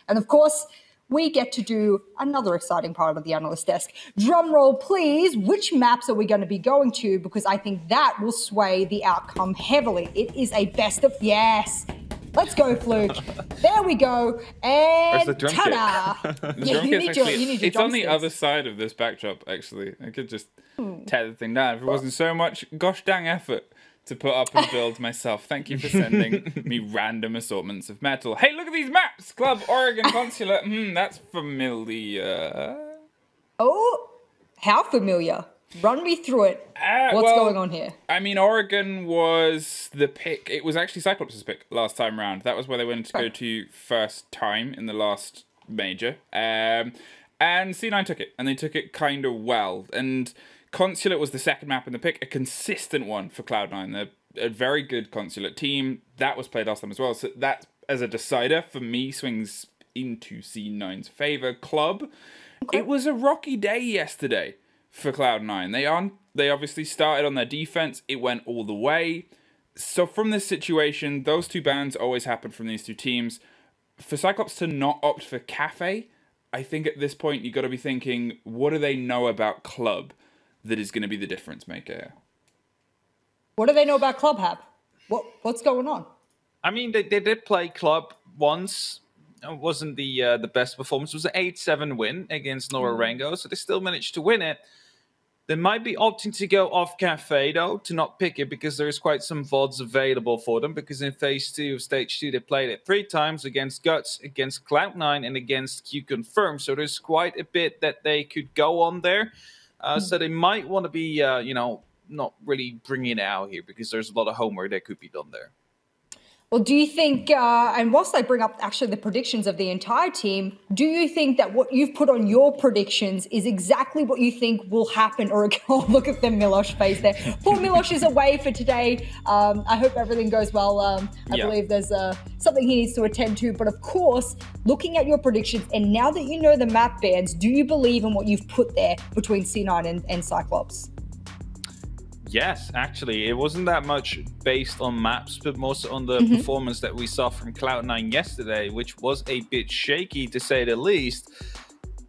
And of course, we get to do another exciting part of the analyst desk. Drum roll, please. Which maps are we going to be going to? Because I think that will sway the outcome heavily. It is a best of... Yes. Let's go, Fluke. There we go. And ta-da! Yeah, you need your it's on the other side of this backdrop, actually. I could just tear the thing down if it wasn't so much gosh dang effort to put up and build myself. Thank you for sending me random assortments of metal. Hey, look at these maps! Club, Oregon, Consulate. That's familiar. Oh, how familiar? Run me through it. What's going on here? I mean, Oregon was the pick. It was actually Cyclops' pick last time round. That was where they wanted to go to first time in the last major. And C9 took it, and they took it kind of well. And Consulate was the second map in the pick, a consistent one for Cloud9. They're a very good Consulate team. That was played last time as well. So that, as a decider, for me, swings into C9's favor. Club, It was a rocky day yesterday for Cloud9. They obviously started on their defense. It went all the way. So from this situation, those two bans always happen from these two teams. For Cyclops to not opt for Cafe, I think at this point you got to be thinking, what do they know about Club that is going to be the difference maker? What do they know about Club, Hab? What's going on? I mean, they did play Club once. It wasn't the best performance. It was an 8-7 win against Norarengo, so they still managed to win it. They might be opting to go off Cafe, though, to not pick it, because there's quite some VODs available for them, because in Phase 2 of Stage 2, they played it 3 times against Guts, against Cloud9, and against Q Confirm. So there's quite a bit that they could go on there. So they might want to be, not really bringing it out here, because there's a lot of homework that could be done there. Well, do you think, and whilst I bring up actually the predictions of the entire team, do you think that what you've put on your predictions is exactly what you think will happen? Or, oh, look at the Milosh face there. Poor Milosh is away for today. I hope everything goes well. I believe there's something he needs to attend to. But of course, looking at your predictions, and now that you know the map bans, do you believe in what you've put there between C9 and Cyclops? Yes, actually, it wasn't that much based on maps, but more so on the performance that we saw from Cloud9 yesterday, which was a bit shaky, to say the least.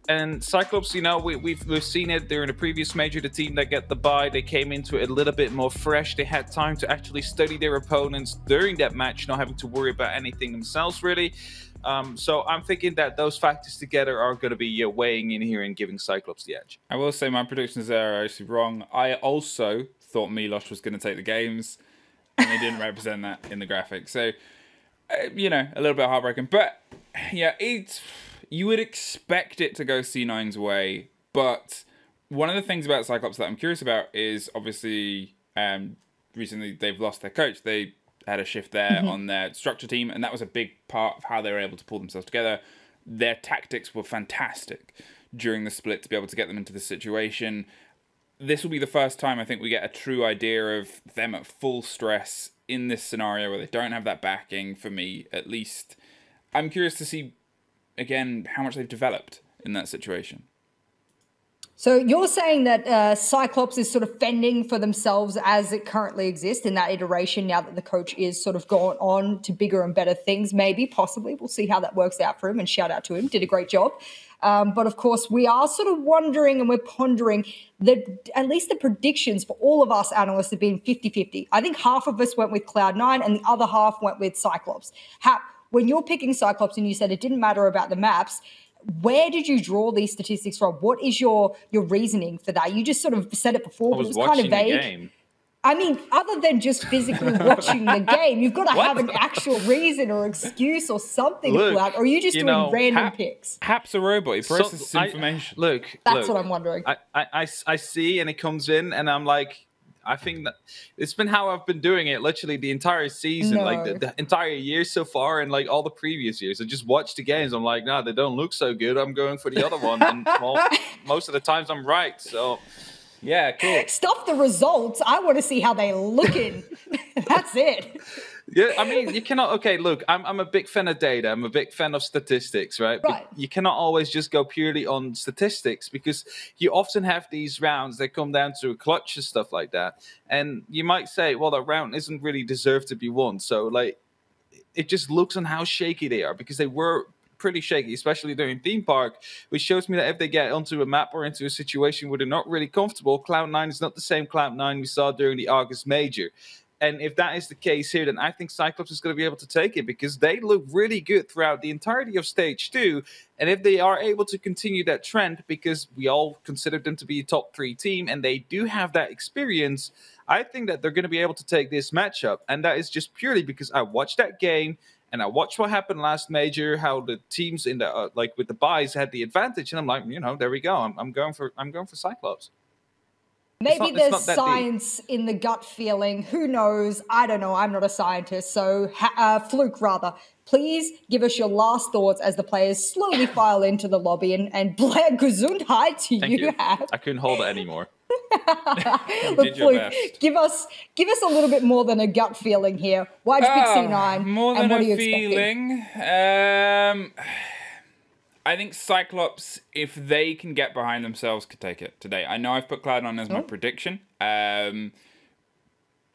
And Cyclops, we've seen it during the previous major, the team that got the bye, they came into it a little bit more fresh. They had time to actually study their opponents during that match, not having to worry about anything themselves, really. So I'm thinking that those factors together are going to be weighing in here and giving Cyclops the edge. I will say my predictions there are actually wrong. I also thought Milosh was going to take the games, and they didn't represent that in the graphics. So, a little bit heartbreaking. But, yeah, you would expect it to go C9's way. But one of the things about Cyclops that I'm curious about is, obviously, recently they've lost their coach. They had a shift there on their structure team, and that was a big part of how they were able to pull themselves together. Their tactics were fantastic during the split to be able to get them into this situation. This will be the first time I think we get a true idea of them at full stress in this scenario where they don't have that backing, for me, at least. I'm curious to see, again, how much they've developed in that situation. So you're saying that Cyclops is sort of fending for themselves as it currently exists in that iteration, now that the coach is sort of gone on to bigger and better things, maybe, possibly. We'll see how that works out for him, and shout out to him. Did a great job. But of course, we are sort of wondering and we're pondering that at least the predictions for all of us analysts have been 50-50. I think half of us went with Cloud9 and the other half went with Cyclops. When you're picking Cyclops and you said it didn't matter about the maps, where did you draw these statistics from? What is your reasoning for that? You just sort of said it before, but it was kind of vague. The game. I mean, other than just physically watching the game, you've got to have an actual reason or excuse or something to pull out, or are you just doing random picks? Hap's a robot. He processes information. That's what I'm wondering. I see, and it comes in, and I'm like, I think that it's been how I've been doing it literally the entire season, like the entire year so far, and like all the previous years. I just watch the games. I'm like, no, they don't look so good. I'm going for the other one, and most of the times I'm right. So. Yeah, cool. Stuff the results. I want to see how they looking. That's it. Yeah, I mean, you cannot. Okay, look, I'm a big fan of data. I'm a big fan of statistics, right? But you cannot always just go purely on statistics, because you often have these rounds that come down to a clutch and stuff like that. And you might say, well, that round isn't really deserved to be won. So, like, it just looks on how shaky they are, because they were pretty shaky, especially during Theme Park, which shows me that if they get onto a map or into a situation where they're not really comfortable, Cloud9 is not the same Cloud9 we saw during the August Major. And if that is the case here, then I think Cyclops is going to be able to take it because they look really good throughout the entirety of Stage 2. And if they are able to continue that trend, because we all consider them to be a top 3 team and they do have that experience, I think that they're going to be able to take this matchup. And that is just purely because I watched that game and I watched what happened last Major, how the teams in the with the buys had the advantage. And I'm like, there we go. I'm going for Cyclops. Maybe there's science in the gut feeling. Who knows? I don't know. I'm not a scientist. So, Fluke, rather, please give us your last thoughts as the players slowly file into the lobby. And Blair, Gesundheit to you. Have. I couldn't hold it anymore. Look, Fluke, give us a little bit more than a gut feeling here. Why'd you pick C9? More than and what a are you feeling. I think Cyclops, if they can get behind themselves, could take it today. I know I've put Cloud9 as my prediction.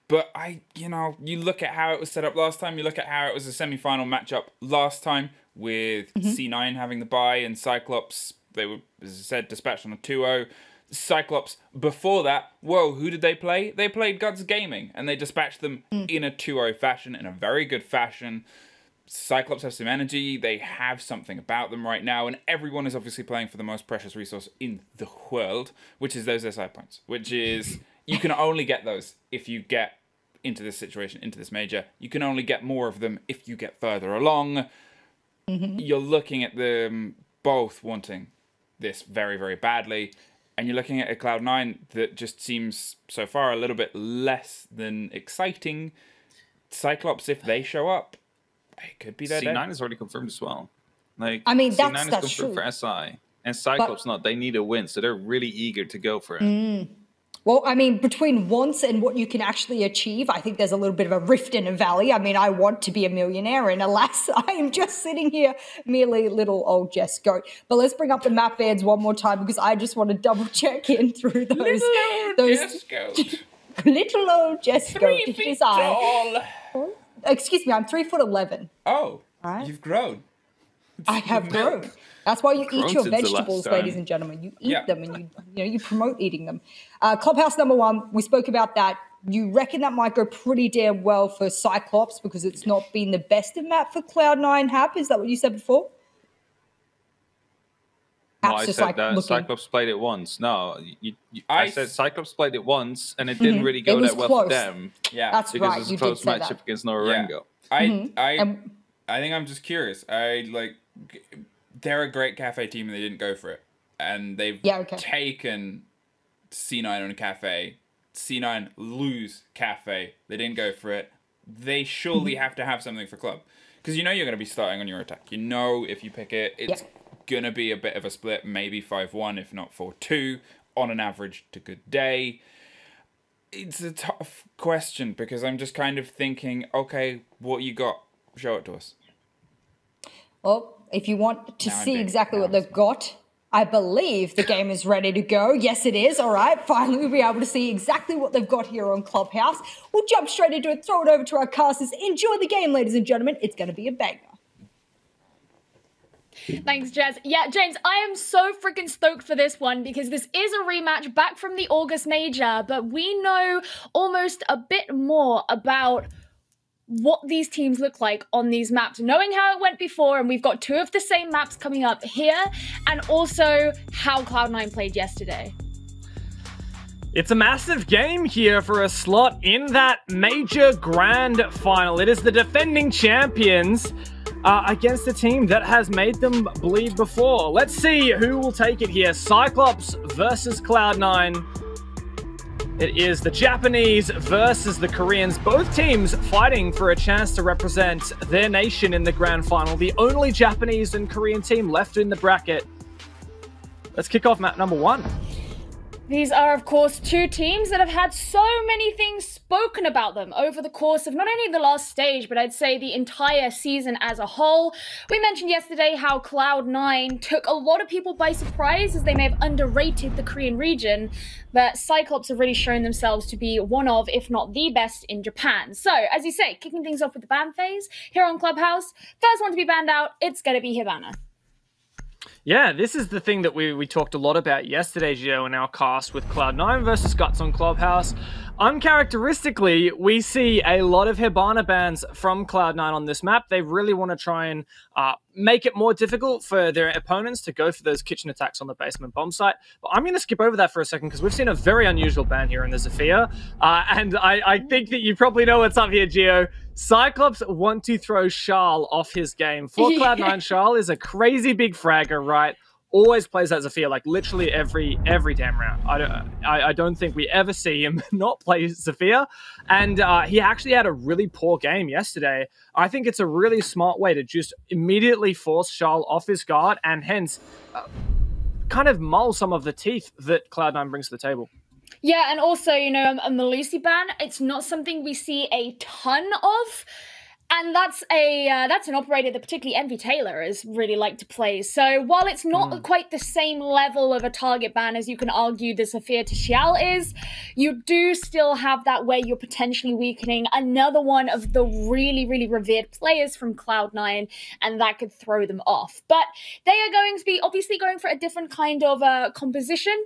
But you look at how it was set up last time. You look at how it was a semi-final matchup last time with C9 having the bye and Cyclops, they were, as I said, dispatched on a 2-0. Cyclops, before that, who did they play? They played Guts Gaming, and they dispatched them in a 2-0 fashion, in a very good fashion. Cyclops have some energy, they have something about them right now, and everyone is obviously playing for the most precious resource in the world, which is those SI points, which is, you can only get those if you get into this situation, into this major. You can only get more of them if you get further along. You're looking at them both wanting this very, very badly, and you're looking at a Cloud9 that just seems, so far, a little bit less than exciting. Cyclops, if they show up, it could be that C9 is already confirmed as well. I mean, C9 that's is confirmed true. for SI. And Cyclops not. They need a win, so they're really eager to go for it. Well, I mean, between wants and what you can actually achieve, I think there's a little bit of a rift in a valley. I mean, I want to be a millionaire, and alas, I am just sitting here merely little old Jess Goat. But let's bring up the map bands one more time because I just want to double check in through those. Jess Goat. Little old Jess Goat. 3 feet tall. Excuse me, I'm 3'11". Oh, right? You've grown. I have grown. That's why you eat your vegetables, time. ladies and gentlemen. You eat them, and you promote eating them. Clubhouse number 1, we spoke about that. You reckon that might go pretty damn well for Cyclops because it's not been the best of map for Cloud9 Hap. Is that what you said before? No, I said that Cyclops played it once. No, I said Cyclops played it once, and it didn't really go that well for them. Yeah, that's right. Because it was a close matchup against Norengo. I think I'm just curious. They're a great cafe team, and they didn't go for it. And they've taken C9 on a cafe. C9 lose cafe. They didn't go for it. They surely have to have something for club. Because you're going to be starting on your attack. You know if you pick it, it's going to be a bit of a split. Maybe 5-1, if not 4-2, on an average to good day. It's a tough question because I'm just kind of thinking, okay, what you got? Show it to us. Well, if you want to see exactly what they've got, I believe the game is ready to go. Yes, it is. All right. Finally, we'll be able to see exactly what they've got here on Clubhouse. We'll jump straight into it, throw it over to our casters. Enjoy the game, ladies and gentlemen. It's going to be a banger. Thanks, Jez. Yeah, James, I am so freaking stoked for this one because this is a rematch back from the August Major, but we know almost a bit more about what these teams look like on these maps, knowing how it went before, and we've got 2 of the same maps coming up here, and also how Cloud9 played yesterday. It's a massive game here for a slot in that major grand final. It is the defending champions against a team that has made them bleed before. Let's see who will take it here. Cyclops versus Cloud9. It is the Japanese versus the Koreans. Both teams fighting for a chance to represent their nation in the grand final. The only Japanese and Korean team left in the bracket. Let's kick off map number 1. These are, of course, two teams that have had so many things spoken about them over the course of not only the last stage, but I'd say the entire season as a whole. We mentioned yesterday how Cloud9 took a lot of people by surprise as they may have underrated the Korean region, but Cyclops have really shown themselves to be one of, if not the best in Japan. So, as you say, kicking things off with the ban phase here on Clubhouse, first one to be banned out, it's going to be Hibana. Yeah, this is the thing that we talked a lot about yesterday, Gio, in our cast with Cloud9 versus Guts on Clubhouse. Uncharacteristically, we see a lot of Hibana bans from Cloud9 on this map. They really want to try and make it more difficult for their opponents to go for those kitchen attacks on the basement bomb site. But I'm going to skip over that for a second because we've seen a very unusual ban here in the Zafir. And I think that you probably know what's up here, Gio. Cyclops want to throw Charles off his game. For Cloud9, Charles is a crazy big fragger, right? Always plays that Zafir, like literally every damn round. I don't think we ever see him not play Zafir. And he actually had a really poor game yesterday. I think it's a really smart way to just immediately force Charles off his guard and hence kind of mull some of the teeth that Cloud9 brings to the table. Yeah, and also, you know, a Melusi ban, it's not something we see a ton of. And that's an operator that particularly Envy Taylor has really liked to play. So while it's not quite the same level of a target ban as you can argue the Zafir to Xiao is, you do still have that where you're potentially weakening another one of the really, really revered players from Cloud9, and that could throw them off. But they are going to be obviously going for a different kind of composition.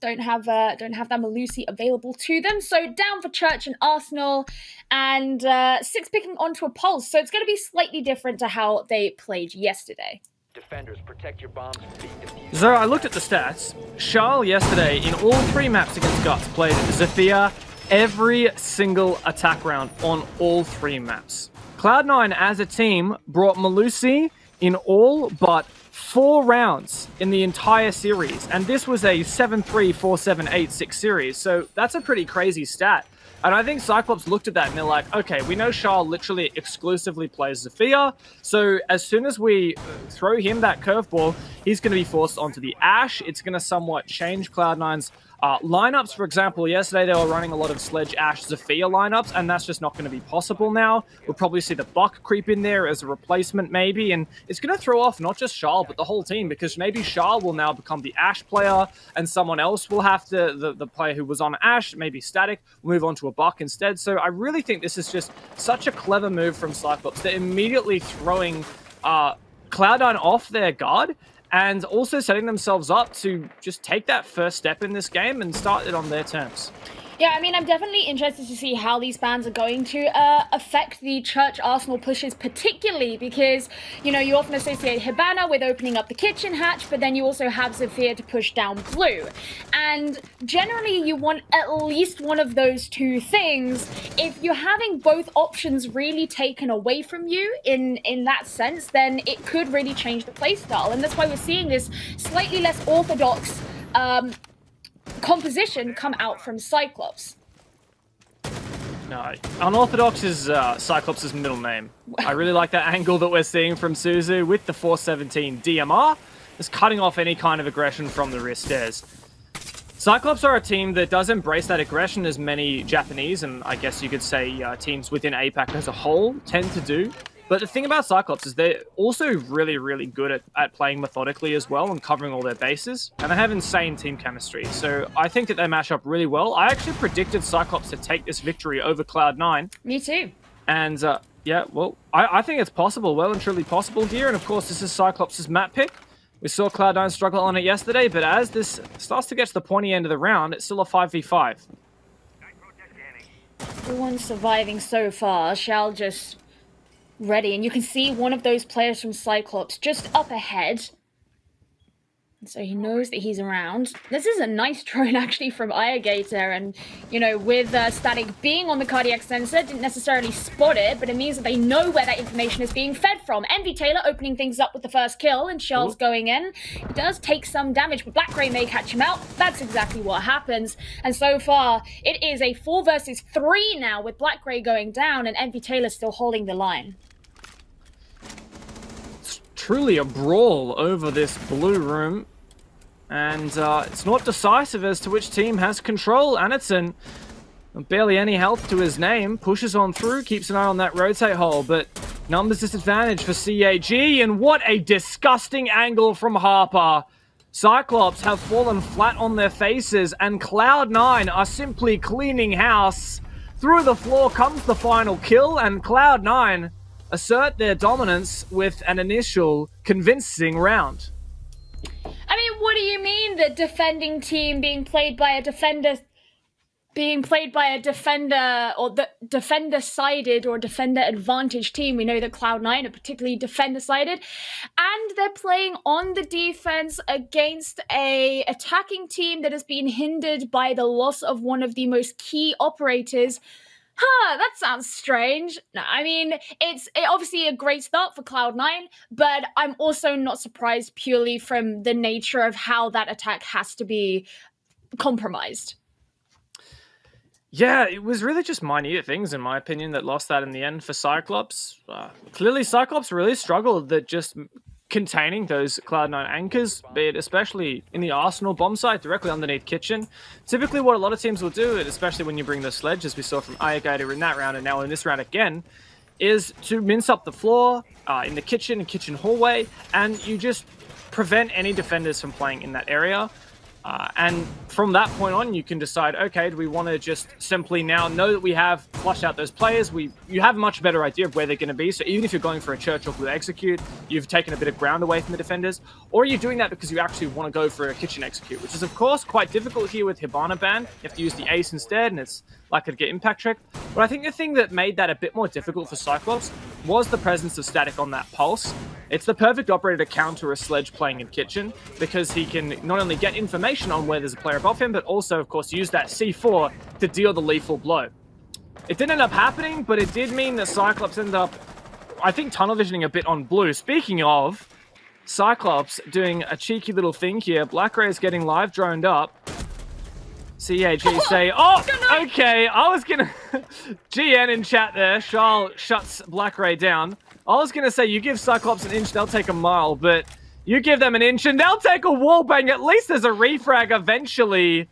Don't have that Melusi available to them. So down for Church and Arsenal, and 6 picking onto a Pulse. So it's going to be slightly different to how they played yesterday. Defenders, protect your bombs from being defused. So I looked at the stats. Charles yesterday in all 3 maps against Guts played Zafir every single attack round on all 3 maps. Cloud9 as a team brought Melusi in all but 4 rounds in the entire series, and this was a 7-3, 4-7, 8-6 series, so that's a pretty crazy stat. And I think Cyclops looked at that and they're like, okay, we know Charles literally exclusively plays Zafir, so as soon as we throw him that curveball, he's going to be forced onto the Ashe. It's going to somewhat change Cloud9's lineups. For example, yesterday they were running a lot of Sledge, Ashe, Zafir lineups, and that's just not going to be possible now. We'll probably see the Buck creep in there as a replacement maybe, and it's going to throw off not just Charles, but the whole team, because maybe Charles will now become the Ashe player, and someone else will have to, the player who was on Ashe, maybe Static, will move on to a Buck instead. So I really think this is just such a clever move from Cyclops. They're immediately throwing Cloud9 off their guard, and also setting themselves up to just take that first step in this game and start it on their terms. Yeah, I mean, I'm definitely interested to see how these bans are going to affect the Church Arsenal pushes, particularly because, you know, you often associate Hibana with opening up the kitchen hatch, but then you also have Zafir to push down blue. And generally, you want at least one of those two things. If you're having both options really taken away from you in that sense, then it could really change the playstyle. And that's why we're seeing this slightly less orthodox composition come out from Cyclops. No, Unorthodox is Cyclops' middle name. I really like that angle that we're seeing from Suzu with the 417 DMR. Just cutting off any kind of aggression from the rear stairs. Cyclops are a team that does embrace that aggression, as many Japanese and I guess you could say teams within APAC as a whole tend to do. But the thing about Cyclops is they're also really, really good at playing methodically as well and covering all their bases. And they have insane team chemistry. So I think that they match up really well. I actually predicted Cyclops to take this victory over Cloud9. Me too. And yeah, well, I think it's possible, well and truly possible here. And of course, this is Cyclops' map pick. We saw Cloud9 struggle on it yesterday, but as this starts to get to the pointy end of the round, it's still a 5v5. Everyone's surviving so far. Shall just ready, and you can see one of those players from Cyclops just up ahead. So he knows that he's around. This is a nice drone actually from Irrigator, and you know, with Static being on the cardiac sensor, didn't necessarily spot it, but it means that they know where that information is being fed from. Envy Taylor opening things up with the first kill, and Shell's going in. He does take some damage, but Black Ray may catch him out. That's exactly what happens. And so far, it is a 4 versus 3 now, with Black Ray going down and Envy Taylor still holding the line. Truly a brawl over this blue room. And it's not decisive as to which team has control. Anderson, barely any health to his name, pushes on through, keeps an eye on that rotate hole, but numbers disadvantage for CAG, and what a disgusting angle from Harper. Cyclops have fallen flat on their faces, and Cloud9 are simply cleaning house. Through the floor comes the final kill, and Cloud9 assert their dominance with an initial convincing round. I mean, what do you mean the defending team being played by a defender, or the defender-sided or defender-advantage team? We know that Cloud9 are particularly defender-sided, and they're playing on the defense against a attacking team that has been hindered by the loss of one of the most key operators. That sounds strange. No, I mean, it's obviously a great start for Cloud9, but I'm also not surprised purely from the nature of how that attack has to be compromised. Yeah, it was really just minute things, in my opinion, that lost that in the end for Cyclops. Clearly, Cyclops really struggled at just containing those Cloud9 anchors, be it especially in the Arsenal bomb site directly underneath Kitchen. Typically what a lot of teams will do, especially when you bring the sledge, as we saw from Ayagator in that round and now in this round again, is to mince up the floor in the kitchen and kitchen hallway, and you just prevent any defenders from playing in that area. And from that point on, you can decide, okay, do we want to just simply now know that we have flushed out those players? You have a much better idea of where they're going to be. So even if you're going for a church or blue execute, you've taken a bit of ground away from the defenders. Or are you doing that because you actually want to go for a kitchen execute, which is, of course, quite difficult here with Hibana ban. You have to use the ace instead, and it's likely to get impact trick. But I think the thing that made that a bit more difficult for Cyclops was the presence of static on that pulse. It's the perfect operator to counter a sledge playing in kitchen, because he can not only get information on where there's a player above him, but also, of course, use that C4 to deal the lethal blow. It didn't end up happening, but it did mean that Cyclops ended up, I think, tunnel visioning a bit on blue. Speaking of, Cyclops doing a cheeky little thing here. Black Ray is getting live droned up. CAG say, oh, okay, I was gonna... GN in chat there, Charles shuts Black Ray down. I was gonna say, you give Cyclops an inch, they'll take a mile, but you give them an inch and they'll take a wall bang. At least there's a refrag eventually.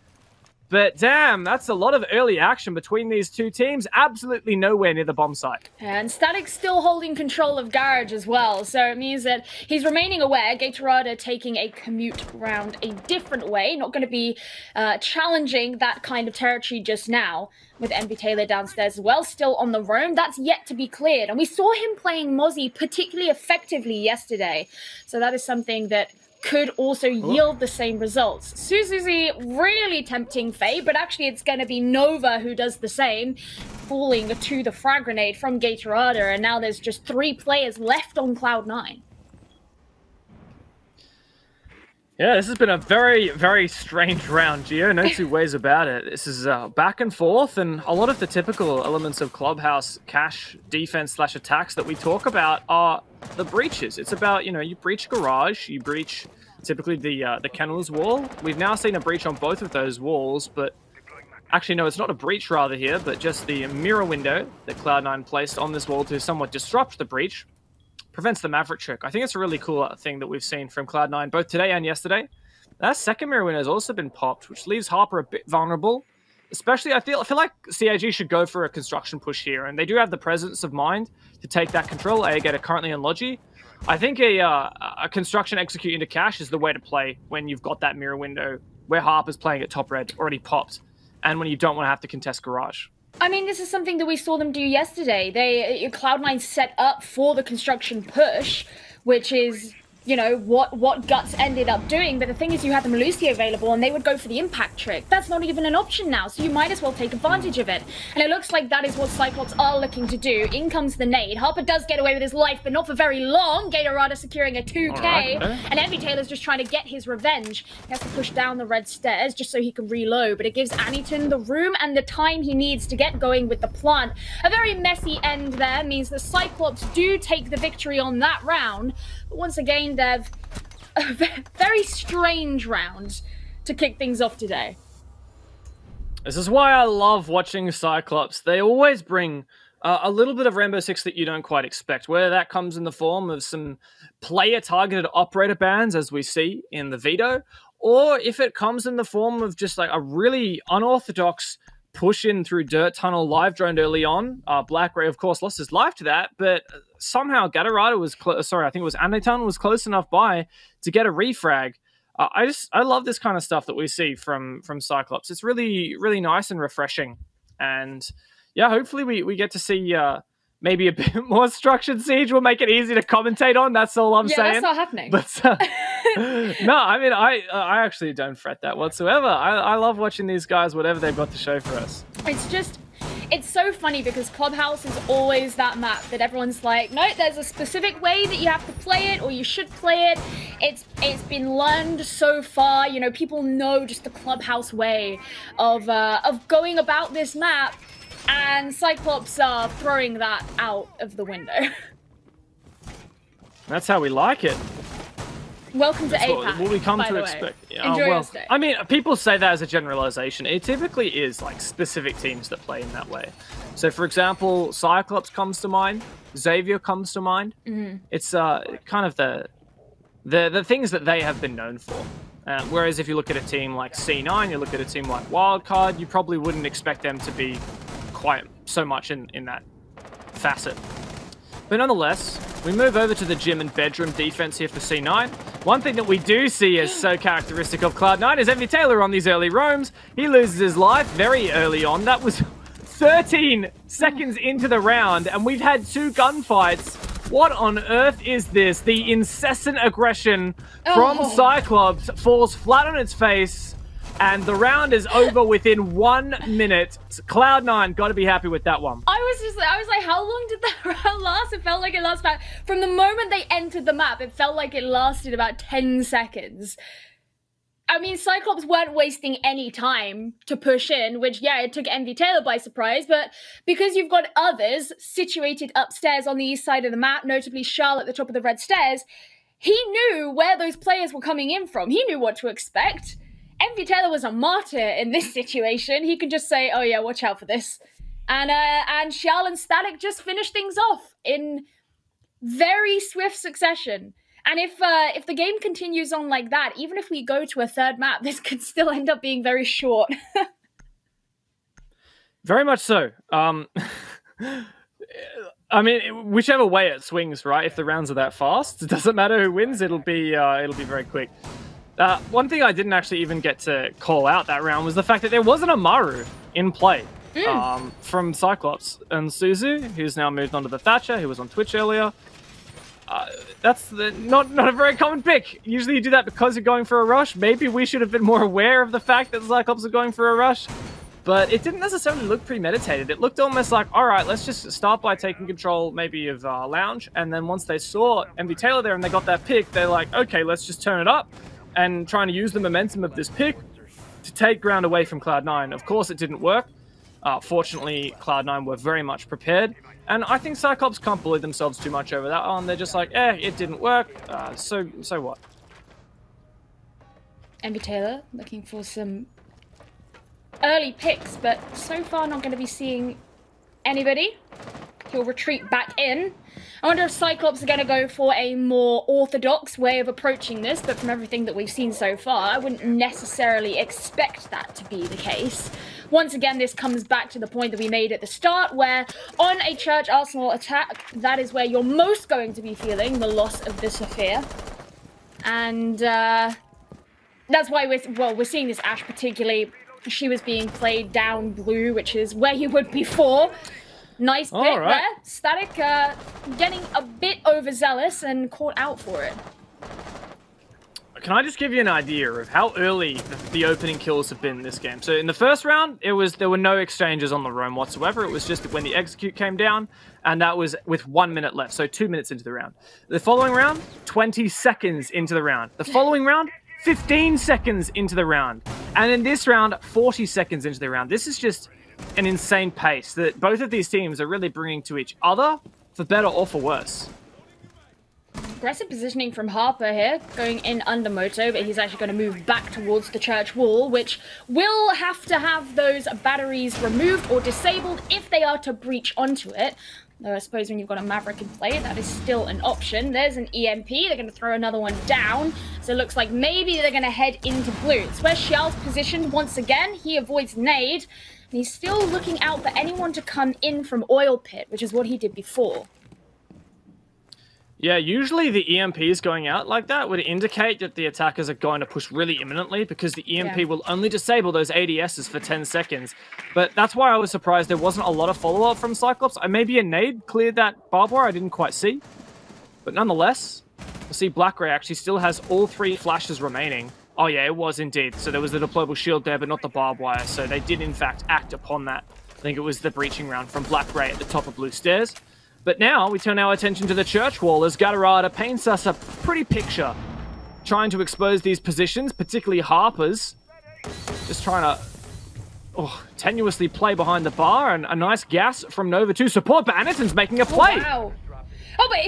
But damn, that's a lot of early action between these two teams. Absolutely nowhere near the bomb site. And Static's still holding control of Garage as well, so it means that he's remaining aware. Gatorada taking a commute round a different way, not going to be challenging that kind of territory just now, with Envy Taylor downstairs as well, still on the roam. That's yet to be cleared, and we saw him playing Mozzie particularly effectively yesterday, so that is something that could also yield the same results. Suzuzi really tempting fate, but actually it's going to be Nova who does the same, falling to the frag grenade from Gatorada, and now there's just 3 players left on Cloud9. Yeah, this has been a very, very strange round, Gio. No two ways about it. This is back and forth, and a lot of the typical elements of Clubhouse cash defense / attacks that we talk about are the breaches. It's about, you know, you breach garage, you breach typically the kennels wall. We've now seen a breach on both of those walls, but actually, no, it's not a breach rather here, but just the mirror window that Cloud9 placed on this wall to somewhat disrupt the breach. Prevents the Maverick trick. I think it's a really cool thing that we've seen from Cloud9 both today and yesterday. That second mirror window has also been popped, which leaves Harper a bit vulnerable. Especially, I feel like CAG should go for a construction push here, and they do have the presence of mind to take that control. Ayagator currently on Logi. I think a construction execute into cash is the way to play when you've got that mirror window where Harper's playing at top red, already popped, and when you don't want to have to contest garage. I mean, this is something that we saw them do yesterday. Cloud9 set up for the construction push, which is, you know, what Guts ended up doing. But the thing is, you had them Lucy available, and they would go for the impact trick. That's not even an option now, so you might as well take advantage of it. And it looks like that is what Cyclops are looking to do. In comes the nade. Harper does get away with his life, but not for very long. Gatorada securing a 2K, and Envy Taylor's just trying to get his revenge. He has to push down the red stairs just so he can reload, but it gives Anyton the room and the time he needs to get going with the plant. A very messy end there means the Cyclops do take the victory on that round. But once again, Dev, a very strange round to kick things off today. This is why I love watching Cyclops. They always bring a little bit of Rainbow Six that you don't quite expect, whether that comes in the form of some player-targeted operator bans, as we see in the veto, or if it comes in the form of just like a really unorthodox push in through dirt tunnel live droned early on. Black Ray, of course, lost his life to that, but somehow Gatorada was I think it was Andeton was close enough by to get a refrag. I love this kind of stuff that we see from Cyclops. It's really, really nice and refreshing. And yeah, hopefully we get to see maybe a bit more structured siege. Will make it easy to commentate on. That's all I'm saying. Yeah, that's not happening. But no, I mean, I actually don't fret that whatsoever. I love watching these guys, whatever they've got to show for us. It's so funny because Clubhouse is always that map that everyone's like, no, there's a specific way that you have to play it or you should play it. It's been learned so far. You know, people know just the Clubhouse way of going about this map, and Cyclops are throwing that out of the window. That's how we like it. Welcome to APAC. What we come to expect. Enjoy your stay. I mean, people say that as a generalization. It typically is like specific teams that play in that way. So, for example, Cyclops comes to mind. Xavier comes to mind. Mm-hmm. It's kind of the things that they have been known for. Whereas if you look at a team like C9, you look at a team like Wildcard, you probably wouldn't expect them to be quite so much in that facet. But nonetheless, we move over to the gym and bedroom defense here for C9. One thing that we do see as so characteristic of Cloud9 is Envy Taylor on these early roams. He loses his life very early on. That was 13 seconds into the round, and we've had 2 gunfights. What on earth is this? The incessant aggression from Cyclops falls flat on its face, and the round is over within 1 minute. Cloud9 got to be happy with that one. I was like, how long did that round last? It felt like it lasted about, from the moment they entered the map, it felt like it lasted about 10 seconds. I mean, Cyclops weren't wasting any time to push in, which, yeah, it took Envy Taylor by surprise, but because you've got others situated upstairs on the east side of the map, notably Charlotte at the top of the red stairs, he knew where those players were coming in from. He knew what to expect. Envy Taylor was a martyr in this situation. He could just say, oh yeah, watch out for this. And Shal and Static just finished things off in very swift succession. And if the game continues on like that, even if we go to a third map, this could still end up being very short. Very much so. I mean, whichever way it swings, right? If the rounds are that fast, it doesn't matter who wins. It'll be very quick. One thing I didn't actually even get to call out that round was the fact that there wasn't a Maru in play from Cyclops. And Suzu, who's now moved on to the Thatcher, who was on Twitch earlier. That's not a very common pick. Usually you do that because you're going for a rush. Maybe we should have been more aware of the fact that Cyclops are going for a rush. But it didn't necessarily look premeditated. It looked almost like, all right, let's just start by taking control maybe of Lounge. And then once they saw Envy Taylor there and they got that pick, they're like, okay, let's just turn it up. And trying to use the momentum of this pick to take ground away from Cloud9. Of course, it didn't work. Fortunately, Cloud9 were very much prepared. And I think Cyclops can't bully themselves too much over that one. They're just like, it didn't work. So what? Envy Taylor looking for some early picks, but so far not going to be seeing anybody. He'll retreat back in. I wonder if Cyclops are going to go for a more orthodox way of approaching this, but from everything that we've seen so far, I wouldn't necessarily expect that to be the case. Once again, this comes back to the point that we made at the start, where on a Church Arsenal attack, that is where you're most going to be feeling the loss of the Sophia. And that's why we're seeing this Ashe particularly. She was being played down blue, which is where you would before. Nice pick there. Static getting a bit overzealous and caught out for it. Can I just give you an idea of how early the opening kills have been in this game? So in the first round, there were no exchanges on the roam whatsoever. It was just when the execute came down, and that was with 1 minute left, so 2 minutes into the round. The following round, 20 seconds into the round. The following round, 15 seconds into the round. And in this round, 40 seconds into the round. This is just an insane pace that both of these teams are really bringing to each other, for better or for worse. Aggressive positioning from Harper here, going in under Moto, but he's actually going to move back towards the church wall, which will have to have those batteries removed or disabled if they are to breach onto it. Though I suppose when you've got a Maverick in play, that is still an option. There's an EMP. They're going to throw another one down. So it looks like maybe they're going to head into blue. It's where Xiao's positioned once again. He avoids nade. And he's still looking out for anyone to come in from oil pit, which is what he did before. Yeah, usually the EMPs going out like that would indicate that the attackers are going to push really imminently because the EMP will only disable those ADSs for 10 seconds. But that's why I was surprised there wasn't a lot of follow-up from Cyclops. Maybe a nade cleared that barbed wire, I didn't quite see. But nonetheless, we'll see Black Ray actually still has all 3 flashes remaining. Oh yeah, it was indeed. So there was the deployable shield there, but not the barbed wire. So they did in fact act upon that. I think it was the breaching round from Black Ray at the top of blue stairs. But now we turn our attention to the church wall as Gatorada paints us a pretty picture. Trying to expose these positions, particularly Harper's. Just trying to tenuously play behind the bar, and a nice gas from Nova to support, but Anderton's making a play. Oh, wow. But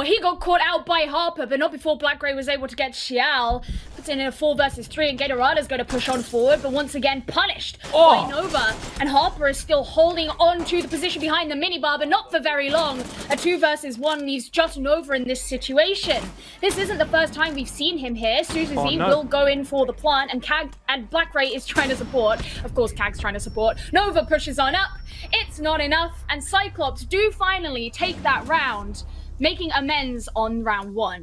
he got caught out by Harper, but not before Black Ray was able to get Xiao. Puts in a 4 versus 3, and Gatorada's going to push on forward, but once again punished by Nova. And Harper is still holding on to the position behind the minibar, but not for very long. A 2 versus 1 leaves just Nova in this situation. This isn't the first time we've seen him here. Suzuki will go in for the plant, and CAG and Black Ray is trying to support. Of course, CAG's trying to support. Nova pushes on up. It's not enough, and Cyclops do finally take that round, making amends on round 1.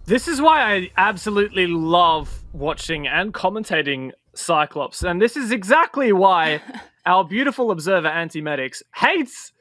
This is why I absolutely love watching and commentating Cyclops, and this is exactly why our beautiful observer Anti-Medics hates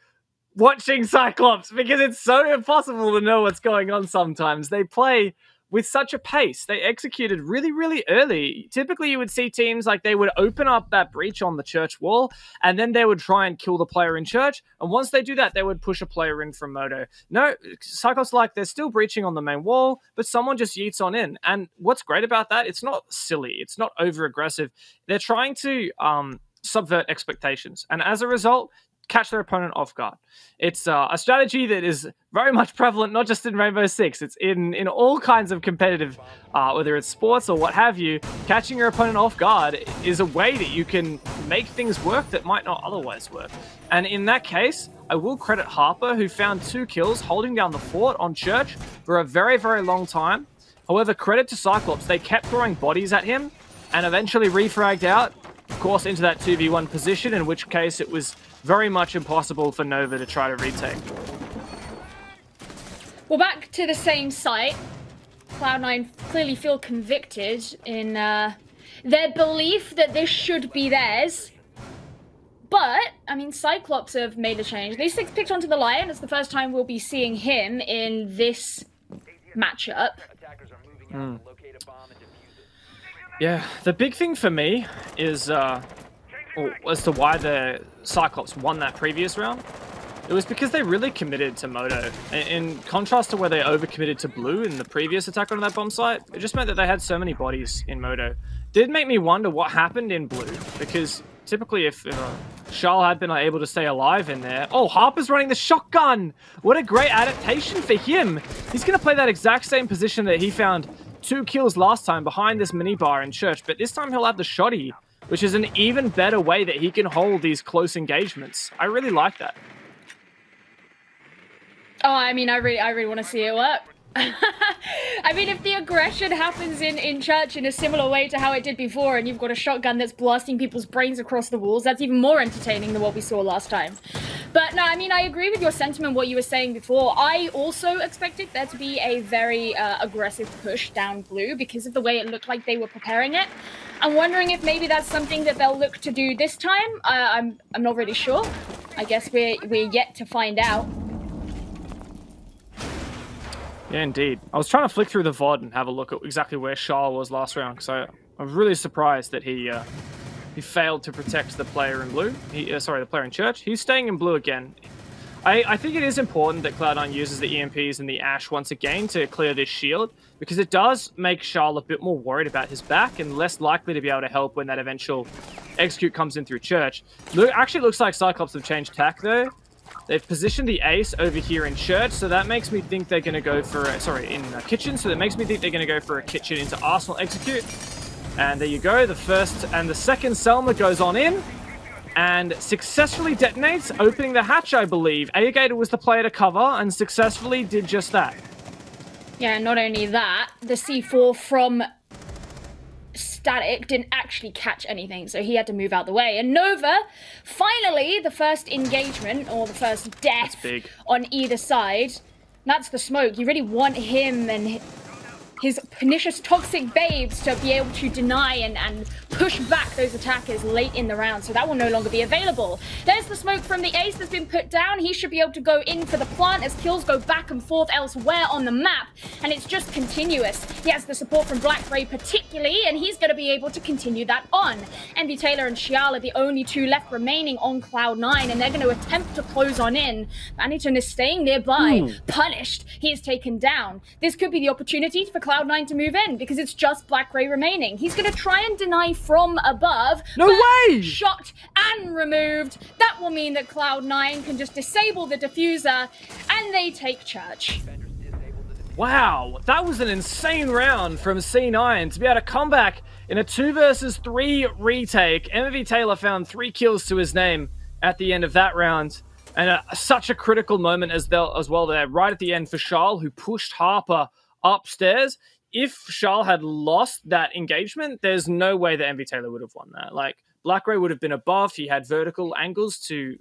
watching Cyclops, because it's so impossible to know what's going on sometimes. They play with such a pace. They executed really, really early. Typically, you would see teams like they would open up that breach on the church wall, and then they would try and kill the player in church. And once they do that, they would push a player in from Moto. No, Cyclops, like, they're still breaching on the main wall, but someone just yeets on in. And what's great about that, it's not silly. It's not over-aggressive. They're trying to subvert expectations. And as a result, catch their opponent off guard. It's a strategy that is very much prevalent, not just in Rainbow Six. It's in all kinds of competitive, whether it's sports or what have you. Catching your opponent off guard is a way that you can make things work that might not otherwise work. And in that case, I will credit Harper, who found 2 kills holding down the fort on Church for a very, very long time. However, credit to Cyclops. They kept throwing bodies at him and eventually refragged out, of course, into that 2v1 position, in which case it was very much impossible for Nova to try to retake. Well, back to the same site. Cloud9 clearly feel convicted in their belief that this should be theirs. But, I mean, Cyclops have made a change. They 6 picked onto the Lion. It's the first time we'll be seeing him in this matchup. Yeah, the big thing for me is as to why the Cyclops won that previous round. It was because they really committed to Moto. In contrast to where they overcommitted to Blue in the previous attack on that bomb site, it just meant that they had so many bodies in Moto. Did make me wonder what happened in Blue, because typically if Charles had been able to stay alive in there... Oh, Harper's running the shotgun! What a great adaptation for him! He's going to play that exact same position that he found 2 kills last time behind this minibar in Church, but this time he'll have the shotty, which is an even better way that he can hold these close engagements. I really like that. Oh, I mean, I really want to see it work. I mean, if the aggression happens in Church in a similar way to how it did before, and you've got a shotgun that's blasting people's brains across the walls, that's even more entertaining than what we saw last time. But no, I mean, I agree with your sentiment, what you were saying before. I also expected there to be a very aggressive push down Blue because of the way it looked like they were preparing it. I'm wondering if maybe that's something that they'll look to do this time. I'm not really sure. I guess we're yet to find out. Yeah, indeed. I was trying to flick through the VOD and have a look at exactly where Charles was last round, because I was really surprised that he failed to protect the player in Blue. The player in Church. He's staying in Blue again. I think it is important that Cloud9 uses the EMPs and the Ash once again to clear this shield, because it does make Charles a bit more worried about his back and less likely to be able to help when that eventual execute comes in through Church. Actually, looks like Cyclops have changed tack, though. They've positioned the Ace over here in Church, so that makes me think they're going to go for in Kitchen, so that makes me think they're going to go for a Kitchen into Arsenal execute. And there you go, the first and the second Selma goes on in. and successfully detonates, opening the hatch, I believe. Aegator was the player to cover and successfully did just that. Yeah, not only that, the C4 from Static didn't actually catch anything, so he had to move out the way. And Nova, finally, the first engagement, or the first death on either side. That's the smoke. You really want him and his pernicious toxic babes to be able to deny and push back those attackers late in the round, so that will no longer be available. There's the smoke from the ace that's been put down. He should be able to go in for the plant as kills go back and forth elsewhere on the map, and it's just continuous. He has the support from Black Ray particularly, and he's going to be able to continue that on. Envy Taylor and Xiao are the only two left remaining on Cloud9, and they're going to attempt to close on in. Vaniton is staying nearby, punished. He is taken down. This could be the opportunity for Cloud9 to move in, because it's just Black Ray remaining. He's going to try and deny from above. No way! Shot and removed. That will mean that Cloud9 can just disable the diffuser, and they take church. Wow, that was an insane round from C9 to be able to come back in a 2 versus 3 retake. Envy Taylor found 3 kills to his name at the end of that round. And such a critical moment as well there, right at the end for Charles, who pushed Harper upstairs. If Charles had lost that engagement, there's no way that Envy Taylor would have won that. Like, Black Ray would have been above. He had vertical angles to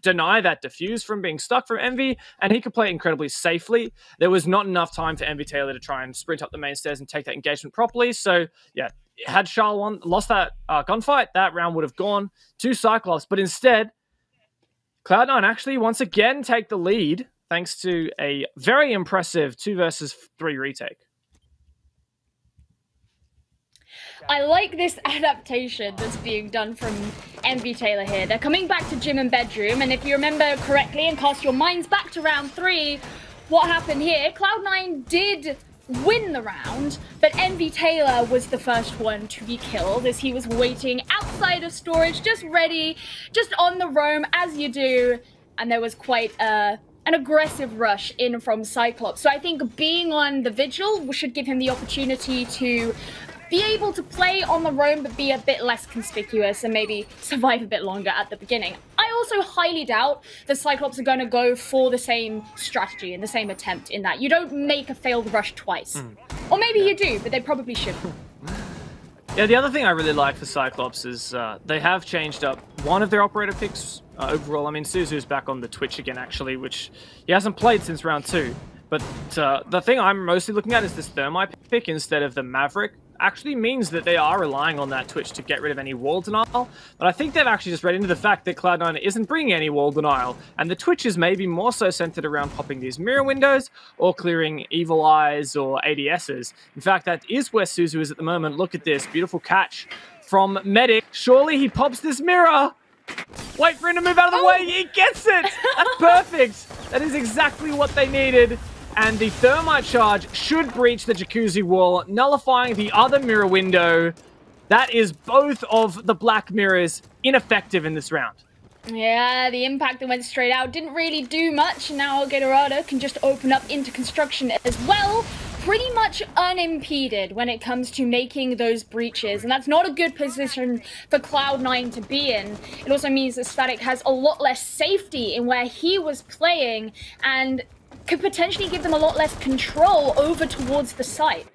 deny that diffuse from being stuck from Envy, and he could play it incredibly safely. There was not enough time for Envy Taylor to try and sprint up the main stairs and take that engagement properly. So, yeah, had Charles lost that gunfight, that round would have gone to Cyclops. But instead, Cloud9 actually once again take the lead, thanks to a very impressive 2 versus 3 retake. I like this adaptation that's being done from Envy Taylor here. They're coming back to gym and bedroom, and if you remember correctly and cast your minds back to round 3, what happened here? Cloud9 did win the round, but Envy Taylor was the first one to be killed as he was waiting outside of storage, just ready, just on the roam as you do, and there was quite an aggressive rush in from Cyclops. So I think being on the vigil should give him the opportunity to be able to play on the roam but be a bit less conspicuous and maybe survive a bit longer at the beginning. I also highly doubt the Cyclops are going to go for the same strategy and the same attempt in that. You don't make a failed rush twice. Or maybe you do, but they probably shouldn't. Yeah, the other thing I really like for Cyclops is they have changed up one of their operator picks overall. I mean, Suzu's back on the Twitch again, actually, which he hasn't played since round 2. But the thing I'm mostly looking at is this Thermite pick instead of the Maverick. Actually means that they are relying on that Twitch to get rid of any wall denial. But I think they've actually just read into the fact that Cloud9 isn't bringing any wall denial. And the Twitch is maybe more so centered around popping these mirror windows or clearing evil eyes or ADSs. In fact, that is where Suzu is at the moment. Look at this. Beautiful catch from Medic. Surely he pops this mirror. Wait for him to move out of the way. He gets it. That's perfect. That is exactly what they needed. And the Thermite charge should breach the Jacuzzi wall, nullifying the other mirror window. That is both of the black mirrors ineffective in this round. Yeah, the impact that went straight out didn't really do much. Now Gatorado can just open up into construction as well. Pretty much unimpeded when it comes to making those breaches, and that's not a good position for Cloud9 to be in. It also means that Static has a lot less safety in where he was playing, and could potentially give them a lot less control over towards the site.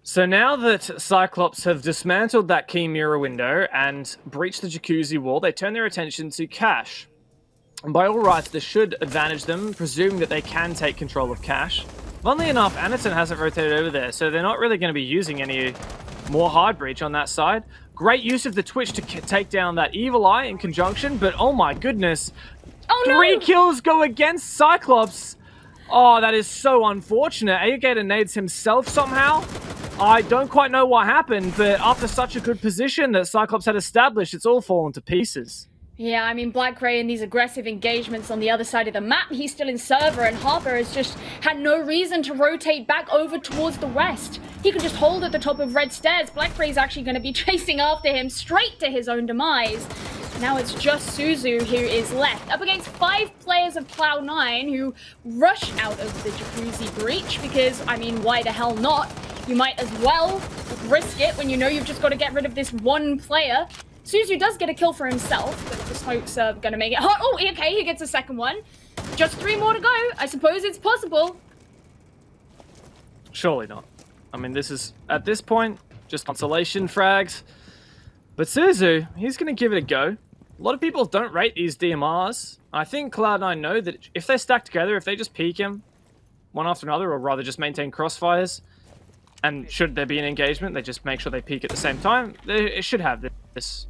So now that Cyclops have dismantled that key mirror window and breached the Jacuzzi wall, they turn their attention to Cash. And by all rights, this should advantage them, presuming that they can take control of Cash. Funnily enough, Anderson hasn't rotated over there, so they're not really going to be using any more hard breach on that side. Great use of the Twitch to take down that Evil Eye in conjunction, but oh my goodness. Oh no! 3 kills go against Cyclops. Oh, that is so unfortunate. Aegator nades himself somehow. I don't quite know what happened, but after such a good position that Cyclops had established, it's all fallen to pieces. Yeah, I mean, Black Ray in these aggressive engagements on the other side of the map, he's still in server, and Harper has just had no reason to rotate back over towards the west. He can just hold at the top of red stairs. Black Ray's actually going to be chasing after him straight to his own demise. Now it's just Suzu who is left, up against 5 players of Cloud9 who rush out of the Jacuzzi breach because, I mean, why the hell not? You might as well risk it when you know you've just got to get rid of this one player. Suzu does get a kill for himself, but the smokes are going to make it hot. Oh, okay, he gets a second one. Just 3 more to go. I suppose it's possible. Surely not. I mean, this is, at this point, just consolation frags. But Suzu, he's going to give it a go. A lot of people don't rate these DMRs. I think Cloud9 know that if they stack together, if they just peek him one after another, or rather just maintain crossfires, and should there be an engagement, they just make sure they peek at the same time, it should have this.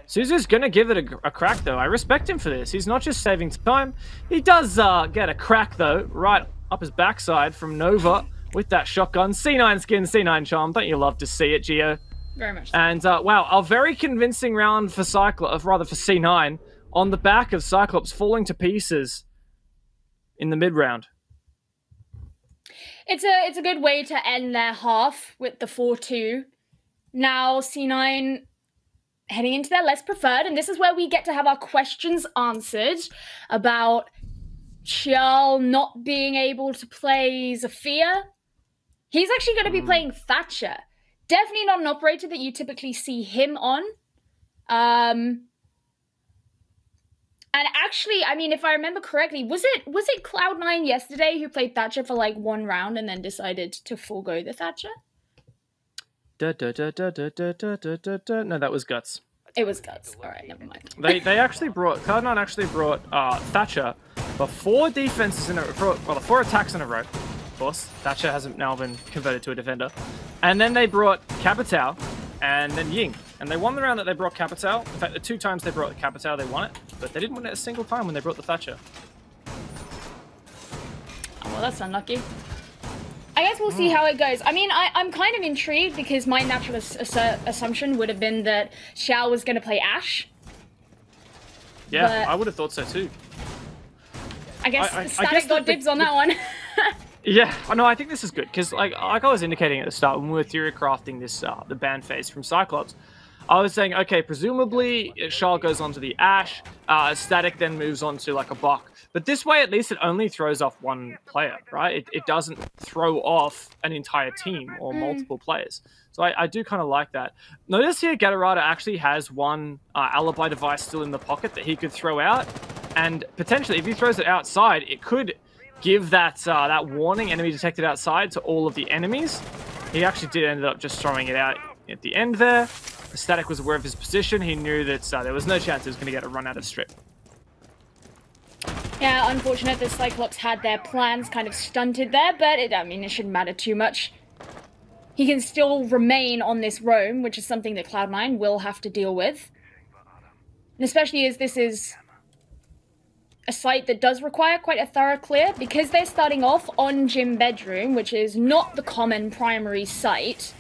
Suzu's going to give it a crack, though. I respect him for this. He's not just saving time. He does get a crack, though, right up his backside from Nova with that shotgun. C9 skin, C9 charm. Don't you love to see it, Gio? Very much so. And, wow, a very convincing round for Cyclops, rather for C9, on the back of Cyclops falling to pieces in the mid-round. It's a good way to end their half with the 4-2. Now, C9 heading into their less preferred, and this is where we get to have our questions answered about Chial not being able to play Zafir. He's actually going to be playing Thatcher. Definitely not an operator that you typically see him on. And actually, I mean, if I remember correctly, was it Cloud9 yesterday who played Thatcher for like 1 round and then decided to forego the Thatcher? No, that was Guts. It was Guts. All right, never mind. They actually brought, Cloud9 actually brought Thatcher for 4 defenses in a row, well, 4 attacks in a row. Of course, Thatcher hasn't now been converted to a defender. And then they brought Capitao and then Ying. And they won the round that they brought Capitao. In fact, the 2 times they brought Capitao, they won it. But they didn't win it a single time when they brought the Thatcher. Oh, well, that's unlucky. I guess we'll see how it goes. I mean, I'm kind of intrigued because my natural assumption would have been that Xiao was going to play Ashe. Yeah, I would have thought so too. I guess Static got dibs on that one. Yeah, no, I think this is good because, like I was indicating at the start when we were theory crafting this, the ban phase from Cyclops, I was saying, okay, presumably Charl goes on to the Ashe, Static then moves on to like a Bok. But this way, at least it only throws off 1 player, right? It doesn't throw off an entire team or multiple players. So I do kind of like that. Notice here, Gatorada actually has 1 alibi device still in the pocket that he could throw out. And potentially, if he throws it outside, it could give that that warning, enemy detected outside, to all of the enemies. He actually did end up just throwing it out at the end there. Static was aware of his position. He knew that there was no chance he was going to get a run out of strip. Yeah, unfortunate that Cyclops had their plans kind of stunted there, but I mean, it shouldn't matter too much. He can still remain on this roam, which is something that Cloud9 will have to deal with. And especially as this is a site that does require quite a thorough clear, because they're starting off on Gym Bedroom, which is not the common primary site.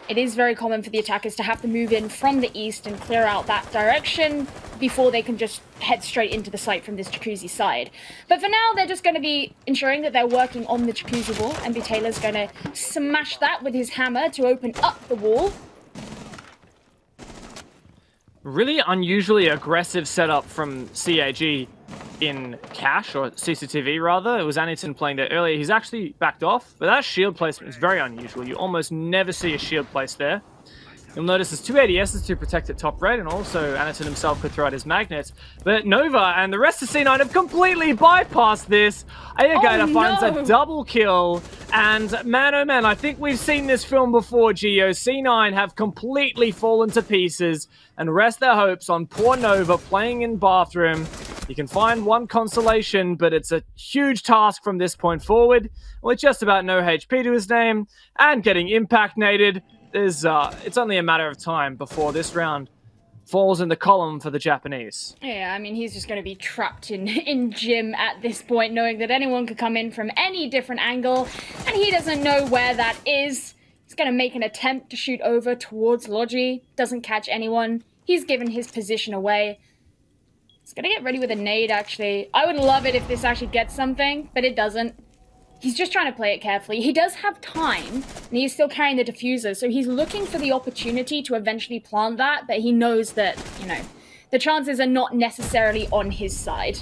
It is very common for the attackers to have to move in from the east and clear out that direction before they can just head straight into the site from this Jacuzzi side. But for now, they're just going to be ensuring that they're working on the Jacuzzi wall, and MB Taylor's going to smash that with his hammer to open up the wall. Really unusually aggressive setup from CAG in Cash, or CCTV rather. It was Annington playing there earlier. He's actually backed off, but that shield placement is very unusual. You almost never see a shield placed there. You'll notice there's 2 ADSs to protect at top red, and also Annington himself could throw out his magnets. But Nova and the rest of C9 have completely bypassed this. Ayagata finds a double kill, and man oh man, I think we've seen this film before, Gio. C9 have completely fallen to pieces and rest their hopes on poor Nova playing in bathroom. You can find 1 consolation, but it's a huge task from this point forward. With just about no HP to his name, and getting impact-nated, it's only a matter of time before this round falls in the column for the Japanese. Yeah, I mean, he's just going to be trapped in Gym at this point, knowing that anyone could come in from any different angle, and he doesn't know where that is. He's going to make an attempt to shoot over towards Logi, doesn't catch anyone. He's given his position away. He's going to get ready with a nade, actually. I would love it if this actually gets something, but it doesn't. He's just trying to play it carefully. He does have time, and he's still carrying the diffuser, so he's looking for the opportunity to eventually plant that, but he knows that, you know, the chances are not necessarily on his side.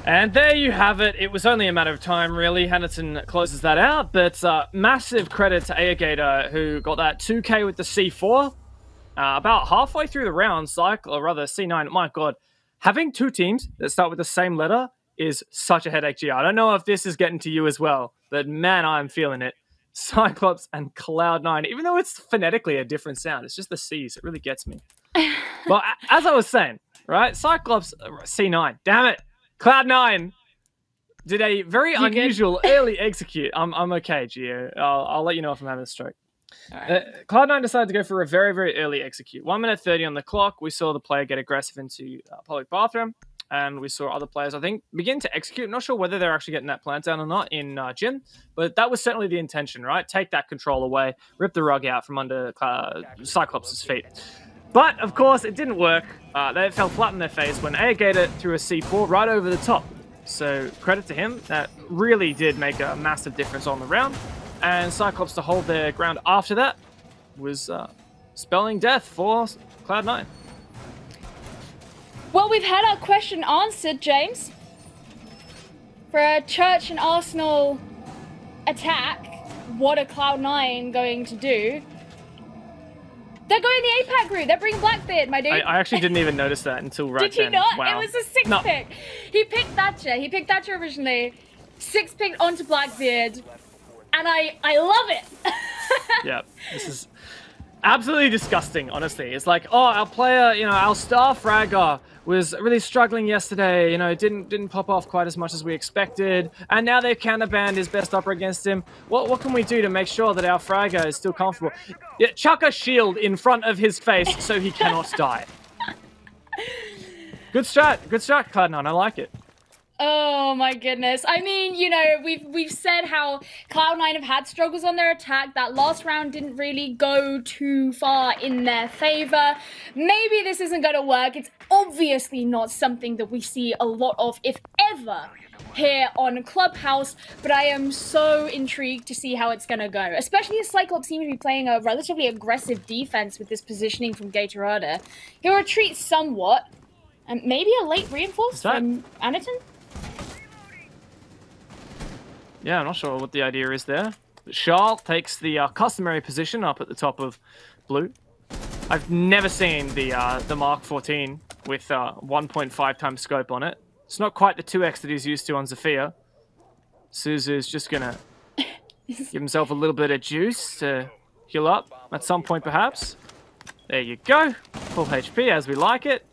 And there you have it. It was only a matter of time, really. Handerton closes that out, but massive credit to Aegator, who got that 2K with the C4. About halfway through the round, C9, my god, having two teams that start with the same letter is such a headache, G. I don't know if this is getting to you as well, but man, I'm feeling it. Cyclops and Cloud9, even though it's phonetically a different sound, it's just the C's. It really gets me. Well, as I was saying, right, Cyclops, C9, damn it. Cloud9 did a very unusual early execute. I'm okay, Gio. I'll let you know if I'm having a stroke. Right. Cloud9 decided to go for a very, very early execute. 1 minute 30 on the clock. We saw the player get aggressive into public bathroom, and we saw other players, I think, begin to execute. I'm not sure whether they're actually getting that plant down or not in gym, but that was certainly the intention, right? Take that control away, rip the rug out from under Cyclops' feet. But, of course, it didn't work. They fell flat on their face when Aegator threw a C4 right over the top. So, credit to him. That really did make a massive difference on the round. And Cyclops to hold their ground after that was spelling death for Cloud9. Well, we've had our question answered, James. For a Church and Arsenal attack, what are Cloud9 going to do? They're going the APAC route. They're bringing Blackbeard, my dude. I actually didn't even notice that until right then. Did you not? Wow. It was a 6 pick. He picked Thatcher. He picked Thatcher originally. 6 picked onto Blackbeard. And I love it. Yeah, this is absolutely disgusting, honestly. It's like, oh, our player, our star fragger was really struggling yesterday, didn't pop off quite as much as we expected, and now they've counterbanned his best upper against him. What can we do to make sure that our fragger is still comfortable? Yeah, chuck a shield in front of his face so he cannot die. Good strat, Cloud9, I like it. Oh my goodness. I mean, we've said how Cloud9 have had struggles on their attack. That last round didn't really go too far in their favor. Maybe this isn't going to work. It's obviously not something that we see a lot of, if ever, here on Clubhouse, but I am so intrigued to see how it's going to go, especially as Cyclops seems to be playing a relatively aggressive defense with this positioning from Gatorada. He'll retreat somewhat, and maybe a late reinforce from Anderton? Yeah, I'm not sure what the idea is there. But Charles takes the customary position up at the top of blue. I've never seen the Mark 14 with 1.5 times scope on it. It's not quite the 2x that he's used to on Zofia. Suzu's just going to give himself a little bit of juice to heal up at some point, perhaps. There you go. Full HP, as we like it.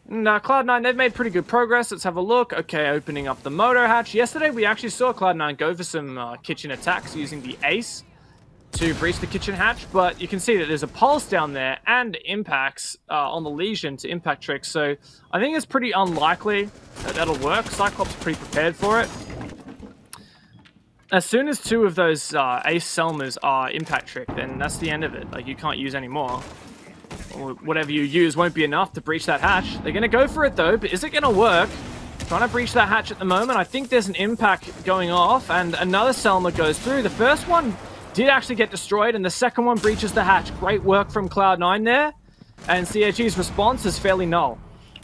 And Cloud9, they've made pretty good progress. Let's have a look. Okay, opening up the motor hatch. Yesterday, we actually saw Cloud9 go for some kitchen attacks using the ace to breach the kitchen hatch, but you can see that there's a pulse down there and impacts on the Legion to impact tricks, so I think it's pretty unlikely that that'll work. Cyclops is pretty prepared for it. As soon as 2 of those ace Selmas are impact trick, then that's the end of it. Like, you can't use any more. Or whatever you use won't be enough to breach that hatch. They're going to go for it though, but is it going to work? Trying to breach that hatch at the moment. I think there's an impact going off, and another Selma goes through. The first one did actually get destroyed, and the second one breaches the hatch. Great work from Cloud9 there, and CAG's response is fairly null.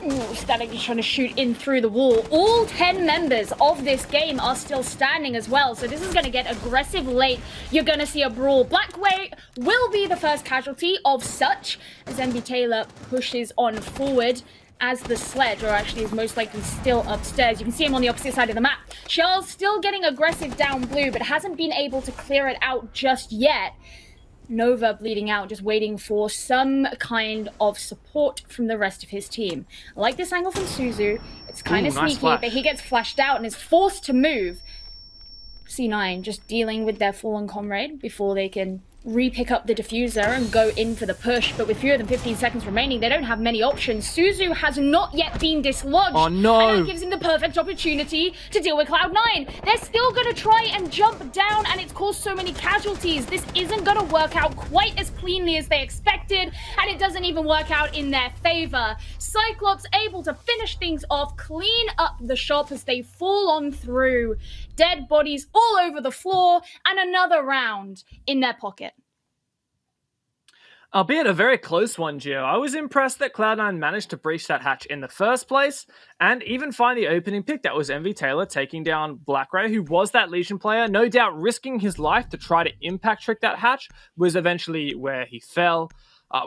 Ooh, Static is trying to shoot in through the wall. All 10 members of this game are still standing as well, so this is going to get aggressive late. You're going to see a brawl. Blackway will be the first casualty of such, as MB Taylor pushes on forward as the sledge, or actually is most likely still upstairs. You can see him on the opposite side of the map. Charles still getting aggressive down blue, but hasn't been able to clear it out just yet. Nova bleeding out, just waiting for some kind of support from the rest of his team. I like this angle from Suzu. It's kind of sneaky, but he gets flashed out and is forced to move. C9 just dealing with their fallen comrade before they can re-pick up the diffuser and go in for the push, but with fewer than 15 seconds remaining, they don't have many options. Suzu has not yet been dislodged. Oh no! And that gives him the perfect opportunity to deal with Cloud9. They're still going to try and jump down, and it's caused so many casualties. This isn't going to work out quite as cleanly as they expected, and it doesn't even work out in their favor. Cyclops able to finish things off, clean up the shop as they fall on through. Dead bodies all over the floor, and another round in their pocket. Albeit a very close one, Gio. I was impressed that Cloud9 managed to breach that hatch in the first place and even find the opening pick. That was MV Taylor taking down BlackRay, who was that Legion player. No doubt risking his life to try to impact trick that hatch was eventually where he fell.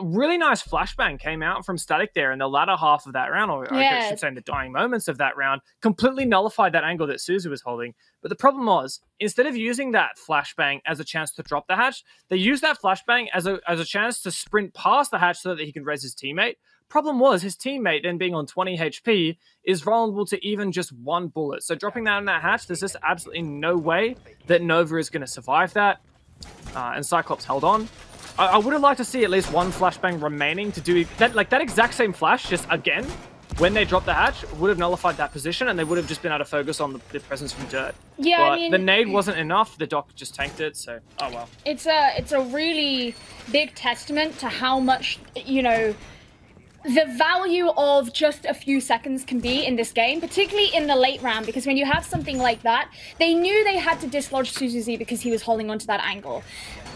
Really nice flashbang came out from Static there in the latter half of that round, or I should say in the dying moments of that round, completely nullified that angle that Suzu was holding. But the problem was, instead of using that flashbang as a chance to drop the hatch, they used that flashbang as a chance to sprint past the hatch so that he could res his teammate. Problem was, his teammate, then being on 20 HP, is vulnerable to even just one bullet. So dropping that in that hatch, there's just absolutely no way that Nova is going to survive that. And Cyclops held on. I would have liked to see at least one flashbang remaining to do that, like that exact same flash, just again, when they dropped the hatch, would have nullified that position, and they would have just been able to focus on the presence from dirt. Yeah, but I mean, the nade wasn't enough. The doc just tanked it, so oh well. It's a really big testament to how much, you know, the value of just a few seconds can be in this game, particularly in the late round, because when you have something like that, they knew they had to dislodge Suzuzi because he was holding onto that angle.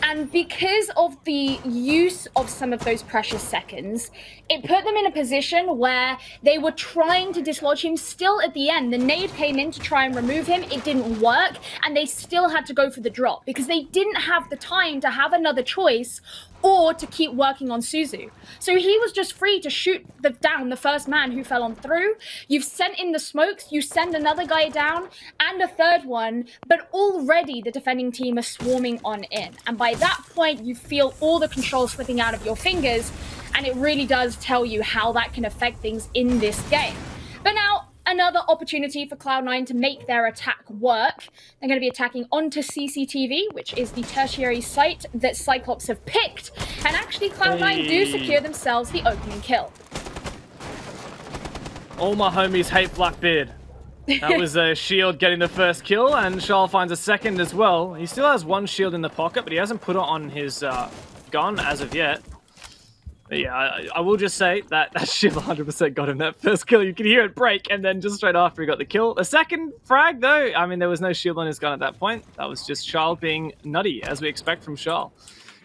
And because of the use of some of those precious seconds, it put them in a position where they were trying to dislodge him still at the end. The nade came in to try and remove him. It didn't work, and they still had to go for the drop because they didn't have the time to have another choice or to keep working on Suzu. So he was just free to shoot down the first man who fell on through. You've sent in the smokes, you send another guy down, and a third one, but already the defending team are swarming on in. And by that point, you feel all the control slipping out of your fingers, and it really does tell you how that can affect things in this game. But now, another opportunity for Cloud9 to make their attack work. They're going to be attacking onto CCTV, which is the tertiary site that Cyclops have picked. And actually, Cloud9 do secure themselves the opening kill. All my homies hate Blackbeard. That was a shield getting the first kill, and Charles finds a second as well. He still has one shield in the pocket, but he hasn't put it on his gun as of yet. But yeah, I will just say that that shield 100% got him that first kill. You can hear it break, and then just straight after he got the kill. The second frag, though, I mean, there was no shield on his gun at that point. That was just Charles being nutty, as we expect from Charles.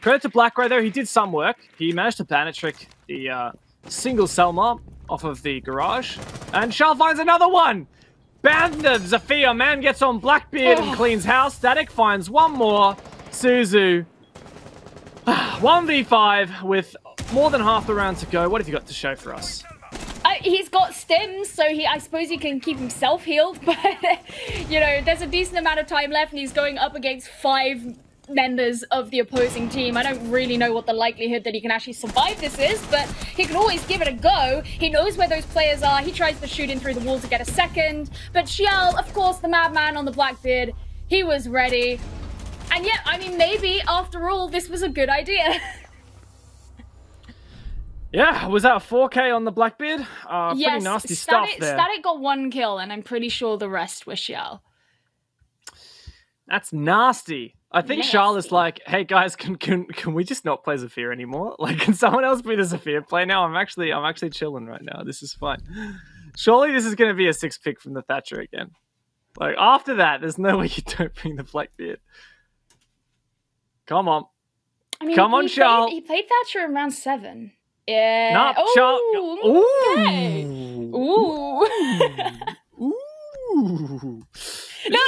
Credit to BlackRay, though, he did some work. He managed to bandit trick the single Selma off of the garage, and Charles finds another one! Bandit Zafia, man gets on Blackbeard and cleans house. Static finds one more. Suzu. 1v5 with more than half the round to go. What have you got to show for us? He's got stims, so I suppose he can keep himself healed, but, you know, there's a decent amount of time left, and he's going up against 5 members of the opposing team. I don't really know what the likelihood that he can actually survive this is, but he can always give it a go. He knows where those players are. He tries to shoot in through the wall to get a second, but Xiao, of course, the madman on the Blackbeard, he was ready. And yeah, I mean, maybe, after all, this was a good idea. Yeah, was that a 4K on the Blackbeard? Yes, pretty nasty stuff there. Static got 1 kill, and I'm pretty sure the rest were Xiao. That's nasty. I think Charlotte's like, hey guys, can we just not play Zafir anymore? Like, can someone else be the Zafir play now? I'm actually chilling right now. This is fine. Surely this is going to be a 6 pick from the Thatcher again. Like, after that, there's no way you don't bring the Blackbeard. Come on. I mean, come on, Charles. He played Thatcher in round 7. Yeah. Nah, oh, Ooh. okay. Ooh. Ooh. No,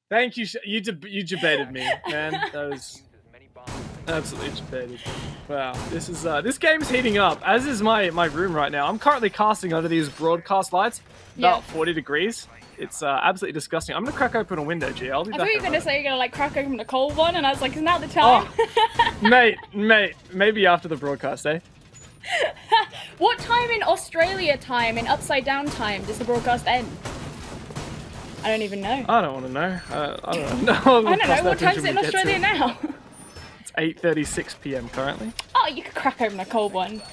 Thank you. You debated me, man. That was absolutely debated. Wow, this game's heating up. As is my room right now. I'm currently casting under these broadcast lights, about 40 degrees. It's absolutely disgusting. I'm gonna crack open a window, G. I'll be back. I thought you were gonna say you're gonna like crack open a cold one, and I was like, is now the time? Oh, mate, maybe after the broadcast, eh? What time in Australia time, in Upside Down time, does the broadcast end? I don't even know. I don't want to know. I don't know. I don't know. What time is it in Australia now? It's 8:36 p.m. currently. Oh, you could crack open a cold one.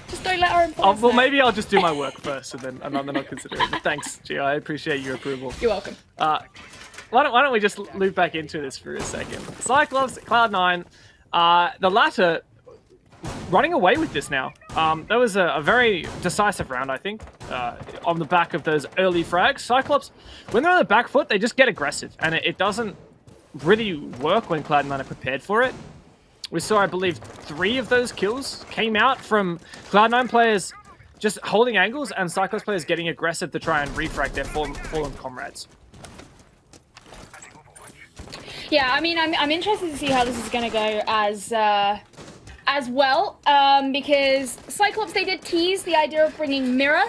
Just don't let our employees well, know. maybe I'll just do my work first, and then I'll consider it. But thanks, G. I appreciate your approval. You're welcome. Why don't we just loop back into this for a second? Cyclops, Cloud9. The latter running away with this now. That was a very decisive round, I think, on the back of those early frags. Cyclops, when they're on the back foot, they just get aggressive, and it doesn't really work when Cloud9 are prepared for it. We saw, I believe, 3 of those kills came out from Cloud9 players just holding angles and Cyclops players getting aggressive to try and refrag their fallen comrades. Yeah, I mean, I'm interested to see how this is going to go as well, because Cyclops, they did tease the idea of bringing Mirror,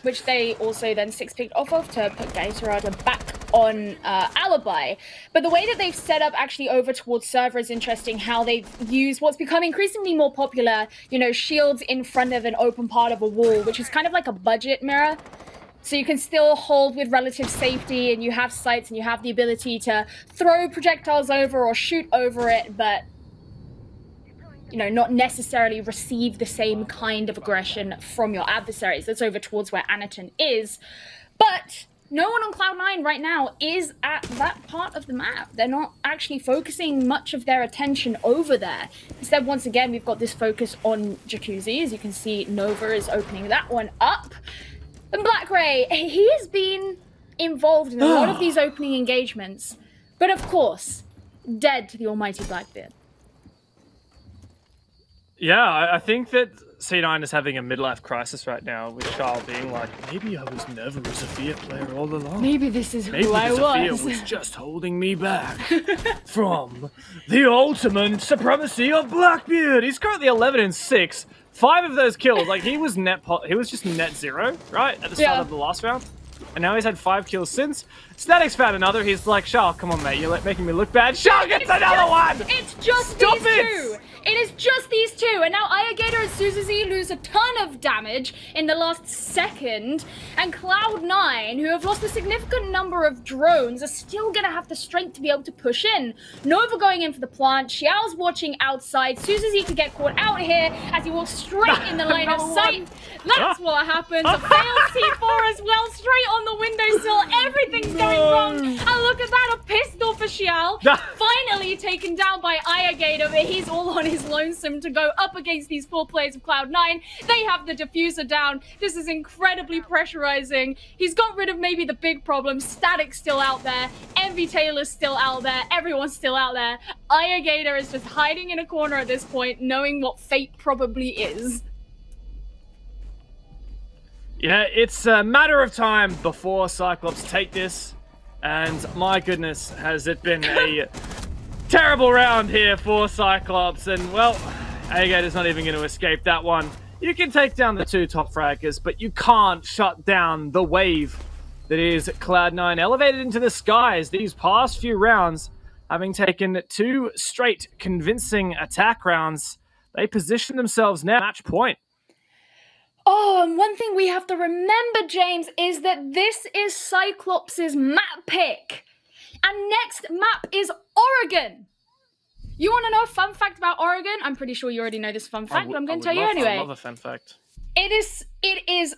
which they also then 6-picked off of to put Gatorade back on Alibi. But the way that they've set up actually over towards server is interesting, how they've used what's become increasingly more popular, you know, shields in front of an open part of a wall, which is kind of like a budget mirror. So you can still hold with relative safety, and you have sights, and you have the ability to throw projectiles over or shoot over it, but, you know, not necessarily receive the same kind of aggression from your adversaries. That's over towards where Anaton is. But no one on Cloud9 right now is at that part of the map. They're not actually focusing much of their attention over there. Instead, once again, we've got this focus on Jacuzzi. As you can see, Nova is opening that one up. And Black Ray, he has been involved in a lot of these opening engagements, but of course, dead to the almighty Blackbeard. Yeah, I think that C9 is having a midlife crisis right now, with Charles being like, maybe I was never a Zofia player all along. Maybe this is maybe who I was. Zofia was just holding me back from the ultimate supremacy of Blackbeard. He's currently 11-6. 5 of those kills, like he was just net 0, right, at the start of the last round, and now he's had 5 kills since. Static's found another. He's like, Charles, come on, mate, you're making me look bad. Charles gets another one. It's just these two. It is just these two, and now Ayagator and Suzuzi lose a ton of damage in the last second, and Cloud9, who have lost a significant number of drones, are still gonna have the strength to be able to push in. Nova going in for the plant, Xiao's watching outside, Suzuzi could get caught out here as he walks straight in the line of sight. That's what happens. A failed T4 as well, straight on the windowsill. Everything's going wrong, and look at that, a pistol for Xiao. Finally taken down by Ayagator, but he's all on his lonesome to go up against these 4 players of Cloud9. They have the diffuser down. This is incredibly pressurizing. He's got rid of maybe the big problem. Static's still out there. Envy Taylor's still out there. Everyone's still out there. Ayagator is just hiding in a corner at this point, knowing what fate probably is. Yeah, it's a matter of time before Cyclops take this, and my goodness, has it been a terrible round here for Cyclops, and well, Ayagator's not even going to escape that one. You can take down the 2 top fraggers, but you can't shut down the wave that is Cloud9 elevated into the skies these past few rounds, having taken 2 straight convincing attack rounds. They position themselves now at match point. Oh, and one thing we have to remember, James, is that this is Cyclops' map pick. And next map is Oregon. You want to know a fun fact about Oregon? I'm pretty sure you already know this fun fact, but I'm going to tell you anyway. I love a fun fact. It is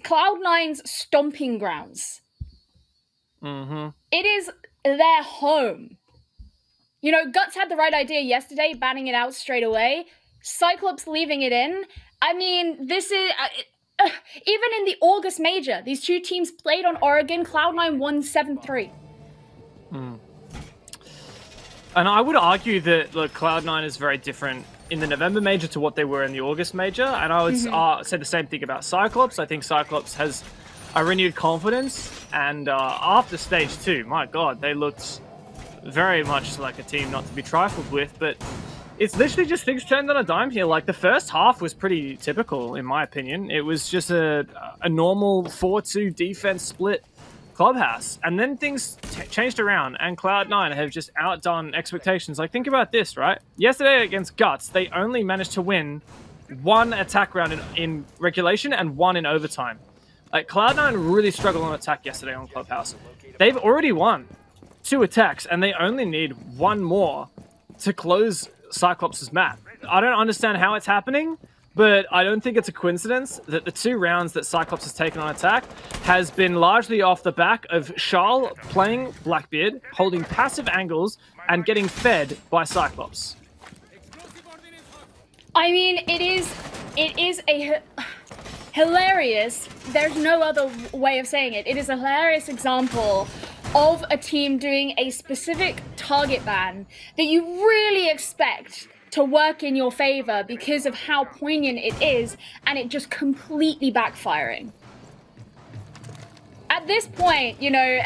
Cloud9's stomping grounds. Mm-hmm. It is their home. You know, Guts had the right idea yesterday, banning it out straight away. Cyclops leaving it in. I mean, this is... even in the August Major, these 2 teams played on Oregon. Cloud9 won 7-3. And I would argue that Cloud9 is very different in the November Major to what they were in the August Major, and I would say the same thing about Cyclops. I think Cyclops has a renewed confidence, and after Stage 2, my god, they looked very much like a team not to be trifled with, but it's literally just things turned on a dime here. Like, the first half was pretty typical, in my opinion. It was just a normal 4-2 defense split clubhouse, and then things changed around, and Cloud9 have just outdone expectations. Like, think about this, right? Yesterday against Guts, they only managed to win 1 attack round in regulation and 1 in overtime. Like, Cloud9 really struggled on attack yesterday on Clubhouse. They've already won 2 attacks, and they only need 1 more to close Cyclops' map. I don't understand how it's happening, but I don't think it's a coincidence that the 2 rounds that Cyclops has taken on attack has been largely off the back of Charles playing Blackbeard, holding passive angles, and getting fed by Cyclops. I mean, it is a hilarious, there's no other way of saying it. It is a hilarious example of a team doing a specific target ban that you really expect to work in your favor because of how poignant it is, and it just completely backfiring. At this point, you know,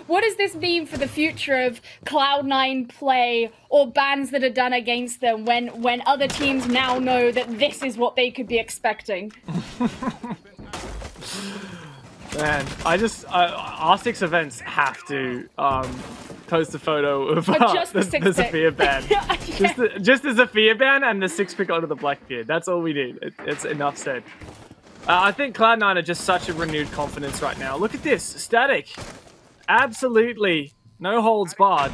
what does this mean for the future of Cloud9 play or bans that are done against them when other teams now know that this is what they could be expecting? Man, R6 events have to post a photo of the Zephyr ban. Yeah. Just the Zephyr ban and the 6-pick onto the Blackbeard. That's all we need. It's enough said. I think Cloud9 are just such a renewed confidence right now. Look at this. Static. Absolutely no holds barred.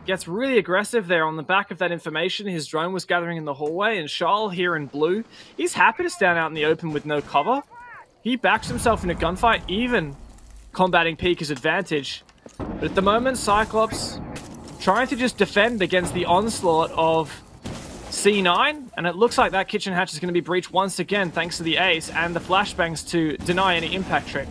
Gets really aggressive there on the back of that information his drone was gathering in the hallway. And Charles here in blue, he's happy to stand out in the open with no cover. He backs himself in a gunfight, even combating Pika's advantage. But at the moment, Cyclops trying to just defend against the onslaught of C9, and it looks like that kitchen hatch is going to be breached once again thanks to the ace and the flashbangs to deny any impact trick.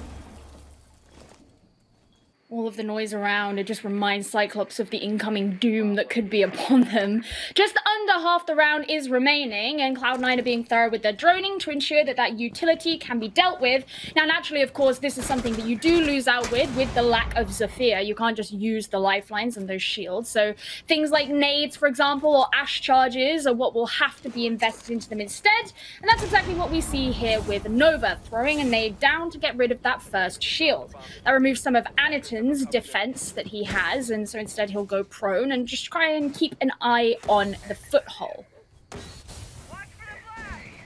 All of the noise around, it just reminds Cyclops of the incoming doom that could be upon them. Just under half the round is remaining, and Cloud9 are being thorough with their droning to ensure that that utility can be dealt with. Now, naturally, of course, this is something that you do lose out with the lack of Zephyr. You can't just use the lifelines and those shields. So things like nades, for example, or ash charges are what will have to be invested into them instead. And that's exactly what we see here with Nova, throwing a nade down to get rid of that first shield. That removes some of Aniton's defense that he has, and so instead he'll go prone and just try and keep an eye on the foothold.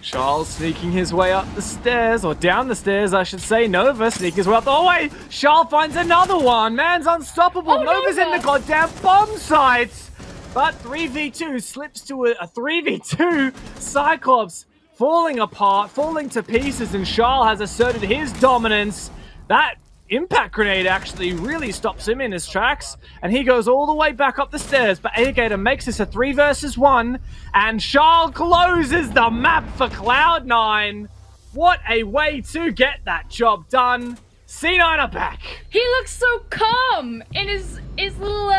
Charles sneaking his way up the stairs, or down the stairs, I should say. Nova sneaking his way up the hallway. Charles finds another one. Man's unstoppable. Oh, Nova's in the goddamn bomb site. But 3v2 slips to a 3v2. Cyclops falling apart, falling to pieces, and Charles has asserted his dominance. That impact grenade actually really stops him in his tracks, and he goes all the way back up the stairs, but Agator makes this a 3 versus 1, and Charles closes the map for Cloud9. What a way to get that job done. C9 are back. He looks so calm in his little,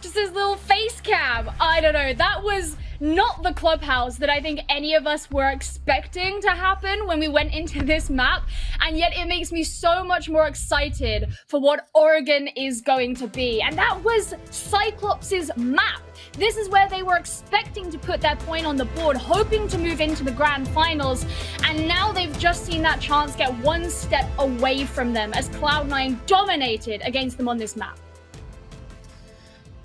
just his little face cam. I don't know, that was not the clubhouse that I think any of us were expecting to happen when we went into this map, and yet it makes me so much more excited for what Oregon is going to be. And that was Cyclops' map. This is where they were expecting to put that point on the board, hoping to move into the grand finals, and now they've just seen that chance get one step away from them as Cloud9 dominated against them on this map.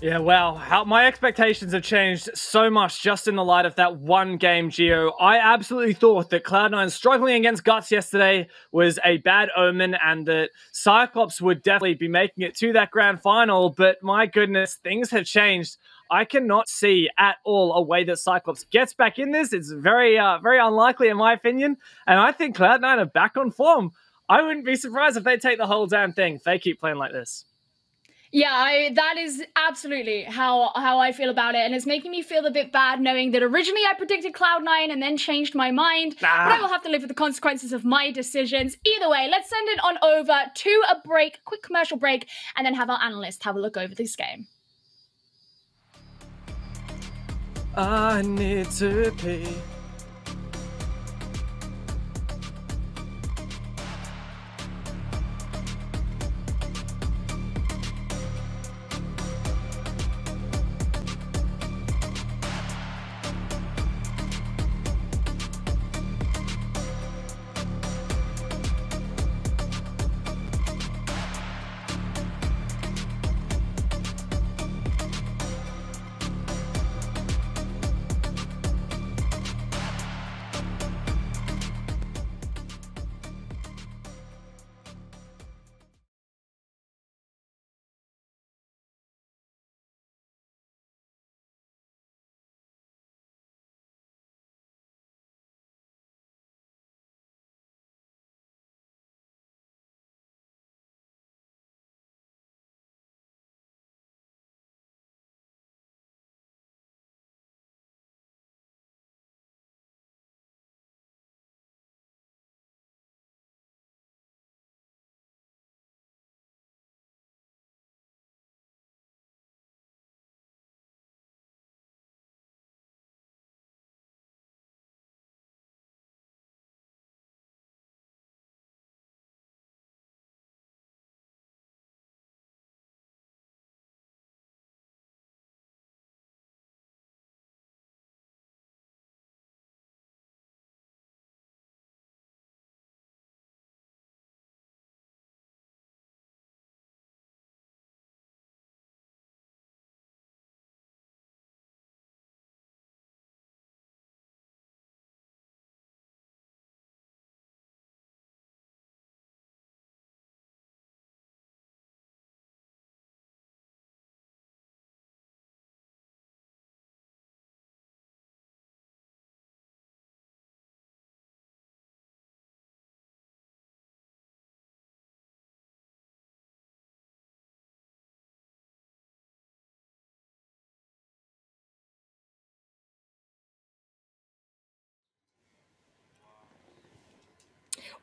Yeah, wow. My expectations have changed so much just in the light of that one game, Gio. I absolutely thought that Cloud9 struggling against Guts yesterday was a bad omen, and that Cyclops would definitely be making it to that grand final, but my goodness, things have changed. I cannot see at all a way that Cyclops gets back in this. It's very unlikely in my opinion, and I think Cloud9 are back on form. I wouldn't be surprised if they take the whole damn thing if they keep playing like this. Yeah, that is absolutely how I feel about it, and it's making me feel a bit bad knowing that originally I predicted Cloud9 and then changed my mind, but I will have to live with the consequences of my decisions. Either way, let's send it on over to a break, quick commercial break, and then have our analyst have a look over this game. I need to pee.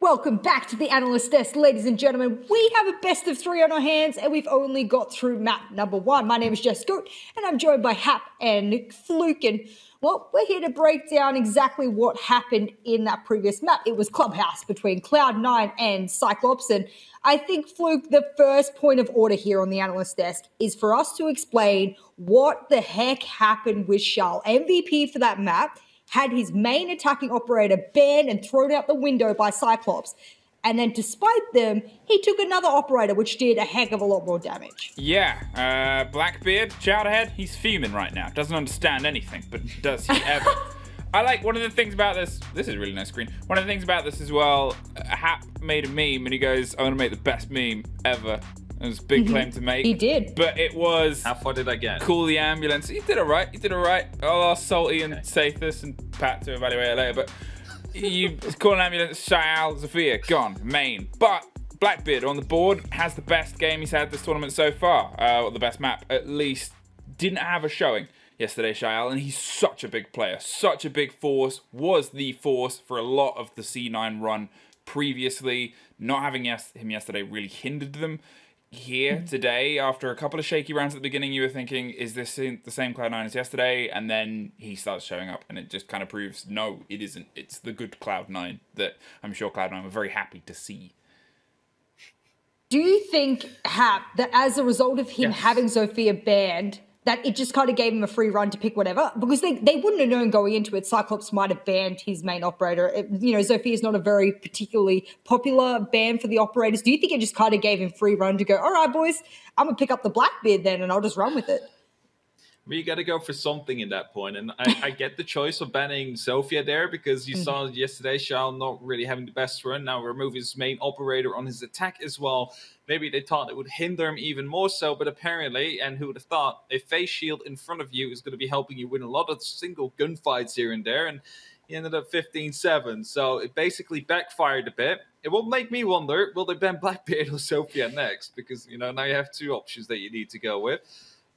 Welcome back to the Analyst Desk, ladies and gentlemen. We have a best of 3 on our hands, and we've only got through map number 1. My name is Jess Goat, and I'm joined by Hap and Fluke. And, well, we're here to break down exactly what happened in that previous map. It was Clubhouse between Cloud9 and Cyclops, and I think, Fluke, the first point of order here on the Analyst Desk is for us to explain what the heck happened with Charles. MVP for that map had his main attacking operator banned and thrown out the window by Cyclops. And then despite them, he took another operator, which did a heck of a lot more damage. Yeah, Blackbeard, shout ahead, he's fuming right now. Doesn't understand anything, but does he ever? I like one of the things about this is a really nice screen. One of the things about this as well, Hap made a meme and he goes, I'm gonna make the best meme ever. It was a big claim to make. He did. But it was... How far did I get? Call the ambulance. You did alright. I'll ask Salty and Sathus and Pat to evaluate it later. But you call an ambulance, Shao, Zofia, gone. Main. But Blackbeard on the board has the best game he's had this tournament so far. Or the best map, at least. Didn't have a showing yesterday, Shael, and he's such a big player. Such a big force. Was the force for a lot of the C9 run previously. Not having him yesterday really hindered them. Here today, after a couple of shaky rounds at the beginning, you were thinking, is this the same Cloud9 as yesterday? And then he starts showing up, and it just kind of proves, no, it isn't. It's the good Cloud9 that I'm sure Cloud9 were very happy to see. Do you think, Hap, that as a result of him having Zofia banned, that it just kind of gave him a free run to pick whatever? Because they wouldn't have known going into it. Cyclops might have banned his main operator. Zofia is not a very particularly popular ban for the operators. Do you think it just kind of gave him free run to go, all right, boys, I'm going to pick up the Blackbeard then and I'll just run with it? You got to go for something in that point. And I get the choice of banning Zofia there because you saw yesterday Charles not really having the best run. Now remove his main operator on his attack as well. Maybe they thought it would hinder him even more so, but apparently, and who would have thought, a face shield in front of you is going to be helping you win a lot of single gunfights here and there, and he ended up 15-7, so it basically backfired a bit. It will make me wonder, will they ban Blackbeard or Zofia next? Because, now you have two options that you need to go with.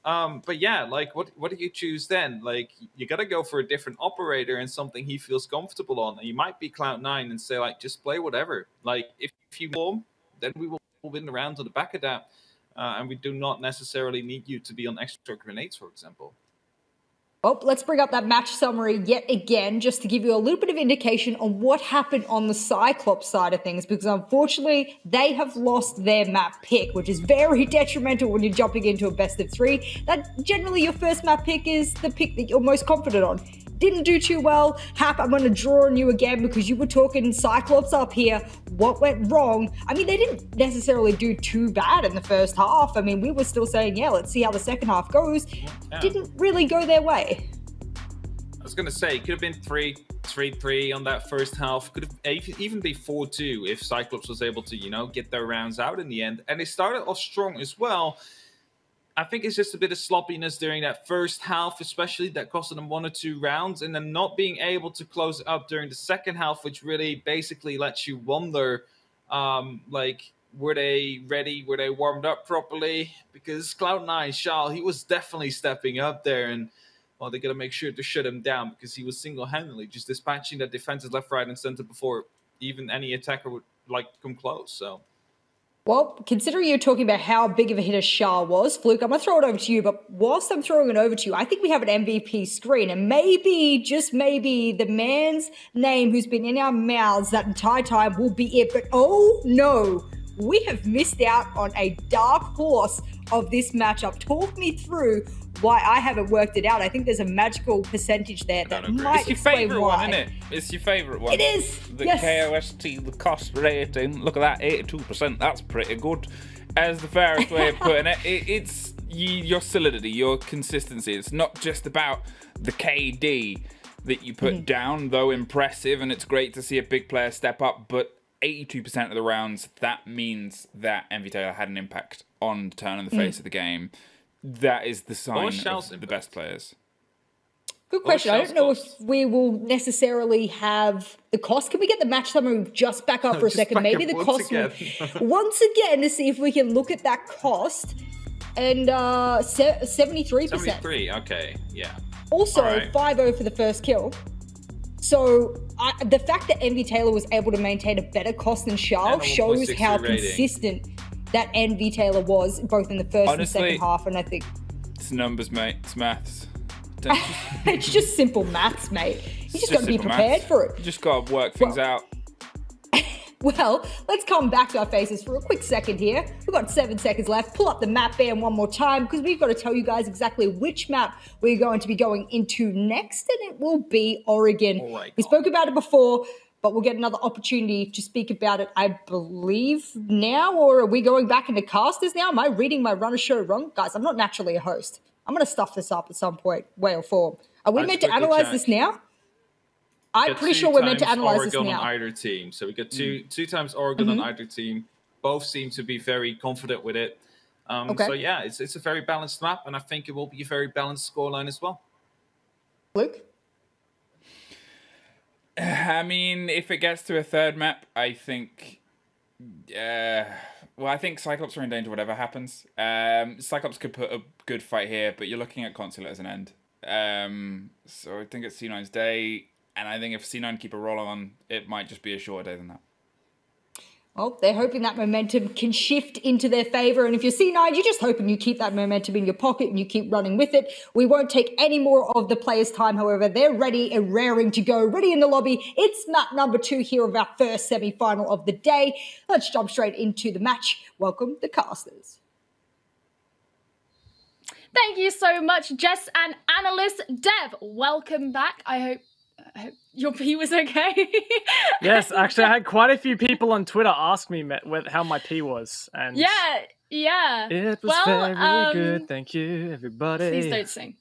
But yeah, like, what do you choose then? Like, you got to go for a different operator and something he feels comfortable on. And you might be Cloud9 and say, like, just play whatever. Like, if you warm, then we will win the round to the back of that. And we do not necessarily need you to be on extra grenades, for example. Well, let's bring up that match summary yet again, just to give you a little bit of indication on what happened on the Cyclops side of things, because unfortunately, they have lost their map pick, which is very detrimental when you're jumping into a best of 3. That generally your first map pick is the pick that you're most confident on. Didn't do too well. Hap, I'm going to draw on you again because you were talking Cyclops up here. What went wrong? I mean, they didn't necessarily do too bad in the first half. I mean, we were still saying, yeah, let's see how the second half goes. Yeah. Didn't really go their way. I was going to say, it could have been 3-3 on that first half. Could have even be 4-2 if Cyclops was able to, get their rounds out in the end. And they started off strong as well. I think it's just a bit of sloppiness during that first half, especially that costed them 1 or 2 rounds, and then not being able to close it up during the second half, which really basically lets you wonder, like, were they ready? Were they warmed up properly? Because Cloud9, Charles, he was definitely stepping up there, and, well, they got to make sure to shut him down because he was single-handedly just dispatching that defenses left, right, and center before even any attacker would, like, come close, so... Well, considering you're talking about how big of a hitter Shah was, Fluke, I'm going to throw it over to you, but whilst I'm throwing it over to you, I think we have an MVP screen, and maybe, just maybe, the man's name who's been in our mouths that entire time will be it, but oh no, we have missed out on a dark horse of this matchup. Talk me through why I haven't worked it out. I think there's a magical percentage there that might explain why. It's your favourite one, isn't it? It's your favourite one. It is, the yes. KOST, the cost rating. Look at that, 82%. That's pretty good. As the fairest way of putting it, it's your solidity, your consistency. It's not just about the KD that you put down, though impressive, and it's great to see a big player step up, but 82% of the rounds, that means that MV Taylor had an impact on turning the face of the game. That is the sign of the best players. Good question. I don't know if we will necessarily have the cost. Can we get the match summary just back up for a second? Maybe the cost once again to see if we can look at that cost. And 73%. 73, okay, yeah. Also, 5-0 for the first kill. So the fact that Envy Taylor was able to maintain a better cost than Charles shows how consistent that Envy Taylor was, both in the first and second half. And I think it's numbers, mate. It's maths. It's just simple maths, mate. You just got to be prepared for it. You just got to work things out. Well, let's come back to our faces for a quick second here. We've got 7 seconds left. Pull up the map band one more time because we've got to tell you guys exactly which map we're going to be going into next, and it will be Oregon. We spoke about it before, but we'll get another opportunity to speak about it, I believe, now, or are we going back into casters now? Am I reading my runner show wrong? Guys, I'm not naturally a host. I'm going to stuff this up at some point, way or form. Are we meant to analyze this now? I'm pretty sure we're meant to analyze this now. Oregon on either team. So we got two times Oregon on either team. Both seem to be very confident with it. So yeah, it's a very balanced map, and I think it will be a very balanced scoreline as well. Luke? I mean, if it gets to a third map, I think... I think Cyclops are in danger whatever happens. Cyclops could put a good fight here, but you're looking at Consulate as an end. So I think it's C9's day. And I think if C9 keep a roll on, it might just be a shorter day than that. Well, they're hoping that momentum can shift into their favor. And if you're C9, you're just hoping you keep that momentum in your pocket and you keep running with it. We won't take any more of the players' time, however. They're ready and raring to go, ready in the lobby. It's map number 2 here of our first semi-final of the day. Let's jump straight into the match. Welcome the casters. Thank you so much, Jess and Analyst Dev. Welcome back. I hope your pee was okay. Yes, actually, I had quite a few people on Twitter ask me how my pee was, and yeah, it was very good. Thank you, everybody. Please don't sing.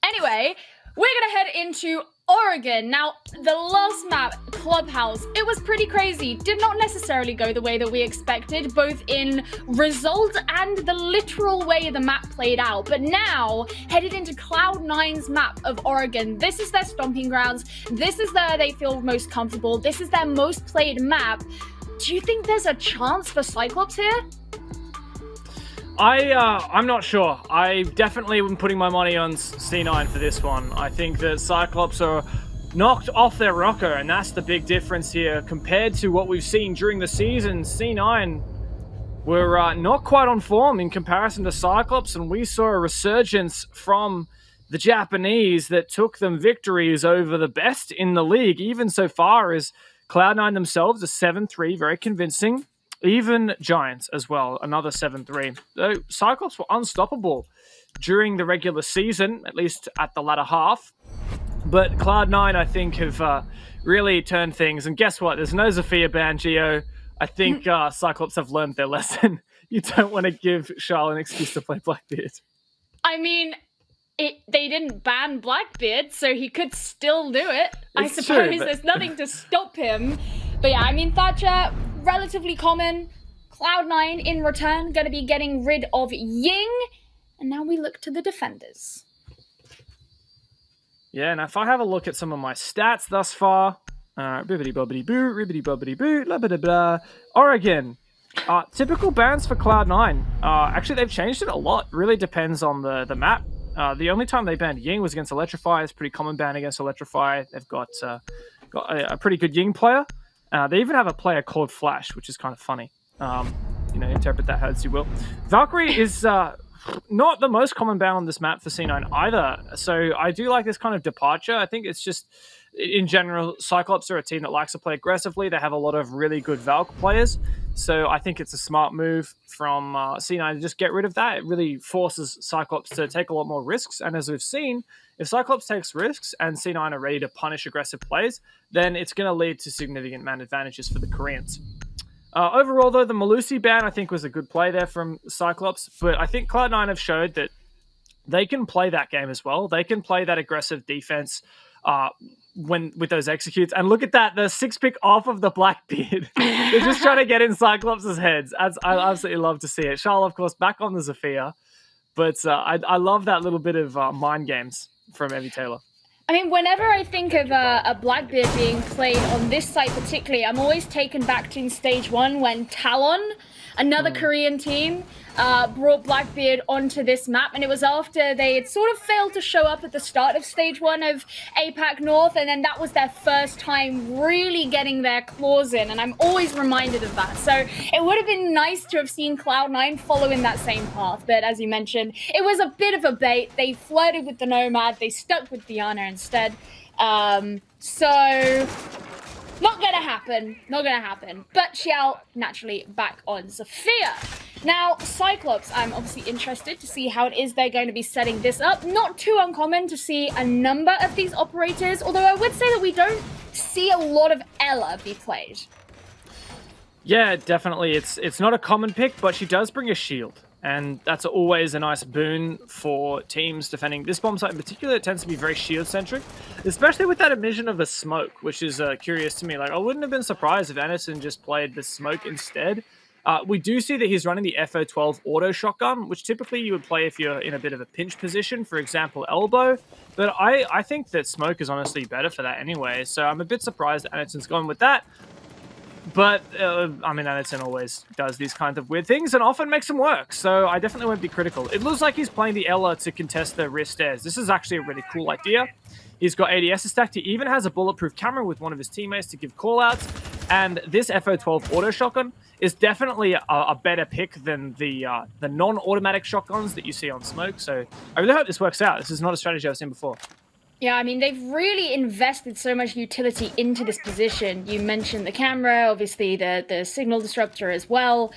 Anyway, we're gonna head into Oregon. Now, the last map, Clubhouse, it was pretty crazy. Did not necessarily go the way that we expected, both in result and the literal way the map played out. But now, headed into Cloud9's map of Oregon, this is their stomping grounds. This is where they feel most comfortable. This is their most played map. Do you think there's a chance for Cyclops here? I'm not sure. I definitely am putting my money on C9 for this one. I think that Cyclops are knocked off their rocker, and that's the big difference here compared to what we've seen during the season. C9 were not quite on form in comparison to Cyclops, and we saw a resurgence from the Japanese that took them victories over the best in the league, even so far as Cloud9 themselves, a 7-3, very convincing. Even Giants as well, another 7-3. So Cyclops were unstoppable during the regular season, at least at the latter half. But Cloud9, I think, have really turned things. And guess what? There's no Zofia ban, Gio. I think Cyclops have learned their lesson. You don't want to give Charlotte an excuse to play Blackbeard. I mean, they didn't ban Blackbeard, so he could still do it. I suppose there's nothing to stop him. But yeah, I mean, Thatcher, relatively common. Cloud9 in return, going to be getting rid of Ying. And now we look to the defenders. Yeah, and if I have a look at some of my stats thus far, bibbidi bobbidi boo, ribbidi bobbidi boo, la blah blah. Oregon, typical bans for Cloud9. Actually, they've changed it a lot. Really depends on the map. The only time they banned Ying was against Electrify. It's a pretty common ban against Electrify. They've got a pretty good Ying player. They even have a player called Flash, which is kind of funny. Interpret that as you will. Valkyrie is not the most common ban on this map for C9 either. So I do like this kind of departure. I think it's just, in general, Cyclops are a team that likes to play aggressively. They have a lot of really good Valk players. So I think it's a smart move from C9 to just get rid of that. It really forces Cyclops to take a lot more risks. And as we've seen, if Cyclops takes risks and C9 are ready to punish aggressive plays, then it's going to lead to significant man advantages for the Koreans. Overall, though, the Malusi ban, I think, was a good play there from Cyclops. But I think Cloud9 have showed that they can play that game as well. They can play that aggressive defense with those executes. And look at that, the 6-pick off of the Blackbeard. They're just trying to get in Cyclops' heads. I absolutely love to see it. Charles, of course, back on the Zofia. But I love that little bit of mind games from Evie Taylor. I mean, whenever I think of a Blackbeard being played on this site particularly, I'm always taken back to stage 1 when Talon, another Korean team, brought Blackbeard onto this map, and it was after they had sort of failed to show up at the start of stage 1 of APAC North, and then that was their first time really getting their claws in, and I'm always reminded of that. So it would have been nice to have seen Cloud9 follow in that same path, but as you mentioned, it was a bit of a bait. They flirted with the Nomad, they stuck with Diana instead. So not gonna happen, not gonna happen. But Xiao naturally back on Sophia. Now, Cyclops, I'm obviously interested to see how it is they're going to be setting this up. Not too uncommon to see a number of these operators, although I would say that we don't see a lot of Ella be played. Yeah, definitely. It's not a common pick, but she does bring a shield. And that's always a nice boon for teams defending this bomb site in particular. It tends to be very shield-centric, especially with that emission of the smoke, which is curious to me. Like, I wouldn't have been surprised if Anderson just played the smoke instead. We do see that he's running the FO12 auto shotgun, which typically you would play if you're in a bit of a pinch position, for example, elbow. But I think that smoke is honestly better for that anyway, so I'm a bit surprised that Anderson's gone with that. But, I mean, Anderson always does these kinds of weird things and often makes them work, so I definitely won't be critical. It looks like he's playing the Ella to contest the rear stairs. This is actually a really cool idea. He's got ADS stacked. He even has a bulletproof camera with one of his teammates to give callouts. And this FO12 auto shotgun is definitely a better pick than the non-automatic shotguns that you see on Smoke. So I really hope this works out. This is not a strategy I've seen before. Yeah, I mean, they've really invested so much utility into this position. You mentioned the camera, obviously the signal disruptor as well,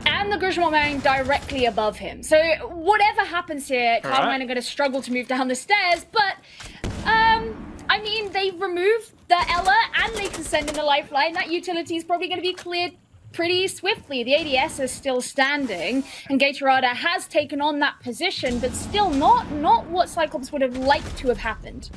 and the Grisham Mount directly above him. So whatever happens here, Cloud9 are going to struggle to move down the stairs, but I mean, they remove the Ella and they can send in the lifeline. That utility is probably going to be cleared pretty swiftly. The ADS is still standing, and Gatorada has taken on that position, but still not what Cyclops would have liked to have happened.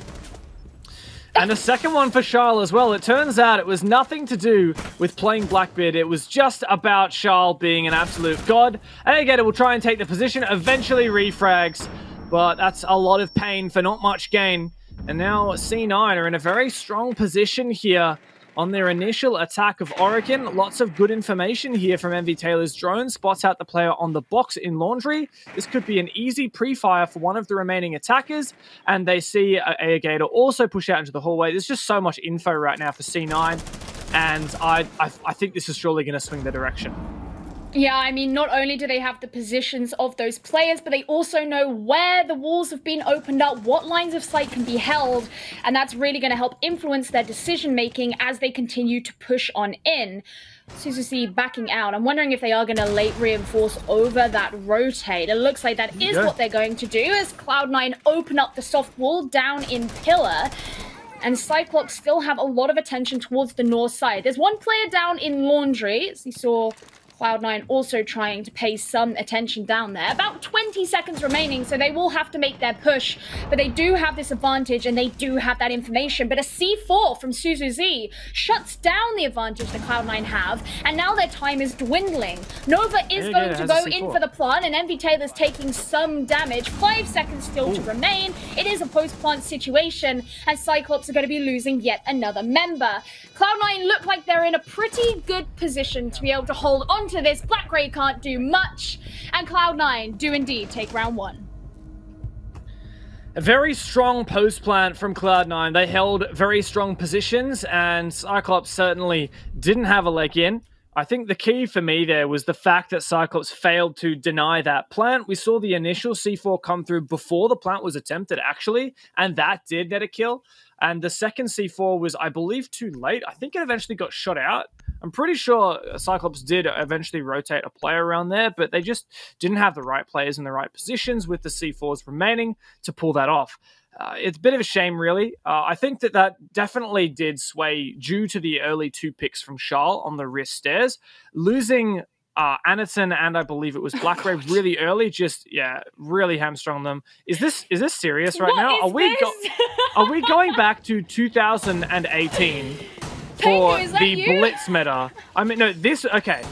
And the second one for Charles as well. It turns out it was nothing to do with playing Blackbeard. It was just about Charles being an absolute god. And again, it will try and take the position, eventually refrags, but that's a lot of pain for not much gain. And now C9 are in a very strong position here on their initial attack of Oregon. Lots of good information here from MV Taylor's drone. Spots out the player on the box in Laundry. This could be an easy pre-fire for one of the remaining attackers. And they see a Gator also push out into the hallway. There's just so much info right now for C9. And I think this is surely going to swing the direction. Yeah, I mean, not only do they have the positions of those players, but they also know where the walls have been opened up, what lines of sight can be held, and that's really going to help influence their decision-making as they continue to push on in. Suzuki backing out. I'm wondering if they are going to late reinforce over that rotate. It looks like that is what they're going to do as Cloud9 open up the soft wall down in Pillar. And Cyclops still have a lot of attention towards the north side. There's one player down in Laundry, as you saw Cloud9 also trying to pay some attention down there. About 20 seconds remaining, so they will have to make their push. But they do have this advantage, and they do have that information. But a C4 from Suzuki shuts down the advantage that Cloud9 have, and now their time is dwindling. Nova is going to go in for the plant, and MV Taylor's taking some damage. 5 seconds still to remain. It is a post-plant situation, and Cyclops are going to be losing yet another member. Cloud9 look like they're in a pretty good position to be able to hold on to this. Black Ray can't do much, and Cloud9 do indeed take round one. A very strong post plant from Cloud9. They held very strong positions, and Cyclops certainly didn't have a leg in. I think the key for me there was the fact that Cyclops failed to deny that plant. We saw the initial C4 come through before the plant was attempted, actually, and that did get a kill. And the second C4 was, I believe, too late. I think it eventually got shot out. I'm pretty sure Cyclops did eventually rotate a player around there, but they just didn't have the right players in the right positions with the C4s remaining to pull that off. It's a bit of a shame, really. I think that definitely did sway due to the early 2 picks from Charles on the wrist stairs. Losing Anderson and I believe it was Black Ray really early, just really hamstrung them. Is this serious right now? Are we going back to 2018 for the Blitz meta? I mean, no, okay.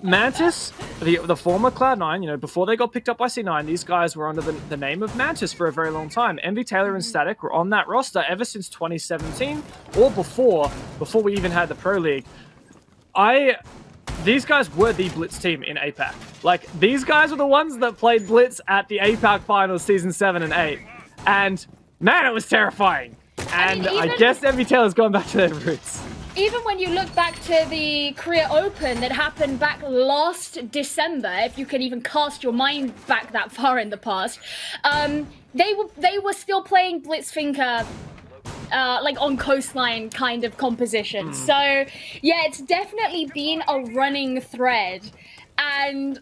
Mantis the former Cloud9, you know, before they got picked up by C9, these guys were under the name of Mantis for a very long time. MV Taylor and Static were on that roster ever since 2017 or before we even had the Pro League. These guys were the Blitz team in APAC. Like, these guys were the ones that played Blitz at the APAC Finals Season 7 and 8. And, man, it was terrifying. And I guess MV Taylor's gone back to their roots. Even when you look back to the Korea Open that happened back last December, if you can even cast your mind back that far in the past, they were still playing Blitzfinker like on coastline kind of composition. So yeah, it's definitely been a running thread, and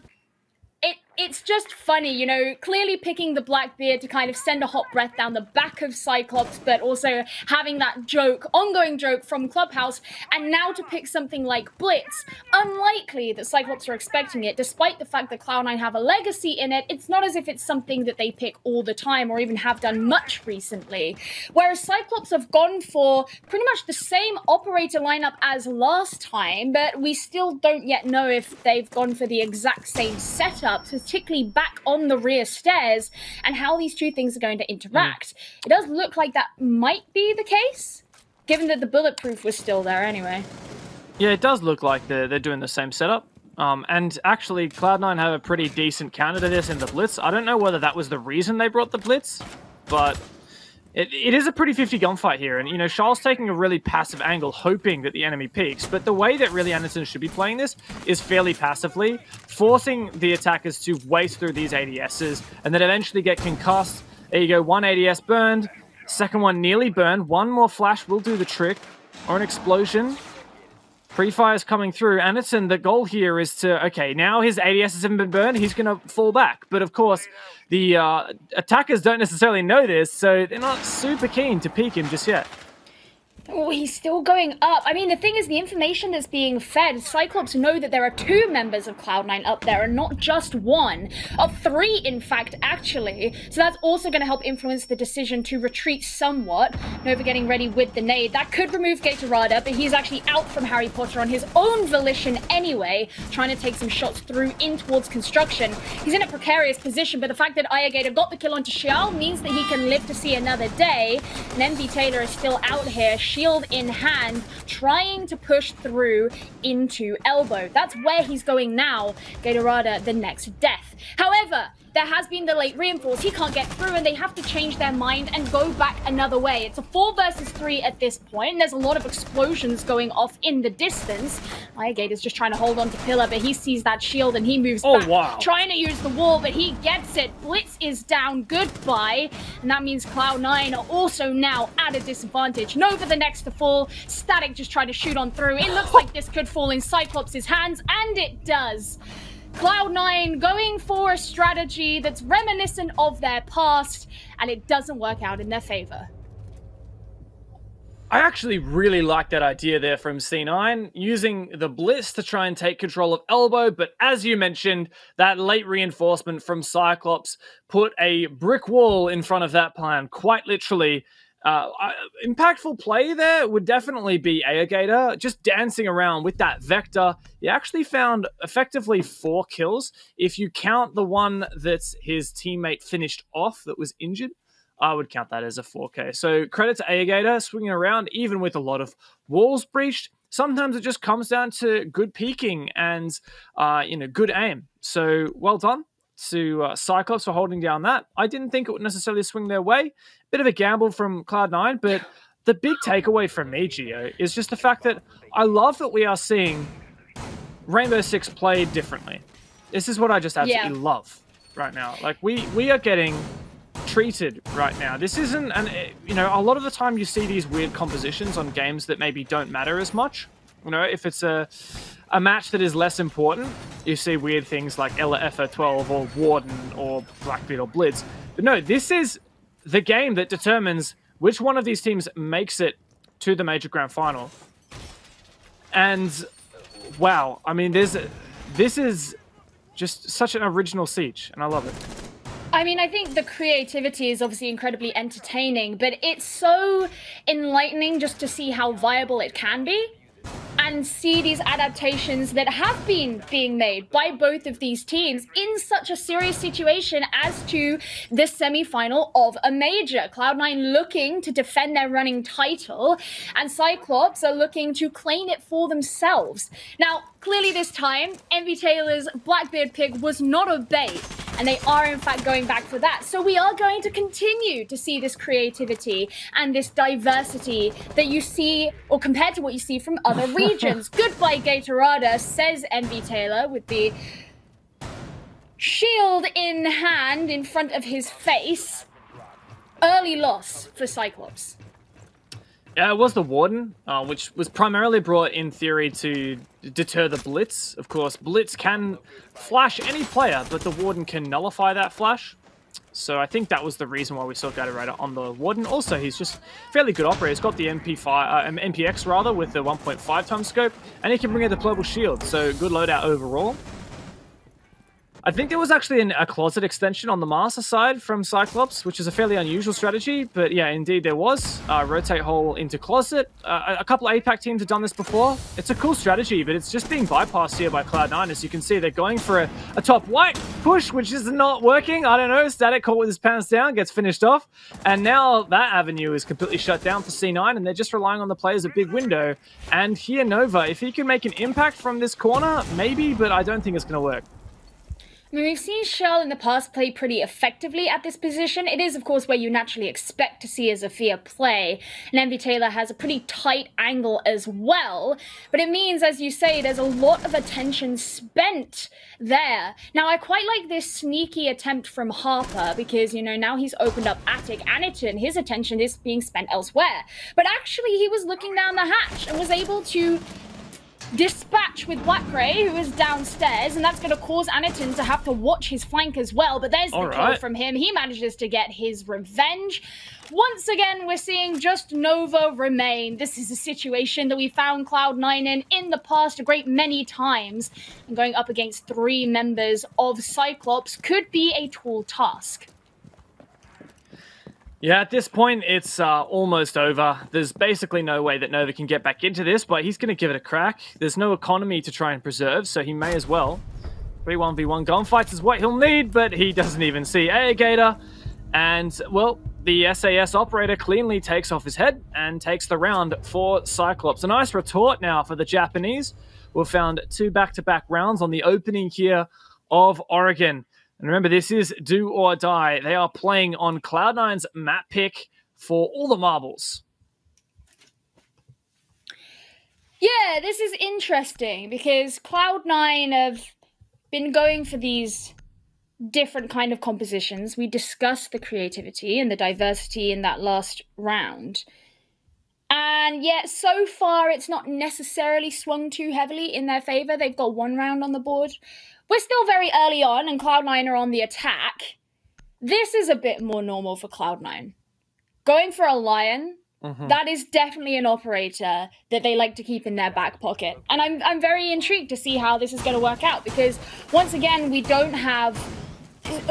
it's just funny, you know, clearly picking the Blackbeard to kind of send a hot breath down the back of Cyclops, but also having that joke, ongoing joke from Clubhouse, and now to pick something like Blitz. Unlikely that Cyclops are expecting it, despite the fact that Cloud9 have a legacy in it. It's not as if it's something that they pick all the time or even have done much recently. Whereas Cyclops have gone for pretty much the same operator lineup as last time, but we still don't yet know if they've gone for the exact same setup, particularly back on the rear stairs, and how these two things are going to interact. It does look like that might be the case, given that the bulletproof was still there anyway. Yeah, it does look like they're doing the same setup. And actually, Cloud9 have a pretty decent counter to this in the Blitz. I don't know whether that was the reason they brought the Blitz, but it is a pretty 50 gunfight here. And, you know, Charles taking a really passive angle, hoping that the enemy peaks. But the way that really Anderson should be playing this is fairly passively, forcing the attackers to waste through these ADSs and then eventually get concussed. There you go, one ADS burned, second one nearly burned. One more flash will do the trick, or an explosion. Pre-fire's coming through. Anderson, the goal here is to, okay, now his ADSs haven't been burned, he's going to fall back. But of course, the attackers don't necessarily know this, so they're not super keen to peek him just yet. Oh, he's still going up. I mean, the thing is, the information that's being fed, Cyclops know that there are 2 members of Cloud9 up there and not just 1. Of 3, in fact, actually. So that's also going to help influence the decision to retreat somewhat. Nova getting ready with the nade. That could remove Gatorada, but he's actually out from Harry Potter on his own volition anyway, trying to take some shots through in towards construction. He's in a precarious position, but the fact that Ayagator got the kill onto Xiao means that he can live to see another day. And MV Taylor is still out here, shield in hand, trying to push through into elbow. That's where he's going now. Gatorada, the next death. However, there has been the late reinforce. He can't get through, and they have to change their mind and go back another way. It's a 4 versus 3 at this point, and there's a lot of explosions going off in the distance. Gator's just trying to hold on to Pillar, but he sees that shield and he moves back. Wow. Trying to use the wall, but he gets it. Blitz is down. Goodbye. And that means Cloud9 are also now at a disadvantage. Nova the next to fall. Static just trying to shoot on through. It looks like this could fall in Cyclops' hands, and it does. Cloud9 going for a strategy that's reminiscent of their past, and it doesn't work out in their favor. I actually really like that idea there from C9, using the Blitz to try and take control of elbow, but as you mentioned, that late reinforcement from Cyclops put a brick wall in front of that plan, quite literally. Impactful play there would definitely be Ayagator, just dancing around with that Vector. He actually found effectively 4 kills. If you count the one that his teammate finished off that was injured, I would count that as a 4K. So credit to Ayagator, swinging around even with a lot of walls breached. Sometimes it just comes down to good peeking and good aim. So well done to Cyclops for holding down that. I didn't think it would necessarily swing their way. Bit of a gamble from Cloud9, but the big takeaway from me, Gio, is just the fact that I love that we are seeing Rainbow Six played differently. This is what I just absolutely love right now. Like, we are getting treated right now. This isn't, a lot of the time you see these weird compositions on games that maybe don't matter as much. You know, if it's a match that is less important, you see weird things like Ella FO12 or Warden or Blackbeard or Blitz. But no, this is the game that determines which one of these teams makes it to the Major Grand Final. And wow, I mean, this is just such an original siege, and I love it. I mean, I think the creativity is obviously incredibly entertaining, but it's so enlightening just to see how viable it can be. and see these adaptations that have been being made by both of these teams in such a serious situation as to the semi-final of a major. Cloud9 looking to defend their running title, and Cyclops are looking to claim it for themselves. Now, clearly this time, Envy Taylor's Blackbeard pick was not a bait, and they are in fact going back for that. So we are going to continue to see this creativity and this diversity that you see, or compared to what you see from other regions. Goodbye Gatorada, says Envy Taylor with the shield in hand in front of his face. Early loss for Cyclops. Yeah, it was the Warden, which was primarily brought in theory to deter the Blitz. Of course, Blitz can flash any player, but the Warden can nullify that flash. So I think that was the reason why we saw Gatorada on the Warden. Also, he's just fairly good operator. He's got the MPX rather with the 1.5 times scope, and he can bring in the Deployable Shield. So good loadout overall. I think there was actually a closet extension on the Master side from Cyclops, which is a fairly unusual strategy. But yeah, indeed there was. Rotate hole into closet. A couple of APAC teams have done this before. It's a cool strategy, but it's just being bypassed here by Cloud9. As you can see, they're going for a top white push, which is not working. I don't know. Static caught with his pants down, gets finished off. And now that avenue is completely shut down for C9, and they're just relying on the players at big window. And here, Nova, if he can make an impact from this corner, maybe, but I don't think it's going to work. I mean, we've seen Shell in the past play pretty effectively at this position. It is, of course, where you naturally expect to see a Zofia play. And Envy Taylor has a pretty tight angle as well. But it means, as you say, there's a lot of attention spent there. Now, I quite like this sneaky attempt from Harper because, you know, now he's opened up Attic. Aniton, his attention is being spent elsewhere. But actually, he was looking down the hatch and was able to dispatch with Black Ray, who is downstairs, and that's going to cause Aniton to have to watch his flank as well. But there's the kill from him. He manages to get his revenge. Once again, we're seeing just Nova remain. This is a situation that we found Cloud9 in the past a great many times. And going up against 3 members of Cyclops could be a tall task. Yeah, at this point, it's almost over. There's basically no way that Nova can get back into this, but he's going to give it a crack. There's no economy to try and preserve, so he may as well. 3-1v1 gunfights is what he'll need, but he doesn't even see Gator. And, well, the SAS operator cleanly takes off his head and takes the round for Cyclops. A nice retort now for the Japanese. We've found 2 back-to-back rounds on the opening here of Oregon. And remember, this is do or die. They are playing on Cloud9's map pick for all the marbles. Yeah, this is interesting because Cloud9 have been going for these different kind of compositions. We discussed the creativity and the diversity in that last round. And yet, so far, it's not necessarily swung too heavily in their favor. They've got 1 round on the board. We're still very early on, and Cloud9 are on the attack. This is a bit more normal for Cloud9. Going for a Lion, that is definitely an operator that they like to keep in their back pocket. And I'm very intrigued to see how this is going to work out, because once again, we don't have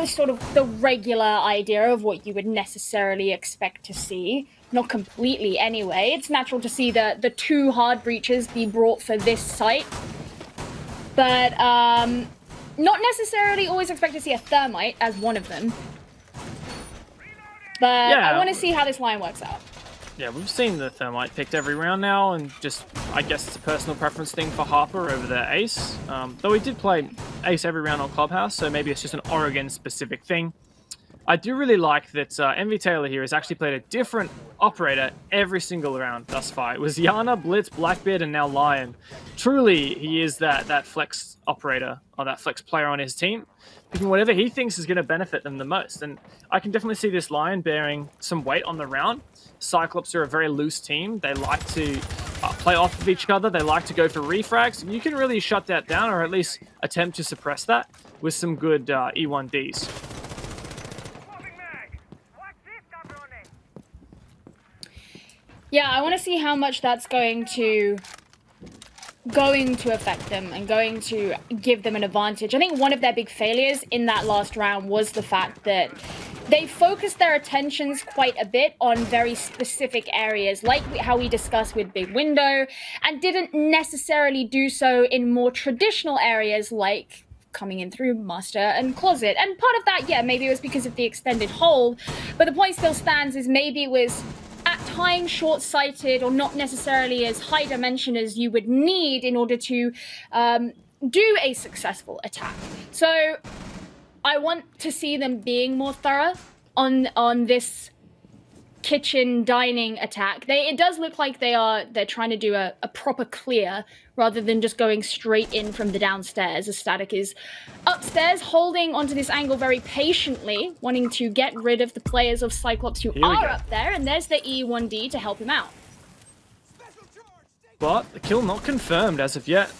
sort of the regular idea of what you would necessarily expect to see. Not completely anyway. It's natural to see the 2 hard breaches be brought for this site. But, not necessarily always expect to see a Thermite as one of them. But yeah, I want to see how this line works out. Yeah, we've seen the Thermite picked every round now, and just, I guess it's a personal preference thing for Harper over the Ace. Though he did play Ace every round on Clubhouse, so maybe it's just an Oregon-specific thing. I do really like that Envy Taylor here has actually played a different operator every single round thus far. It was Yana, Blitz, Blackbeard, and now Lion. Truly, he is that flex operator, or that flex player on his team, picking whatever he thinks is going to benefit them the most. And I can definitely see this Lion bearing some weight on the round. Cyclops are a very loose team. They like to play off of each other. They like to go for refrags. And you can really shut that down, or at least attempt to suppress that with some good E1Ds. Yeah, I want to see how much that's going to affect them and going to give them an advantage. I think one of their big failures in that last round was the fact that they focused their attentions quite a bit on very specific areas, like how we discussed with Big Window, and didn't necessarily do so in more traditional areas like coming in through Master and Closet. And part of that, yeah, maybe it was because of the extended hold, but the point still stands is maybe it was at times short-sighted or not necessarily as high dimension as you would need in order to do a successful attack. So I want to see them being more thorough on this kitchen dining attack. It does look like they're trying to do a proper clear rather than just going straight in from the downstairs. As Static is upstairs, holding onto this angle very patiently, wanting to get rid of the players of Cyclops who are up there, and there's the E1D to help him out. But the kill not confirmed as of yet.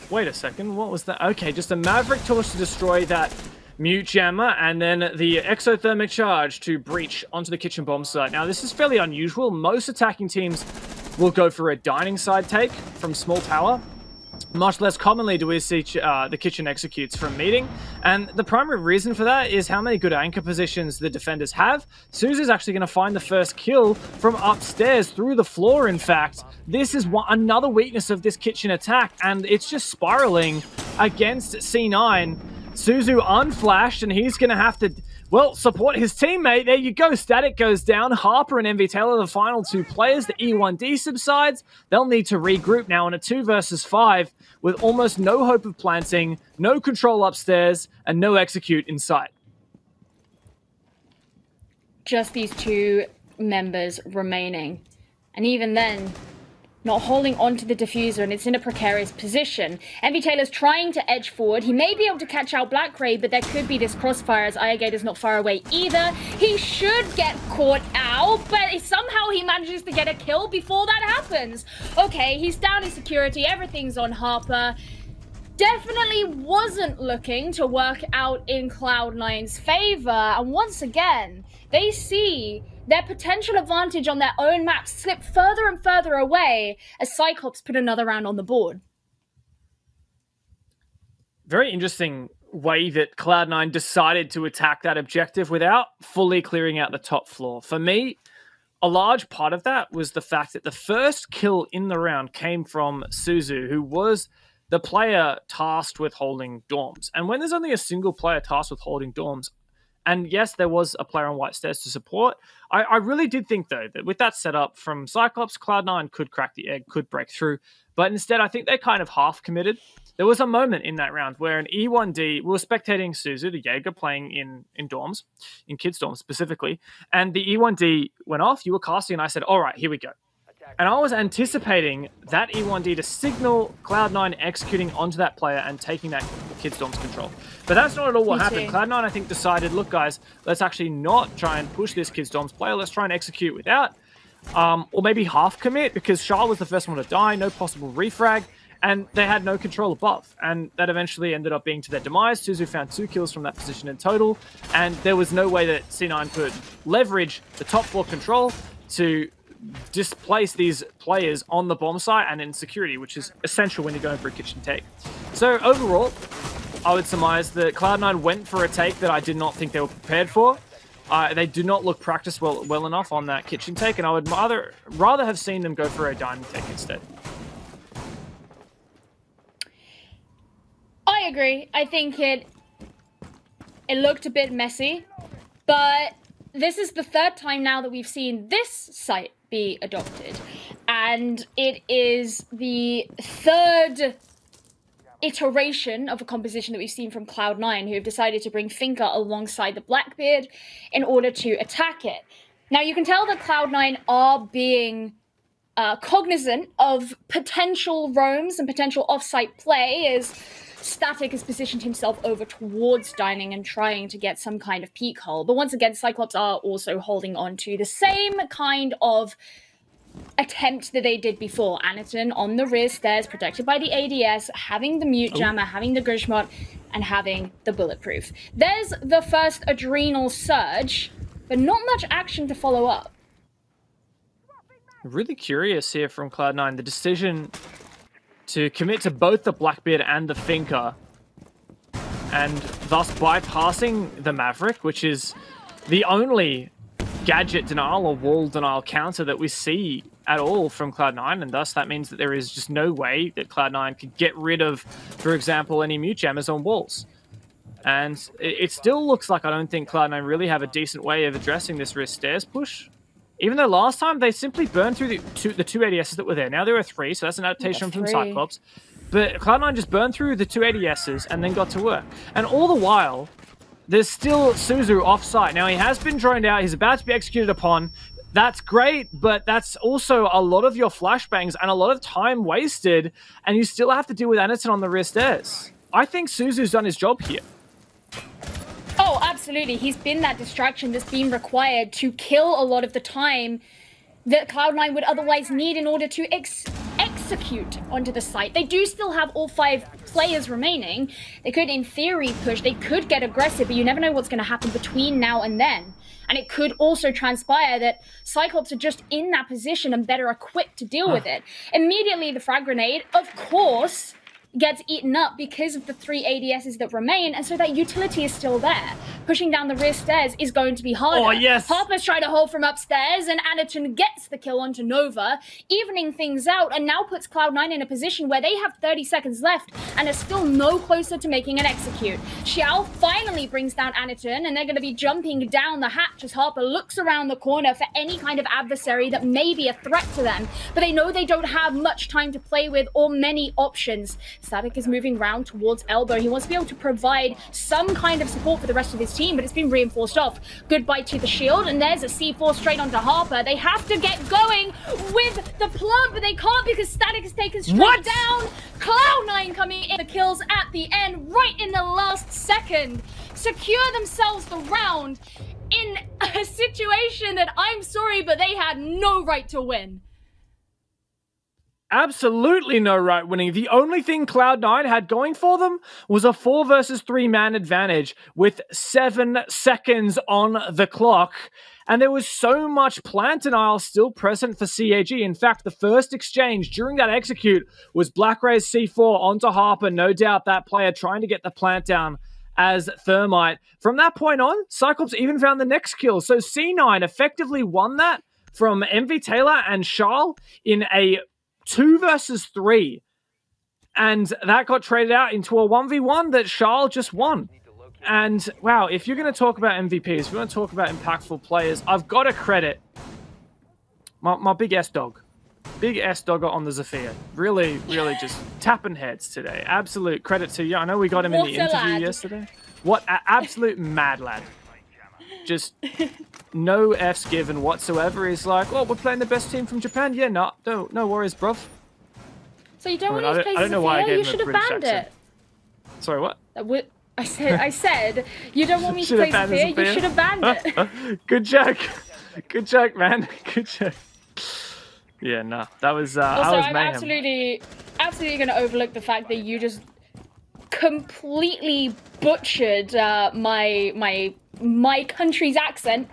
Wait a second, what was that? Okay, just a Maverick torch to destroy that Mute Jammer, and then the exothermic charge to breach onto the kitchen bomb site. Now, this is fairly unusual. Most attacking teams will go for a dining side take from small tower. Much less commonly do we see the kitchen executes from meeting, and the primary reason for that is how many good anchor positions the defenders have. Suzu's actually going to find the first kill from upstairs through the floor, in fact. This is another weakness of this kitchen attack, and it's just spiraling against C9. Suzu unflashed, and he's going to have to, well, support his teammate. There you go. Static goes down. Harper and MV Taylor, the final two players. The E1D subsides. They'll need to regroup now in a 2 versus 5 with almost no hope of planting, no control upstairs, and no execute in sight. Just these two members remaining. And even then, not holding onto the diffuser, and it's in a precarious position. MV Taylor's trying to edge forward. He may be able to catch out Black Ray, but there could be this crossfire as Irrigator's not far away either. He should get caught out, but somehow he manages to get a kill before that happens. Okay, he's down in security. Everything's on Harper. Definitely wasn't looking to work out in Cloud9's favor. And once again, they see their potential advantage on their own map slip further and further away as Cyclops put another round on the board. Very interesting way that Cloud9 decided to attack that objective without fully clearing out the top floor. For me, a large part of that was the fact that the first kill in the round came from Suzu, who was the player tasked with holding dorms. And when there's only a single player tasked with holding dorms, and yes, there was a player on White Stairs to support, I really did think, though, that with that setup from Cyclops, Cloud9 could crack the egg, could break through. But instead, I think they kind of half-committed. There was a moment in that round where an E1D, we were spectating Suzu, the Jaeger, playing in dorms, in kids' dorms specifically, and the E1D went off, you were casting, and I said, all right, here we go. And I was anticipating that E1D to signal Cloud9 executing onto that player and taking that kids' dorms control. But that's not at all what happened. Cloud9, I think, decided, look, guys, let's actually not try and push this kids' dorms player. Let's try and execute without, or maybe half commit, because Shah was the first one to die, no possible refrag, and they had no control above. And that eventually ended up being to their demise. Suzu found 2 kills from that position in total, and there was no way that C9 could leverage the top floor control to displace these players on the bomb site and in security, which is essential when you're going for a kitchen take. So overall, I would surmise that Cloud9 went for a take that I did not think they were prepared for. They do not look practiced well enough on that kitchen take, and I would rather have seen them go for a dining take instead. I agree. I think it looked a bit messy, but this is the third time now that we've seen this site be adopted, and it is the third iteration of a composition that we've seen from Cloud9, who have decided to bring Finka alongside the Blackbeard in order to attack it. Now, you can tell that Cloud9 are being cognizant of potential roams and potential off-site play, as Static has positioned himself over towards dining and trying to get some kind of peek hole. But once again, Cyclops are also holding on to the same kind of attempt that they did before. Anaton on the rear stairs, protected by the ADS, having the mute jammer, having the Grishmot, and having the bulletproof. There's the first adrenal surge, but not much action to follow up. Really curious here from Cloud9, the decision to commit to both the Blackbeard and the Finka, and thus bypassing the Maverick, which is the only gadget denial or wall denial counter that we see at all from Cloud9, and thus that means that there is just no way that Cloud9 could get rid of, for example, any mute jammers on walls. And it still looks like I don't think Cloud9 really have a decent way of addressing this wrist stairs push. Even though last time they simply burned through the two ADSs that were there. Now there are 3, so that's an adaptation from Cyclops. But Cloud9 just burned through the 2 ADSs and then got to work. And all the while, there's still Suzu off-site. Now he has been droned out, he's about to be executed upon. That's great, but that's also a lot of your flashbangs and a lot of time wasted, and you still have to deal with Anaton on the wrist stairs. I think Suzu's done his job here. Oh, absolutely. He's been that distraction that's been required to kill a lot of the time that Cloud9 would otherwise need in order to execute onto the site. They do still have all 5 players remaining. They could, in theory, push. They could get aggressive, but you never know what's going to happen between now and then. And it could also transpire that Cyclops are just in that position and better equipped to deal with it. Immediately, the frag grenade, of course, gets eaten up because of the 3 ADSs that remain, and so that utility is still there. Pushing down the rear stairs is going to be harder. Oh, yes. Harper's trying to hold from upstairs, and Anaton gets the kill onto Nova, evening things out, and now puts Cloud9 in a position where they have 30 seconds left and are still no closer to making an execute. Xiao finally brings down Anaton, and they're going to be jumping down the hatch as Harper looks around the corner for any kind of adversary that may be a threat to them, but they know they don't have much time to play with or many options. Static is moving round towards Elbow. He wants to be able to provide some kind of support for the rest of his team, but it's been reinforced off. Goodbye to the shield, and there's a C4 straight onto Harper. They have to get going with the plant, but they can't because Static is taken straight down. Cloud9 coming in the kills at the end, right in the last second. Secure themselves the round in a situation that, I'm sorry, but they had no right to win. Absolutely no right winning. The only thing Cloud9 had going for them was a 4 versus 3 man advantage with 7 seconds on the clock. And there was so much plant denial still present for CAG. In fact, the first exchange during that execute was Black Ray's C4 onto Harper. No doubt that player trying to get the plant down as Thermite. From that point on, Cyclops even found the next kill. So C9 effectively won that from MV Taylor and Charles in a 2 versus 3, and that got traded out into a 1v1 that Charles just won. And wow, if you're going to talk about MVPs, if you want to talk about impactful players, I've got to credit my big S-Dog. Big S-Dogger on the Zafir. Really, really just tapping heads today. Absolute credit to you. I know we got him in the interview yesterday. What an absolute mad lad. Just no F's given whatsoever. He's like, oh, we're playing the best team from Japan. Yeah, no worries, bruv. So you don't want to play Zafir? You should have banned it. Sorry, what? I said, you don't want me to play Zafir? You should have banned it. Good joke. Good joke, man. Good joke. Yeah, no, that was also, I'm absolutely going to overlook the fact that you just completely butchered my country's accent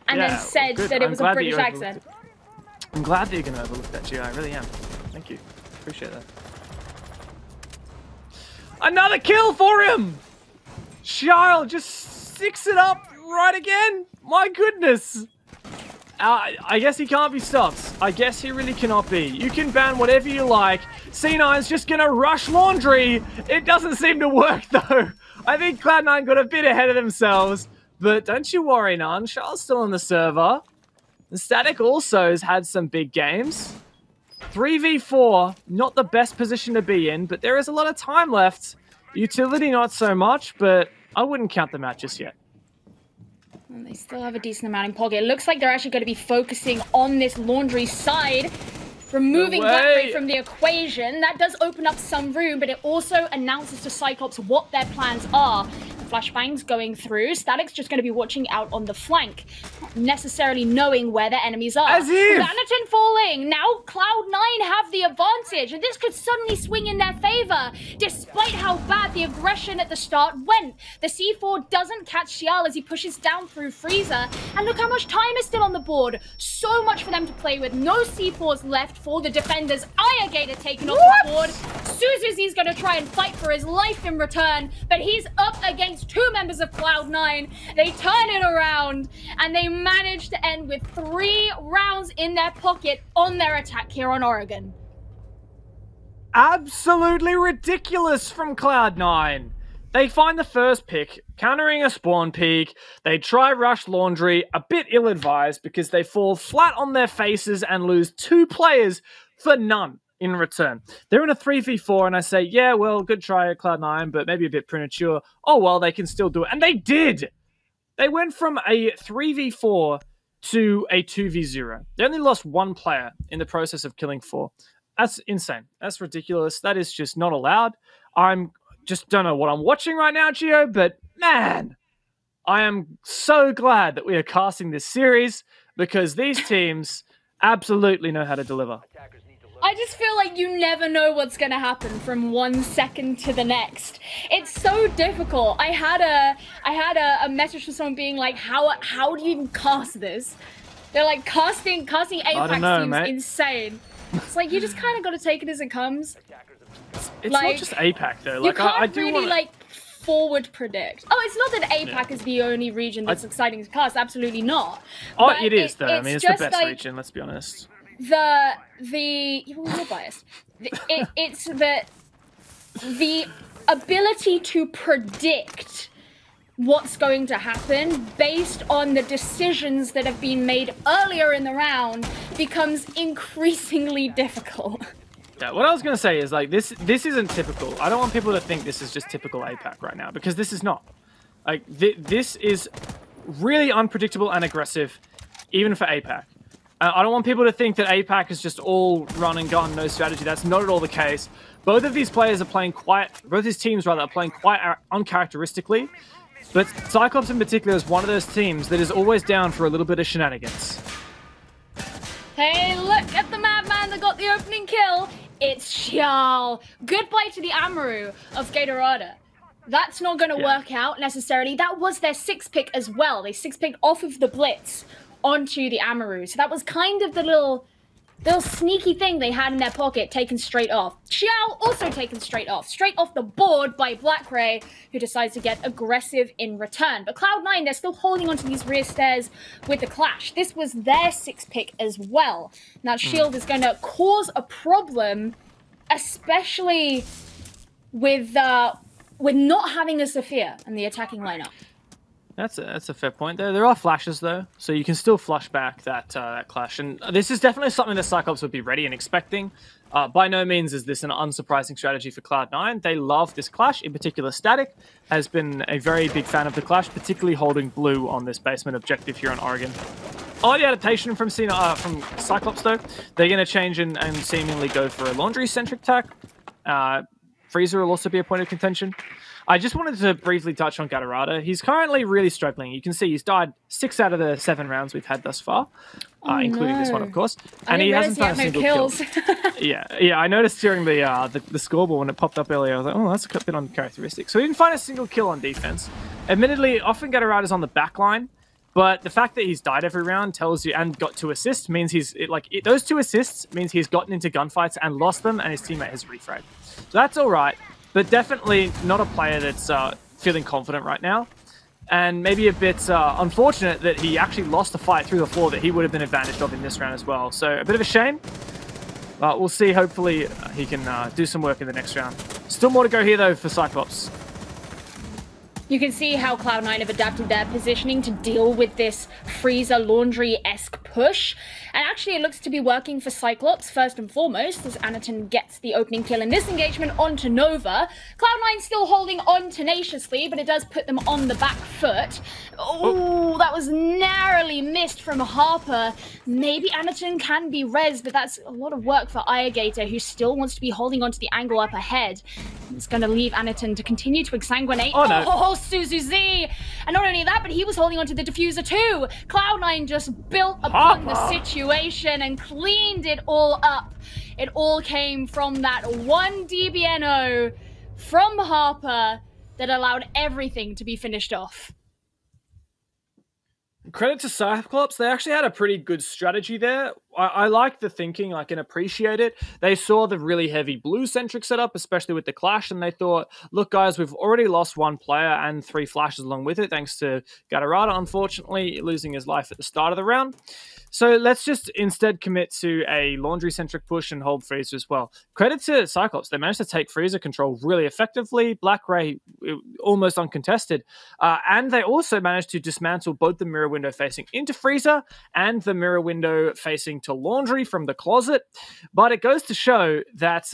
and then said that it was a British accent. I'm glad that you're going to overlook that, Gio. I really am. Thank you. Appreciate that. Another kill for him! Charles just sticks it up right again. My goodness. I guess he can't be stopped. I guess he really cannot be. You can ban whatever you like. C9's just going to rush laundry. It doesn't seem to work, though. I think Cloud9 got a bit ahead of themselves. But don't you worry, Nan. Charles still on the server. The Static also has had some big games. 3v4, not the best position to be in, but there is a lot of time left. Utility, not so much, but I wouldn't count them out just yet. And they still have a decent amount in pocket. It looks like they're actually going to be focusing on this laundry side, removing Blackberry from the equation. That does open up some room, but it also announces to Cyclops what their plans are. Flashbangs going through. Static's just going to be watching out on the flank, not necessarily knowing where their enemies are. As if! Anaton falling. Now Cloud9 have the advantage, and this could suddenly swing in their favor, despite how bad the aggression at the start went. The C4 doesn't catch Xiao as he pushes down through Freezer, and look how much time is still on the board. So much for them to play with. No C4s left for the defenders. Gator taken off the board. Suzuzi's going to try and fight for his life in return, but he's up against against 2 members of Cloud9. They turn it around, and they manage to end with 3 rounds in their pocket on their attack here on Oregon. Absolutely ridiculous from Cloud9. They find the first pick, countering a spawn peak. They try rush laundry, a bit ill-advised because they fall flat on their faces and lose 2 players for none in return. They're in a 3v4 and I say, yeah, well, good try at Cloud9, but maybe a bit premature. Oh, well, they can still do it. And they did! They went from a 3v4 to a 2v0. They only lost 1 player in the process of killing 4. That's insane. That's ridiculous. That is just not allowed. I'm just don't know what I'm watching right now, Gio, but man, I am so glad that we are casting this series because these teams absolutely know how to deliver. I just feel like you never know what's going to happen from 1 second to the next. It's so difficult. I had a message from someone being like, how do you even cast this? They're like, casting APAC seems mate. Insane. It's like, you just kind of got to take it as it comes. It's like, not just APAC though. You Like can't I do really wanna... like forward predict. Oh, it's not that APAC is the only region that's exciting to cast. Absolutely not. Oh, But it is though. I mean, it's the just best like, region. Let's be honest. You're biased. It's the ability to predict what's going to happen based on the decisions that have been made earlier in the round becomes increasingly difficult. Yeah, what I was going to say is like this isn't typical. I don't want people to think this is just typical APAC right now because this is not. Like this is really unpredictable and aggressive even for APAC. I don't want people to think that APAC is just all run and gun, no strategy. That's not at all the case. Both of these players are playing both these teams rather are playing quite uncharacteristically. But Cyclops in particular is one of those teams that is always down for a little bit of shenanigans. Hey, look at the madman that got the opening kill. It's Xiao. Goodbye to the Amaru of Gatorada. That's not going to work out necessarily. That was their 6th pick as well. They 6-picked off of the Blitz onto the Amaru. So that was kind of the little sneaky thing they had in their pocket, taken straight off. Xiao also taken straight off the board by Black Ray, who decides to get aggressive in return. But Cloud9, they're still holding onto these rear stairs with the clash. This was their 6th pick as well. Now, Shield is going to cause a problem, especially with not having a Sophia in the attacking lineup. That's a fair point. There are flashes though, so you can still flush back that clash. And this is definitely something that Cyclops would be ready and expecting. By no means is this an unsurprising strategy for Cloud9. They love this clash. In particular, Static has been a very big fan of the clash, particularly holding blue on this basement objective here on Oregon. Oh, the adaptation from Cyclops though, they're going to change and seemingly go for a laundry-centric tack. Freezer will also be a point of contention. I just wanted to briefly touch on Gatorada. He's currently really struggling. You can see he's died 6 out of the 7 rounds we've had thus far, including this one, of course. And he hasn't found a single kill. Yeah. I noticed during the scoreboard when it popped up earlier, I was like, oh, that's a bit uncharacteristic. So he didn't find a single kill on defense. Admittedly, often Gatorada's on the back line, but the fact that he's died every round tells you, and got 2 assists, means those 2 assists means he's gotten into gunfights and lost them, and his teammate has refragged. So that's all right. But definitely not a player that's feeling confident right now. And maybe a bit unfortunate that he actually lost the fight through the floor that he would have been advantaged of in this round as well. So a bit of a shame. But we'll see. Hopefully he can do some work in the next round. Still more to go here, though, for Cyclops. You can see how Cloud9 have adapted their positioning to deal with this Freezer Laundry-esque push. And actually, it looks to be working for Cyclops, first and foremost, as Anaton gets the opening kill in this engagement onto Nova. Cloud9 still holding on tenaciously, but it does put them on the back foot. Oh, that was narrowly missed from Harper. Maybe Anaton can be res, but that's a lot of work for Irrigator, who still wants to be holding on to the angle up ahead. It's going to leave Anaton to continue to exsanguinate. Oh, no. Suzu Z! And not only that, but he was holding onto the diffuser too. Cloud9 just built upon the situation and cleaned it all up. It all came from that one DBNO from Harper that allowed everything to be finished off. Credit to Cyclops, they actually had a pretty good strategy there. I like the thinking. I can appreciate it. They saw the really heavy blue-centric setup, especially with the Clash, and they thought, look, guys, we've already lost one player and 3 flashes along with it, thanks to Gatorada, unfortunately, losing his life at the start of the round. So let's just instead commit to a laundry-centric push and hold Freezer as well. Credit to Cyclops. They managed to take Freezer control really effectively. Black Ray almost uncontested. And they also managed to dismantle both the mirror window facing into Freezer and the mirror window facing to laundry from the closet. But it goes to show that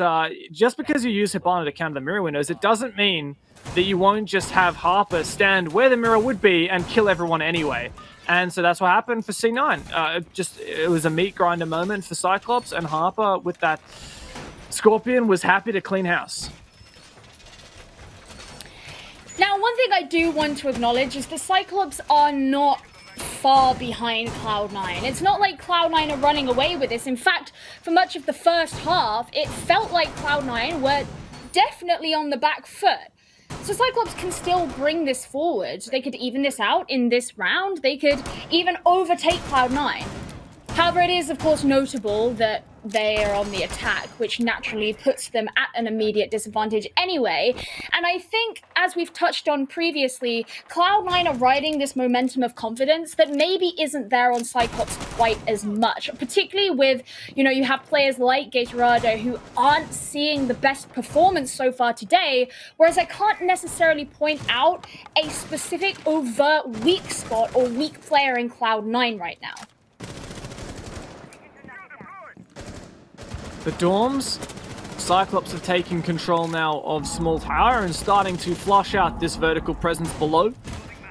just because you use Hibana to counter the mirror windows, it doesn't mean that you won't just have Harper stand where the mirror would be and kill everyone anyway. And so that's what happened for C9. It was a meat grinder moment for Cyclops, and Harper, with that Scorpion, was happy to clean house. Now, one thing I do want to acknowledge is the Cyclops are not far behind Cloud9. It's not like Cloud9 are running away with this. In fact, for much of the first half, it felt like Cloud9 were definitely on the back foot. So Cyclops can still bring this forward. They could even this out in this round. They could even overtake Cloud9. However, it is, of course, notable that they are on the attack, which naturally puts them at an immediate disadvantage anyway. And I think, as we've touched on previously, Cloud9 are riding this momentum of confidence that maybe isn't there on Cyclops quite as much, particularly with, you have players like Gatorada who aren't seeing the best performance so far today, whereas I can't necessarily point out a specific overt weak spot or weak player in Cloud9 right now. The dorms, Cyclops have taken control now of Small Tower and starting to flush out this vertical presence below.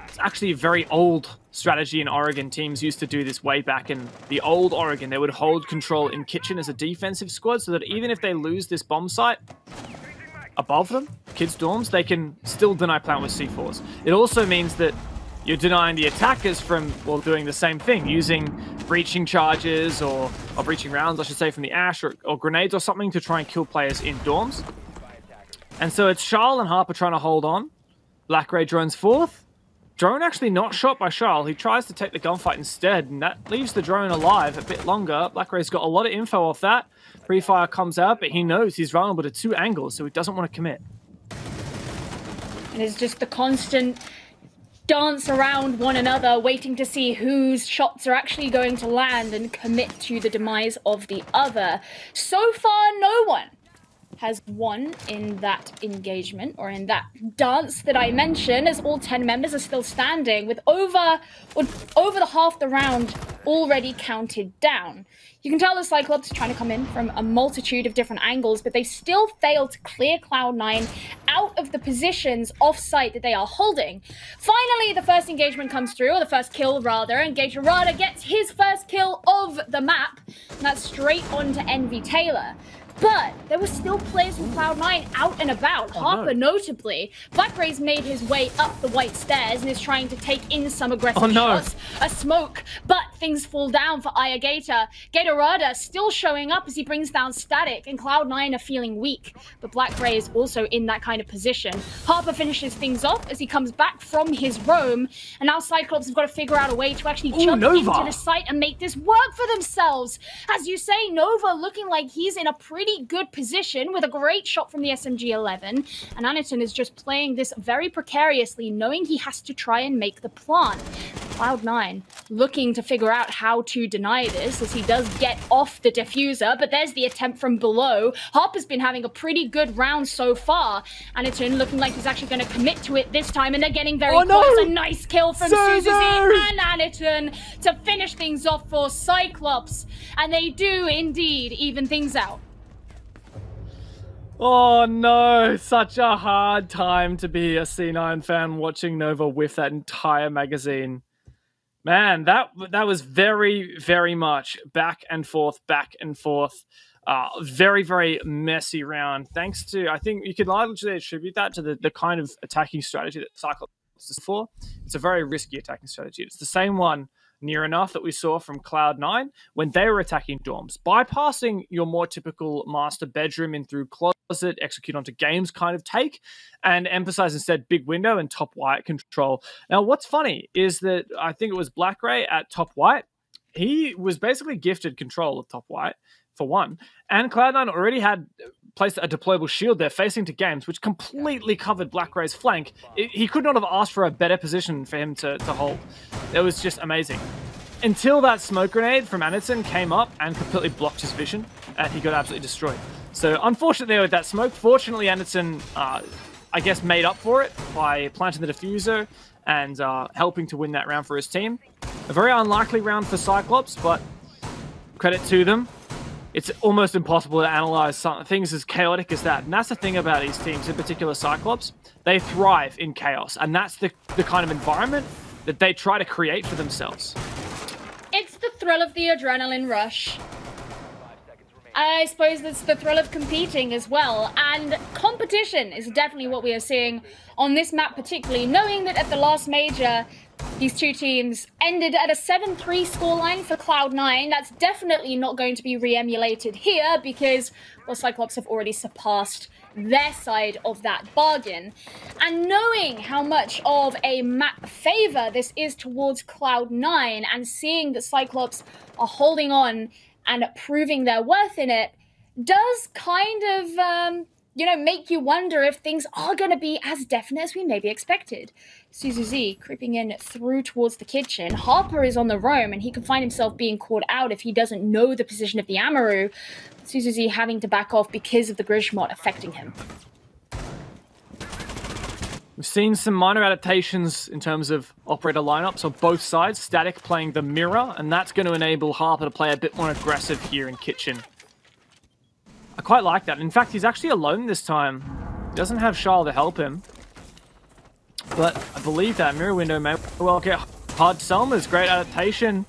It's actually a very old strategy in Oregon. Teams used to do this way back in the old Oregon. They would hold control in Kitchen as a defensive squad so that even if they lose this bomb site above them, kids' dorms, they can still deny plant with C4s. It also means that you're denying the attackers from, doing the same thing, using breaching charges or breaching rounds, I should say, from the Ash or grenades or something to try and kill players in dorms. And so it's Charles and Harper trying to hold on. Black Ray drones fourth. Drone actually not shot by Charles. He tries to take the gunfight instead, and that leaves the drone alive a bit longer. Black Ray's got a lot of info off that. Pre-fire comes out, but he knows he's vulnerable to 2 angles, so he doesn't want to commit. And it's just the constant dance around one another, waiting to see whose shots are actually going to land and commit to the demise of the other. So far, no one has won in that engagement or in that dance that I mentioned, as all 10 members are still standing with over the half the round already counted down. You can tell the Cyclops are trying to come in from a multitude of different angles, but they still fail to clear Cloud9 out of the positions off-site that they are holding. Finally, the first engagement comes through, or the first kill rather, and Gatorada gets his first kill of the map, and that's straight on to Envy Taylor. But there were still players from Cloud9 out and about, Harper notably. Black Ray's made his way up the white stairs and is trying to take in some aggressive shots, a smoke, but things fall down for Gator. Gatorada still showing up as he brings down Static, and Cloud9 are feeling weak, but Black Ray is also in that kind of position. Harper finishes things off as he comes back from his roam, and now Cyclops have got to figure out a way to actually jump into the site and make this work for themselves. As you say, Nova looking like he's in a pretty good position with a great shot from the SMG-11, and Aniton is just playing this very precariously, knowing he has to try and make the plant. Cloud9 looking to figure out how to deny this as he does get off the diffuser, but there's the attempt from below. Harper's been having a pretty good round so far. Aniton looking like he's actually going to commit to it this time, and they're getting very close. A nice kill from Suzy and Aniton to finish things off for Cyclops, and they do indeed even things out. Oh no, such a hard time to be a C9 fan watching Nova whiff that entire magazine. Man, that was very, very much back and forth. Very, very messy round. Thanks to, I think you could largely attribute that to the kind of attacking strategy that Cyclops is for. It's a very risky attacking strategy. It's the same one near enough that we saw from Cloud9 when they were attacking dorms, bypassing your more typical master bedroom in through closet, execute onto games kind of take, and emphasize instead big window and top white control. Now, what's funny is that I think it was Black Ray at top white he was basically gifted control of top white, for one. And Cloud9 already had placed a deployable shield there facing to Games, which completely covered Black Ray's flank. He could not have asked for a better position for him to hold. It was just amazing. Until that smoke grenade from Anderson came up and completely blocked his vision, and he got absolutely destroyed. So unfortunately with that smoke, fortunately Anderson, I guess, made up for it by planting the diffuser and helping to win that round for his team. A very unlikely round for Cyclops, but credit to them. It's almost impossible to analyze things as chaotic as that. And that's the thing about these teams, in particular Cyclops. They thrive in chaos, and that's the kind of environment that they try to create for themselves. It's the thrill of the adrenaline rush. I suppose it's the thrill of competing as well, and competition is definitely what we are seeing on this map particularly, knowing that at the last major, these two teams ended at a 7-3 scoreline for Cloud9. That's definitely not going to be re-emulated here because, well, Cyclops have already surpassed their side of that bargain. And knowing how much of a map favor this is towards Cloud9 and seeing that Cyclops are holding on and proving their worth in it does kind of, make you wonder if things are going to be as definite as we maybe expected. Suzu creeping in through towards the kitchen. Harper is on the roam, and he can find himself being caught out if he doesn't know the position of the Amaru. Suzu having to back off because of the Grishmot affecting him. We've seen some minor adaptations in terms of operator lineups on both sides. Static playing the mirror, and that's going to enable Harper to play a bit more aggressive here in kitchen. I quite like that. In fact, he's actually alone this time. He doesn't have Charles to help him. But I believe that mirror window may well get hard to Selma's. Great adaptation.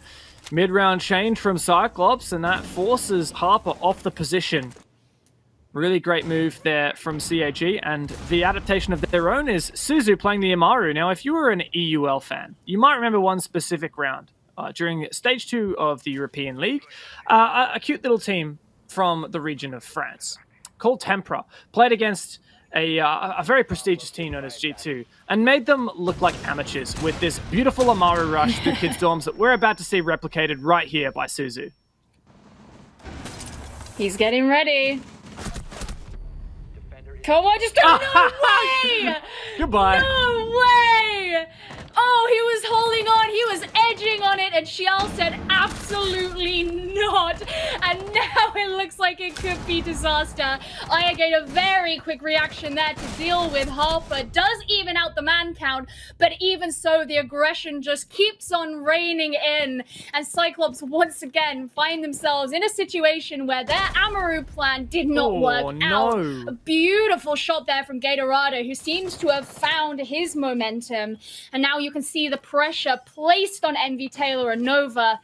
Mid-round change from Cyclops, and that forces Harper off the position. Really great move there from CAG, and the adaptation of their own is Suzu playing the Amaru. Now, if you were an EUL fan, you might remember one specific round during Stage 2 of the European League. A cute little team from the region of France called Tempera played against a very prestigious team known as G2 and made them look like amateurs with this beautiful Amaru rush through kids' dorms that we're about to see replicated right here by Suzu. He's getting ready. Come on, just no way! Goodbye. No way! Oh, he was holding on, he was edging on it, and Xiao said absolutely not. And now it looks like it could be disaster. Aya gave a very quick reaction there to deal with Harper. Does even out the man count, but even so, the aggression just keeps on raining in. And Cyclops once again find themselves in a situation where their Amaru plan did not work out. A beautiful shot there from Gatorado, who seems to have found his momentum. And now you can see the pressure placed on Envy Taylor and Nova,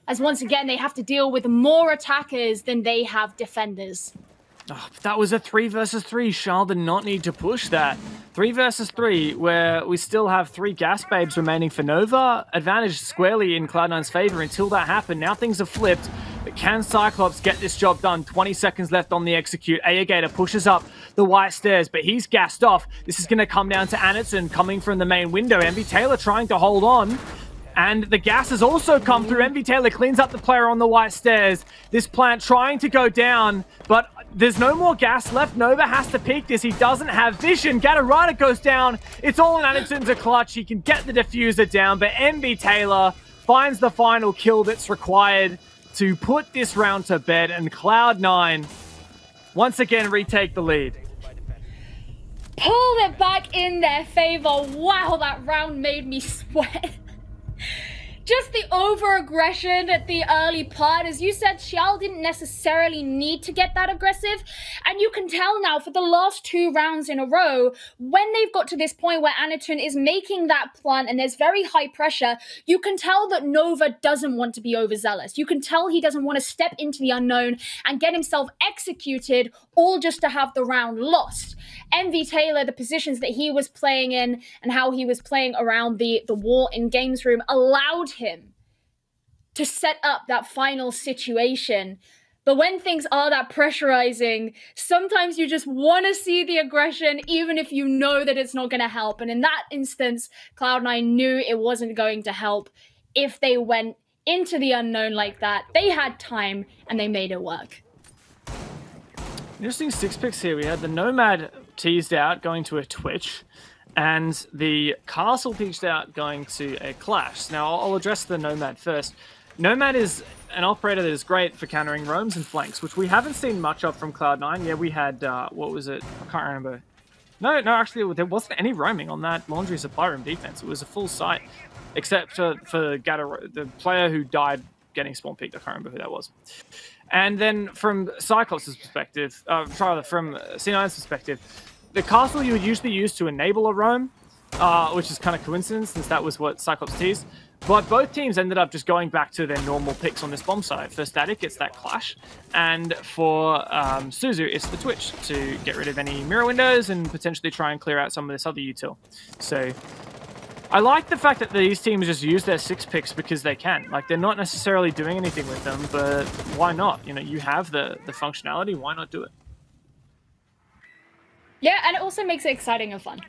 as once again they have to deal with more attackers than they have defenders. Oh, that was a 3 versus 3. Charles did not need to push that. 3 versus 3, where we still have 3 gas babes remaining for Nova. Advantage squarely in Cloud9's favor until that happened. Now things have flipped. But can Cyclops get this job done? 20 seconds left on the execute. Gator pushes up the white stairs, but he's gassed off. This is going to come down to Anderson coming from the main window. Envy Taylor trying to hold on. And the gas has also come through. Envy Taylor cleans up the player on the white stairs. This plant trying to go down, but there's no more gas left. Nova has to peek this. He doesn't have vision. Gatorada goes down. It's all in Anderson's a clutch. He can get the diffuser down, but Envy Taylor finds the final kill that's required to put this round to bed, and Cloud9 once again retake the lead. Pulled it back in their favor. Wow, that round made me sweat. Just the over-aggression at the early part. As you said, Xiao didn't necessarily need to get that aggressive. And you can tell now for the last 2 rounds in a row, when they've got to this point where Anaton is making that plant and there's very high pressure, you can tell that Nova doesn't want to be overzealous. You can tell he doesn't want to step into the unknown and get himself executed, all just to have the round lost. Envy Taylor, the positions that he was playing in and how he was playing around the wall in games room allowed him to set up that final situation. But when things are that pressurizing, sometimes you just want to see the aggression, even if you know that it's not going to help. And in that instance, Cloud9 knew it wasn't going to help if they went into the unknown like that. They had time and they made it work. Interesting 6 picks here. We had the Nomad teased out going to a Twitch, and the Castle teased out going to a Clash. Now, I'll address the Nomad first. Nomad is an operator that is great for countering roams and flanks, which we haven't seen much of from Cloud9. Yeah, we had, what was it? I can't remember. No, actually, there wasn't any roaming on that Laundry supply room defense. It was a full site, except for the player who died getting spawn peaked. I can't remember who that was. And then from Cyclops' perspective, from C9's perspective, the castle you would usually use to enable a roam, which is kind of coincidence since that was what Cyclops teased. But both teams ended up just going back to their normal picks on this bomb site. For Static, it's that Clash, and for Suzu, it's the Twitch to get rid of any mirror windows and potentially try and clear out some of this other util. So I like the fact that these teams just use their 6 picks because they can. Like, they're not necessarily doing anything with them, but why not? You know, you have the functionality, why not do it? Yeah, and it also makes it exciting and fun.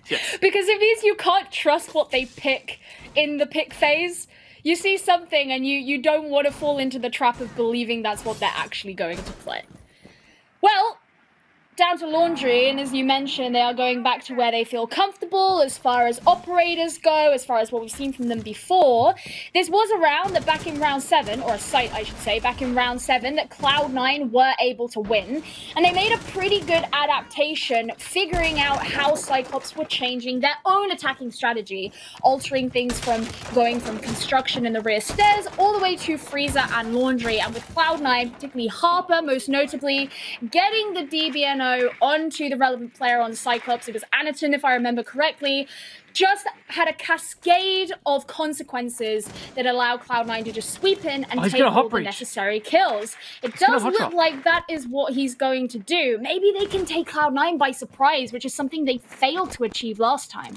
Yes. Because it means you can't trust what they pick in the pick phase. You see something and you don't want to fall into the trap of believing that's what they're actually going to play. Well, down to Laundry, and as you mentioned, they are going back to where they feel comfortable as far as operators go, as far as what we've seen from them before. This was a round that back in round 7, or a site I should say, back in round 7 that Cloud9 were able to win, and they made a pretty good adaptation figuring out how Cyclops were changing their own attacking strategy, altering things from going from construction in the rear stairs all the way to Freezer and Laundry, and with Cloud9, particularly Harper most notably, getting the DBNO onto the relevant player on Cyclops. It was Anaton, if I remember correctly. Just had a cascade of consequences that allow Cloud9 to just sweep in and take all the necessary kills. It does look like that is what he's going to do. Maybe they can take Cloud9 by surprise, which is something they failed to achieve last time.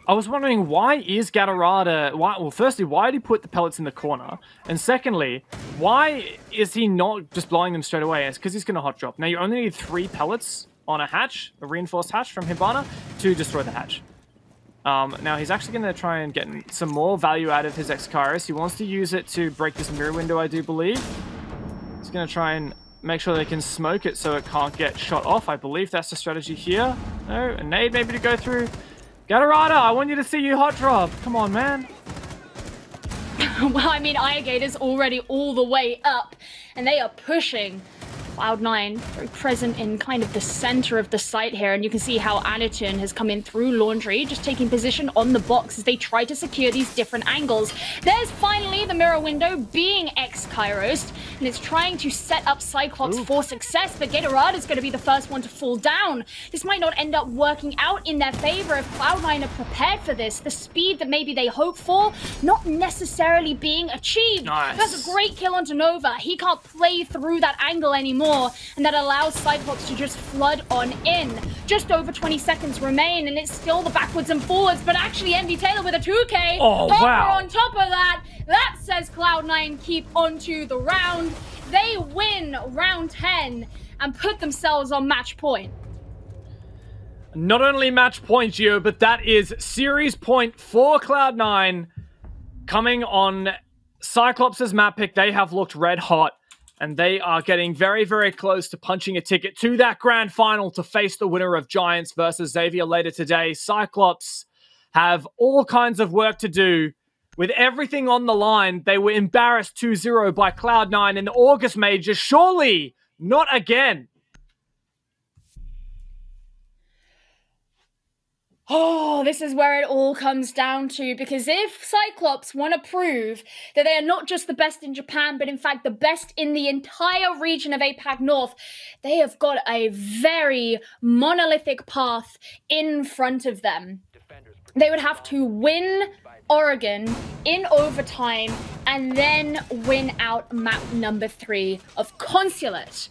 I was wondering, why is Gatorada... Well, firstly, why did he put the pellets in the corner? And secondly, why is he not just blowing them straight away? It's because he's going to hot drop. Now, you only need 3 pellets on a hatch, a reinforced hatch from Hibana, to destroy the hatch. Now, he's actually going to try and get some more value out of his X-Kairos. He wants to use it to break this mirror window, I do believe. He's going to try and make sure they can smoke it so it can't get shot off. I believe that's the strategy here. No, a nade maybe to go through. Gatorada, I want you to see you hot drop. Come on, man. Well, I mean, Iagate is already all the way up, and they are pushing Cloud9, very present in kind of the center of the site here, and you can see how Anaton has come in through Laundry, just taking position on the box as they try to secure these different angles. There's finally the mirror window being X-Kairos, and it's trying to set up Cyclops for success, but Gatorada is going to be the first one to fall down. This might not end up working out in their favor if Cloud9 are prepared for this. The speed that maybe they hope for, not necessarily being achieved. Nice. That's a great kill onto Nova. He can't play through that angle anymore, and that allows Cyclops to just flood on in. Just over 20 seconds remain, and it's still the backwards and forwards, but actually Envy Taylor with a 2K. Oh, Harper wow. on top of that. That says Cloud9 keep onto the round. They win round 10 and put themselves on match point. Not only match point, Gio, but that is series point for Cloud9 coming on Cyclops' map pick. They have looked red hot, and they are getting very, very close to punching a ticket to that grand final to face the winner of Giants versus Xavier later today. Cyclops have all kinds of work to do. With everything on the line, they were embarrassed 2-0 by Cloud9 in the August Major. Surely not again. Oh, this is where it all comes down to, because if Cyclops want to prove that they are not just the best in Japan, but in fact the best in the entire region of APAC North, they have got a very monolithic path in front of them. They would have to win Oregon in overtime and then win out map number 3 of Consulate.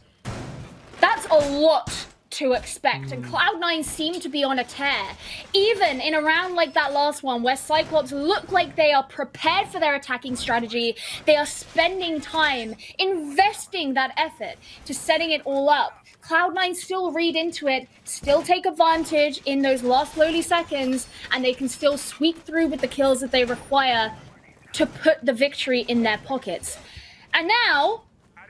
That's a lot to expect, and Cloud9 seem to be on a tear. Even in a round like that last one, where Cyclops look like they are prepared for their attacking strategy, they are spending time investing that effort to setting it all up. Cloud9 still read into it, still take advantage in those last lowly seconds, and they can still sweep through with the kills that they require. to put the victory in their pockets. And now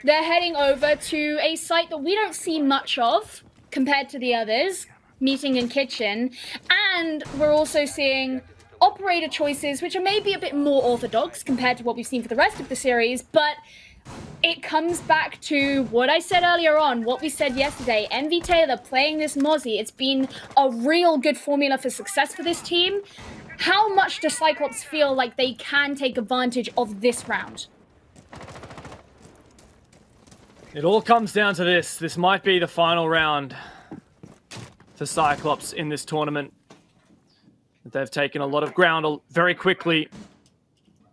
they're heading over to a site that we don't see much of compared to the others, Meeting in Kitchen, and we're also seeing operator choices which are maybe a bit more orthodox compared to what we've seen for the rest of the series, but it comes back to what I said earlier on, what we said yesterday. MV Taylor playing this Mozzie, it's been a real good formula for success for this team. How much does Cyclops feel like they can take advantage of this round? It all comes down to this. This might be the final round for Cyclops in this tournament. They've taken a lot of ground very quickly.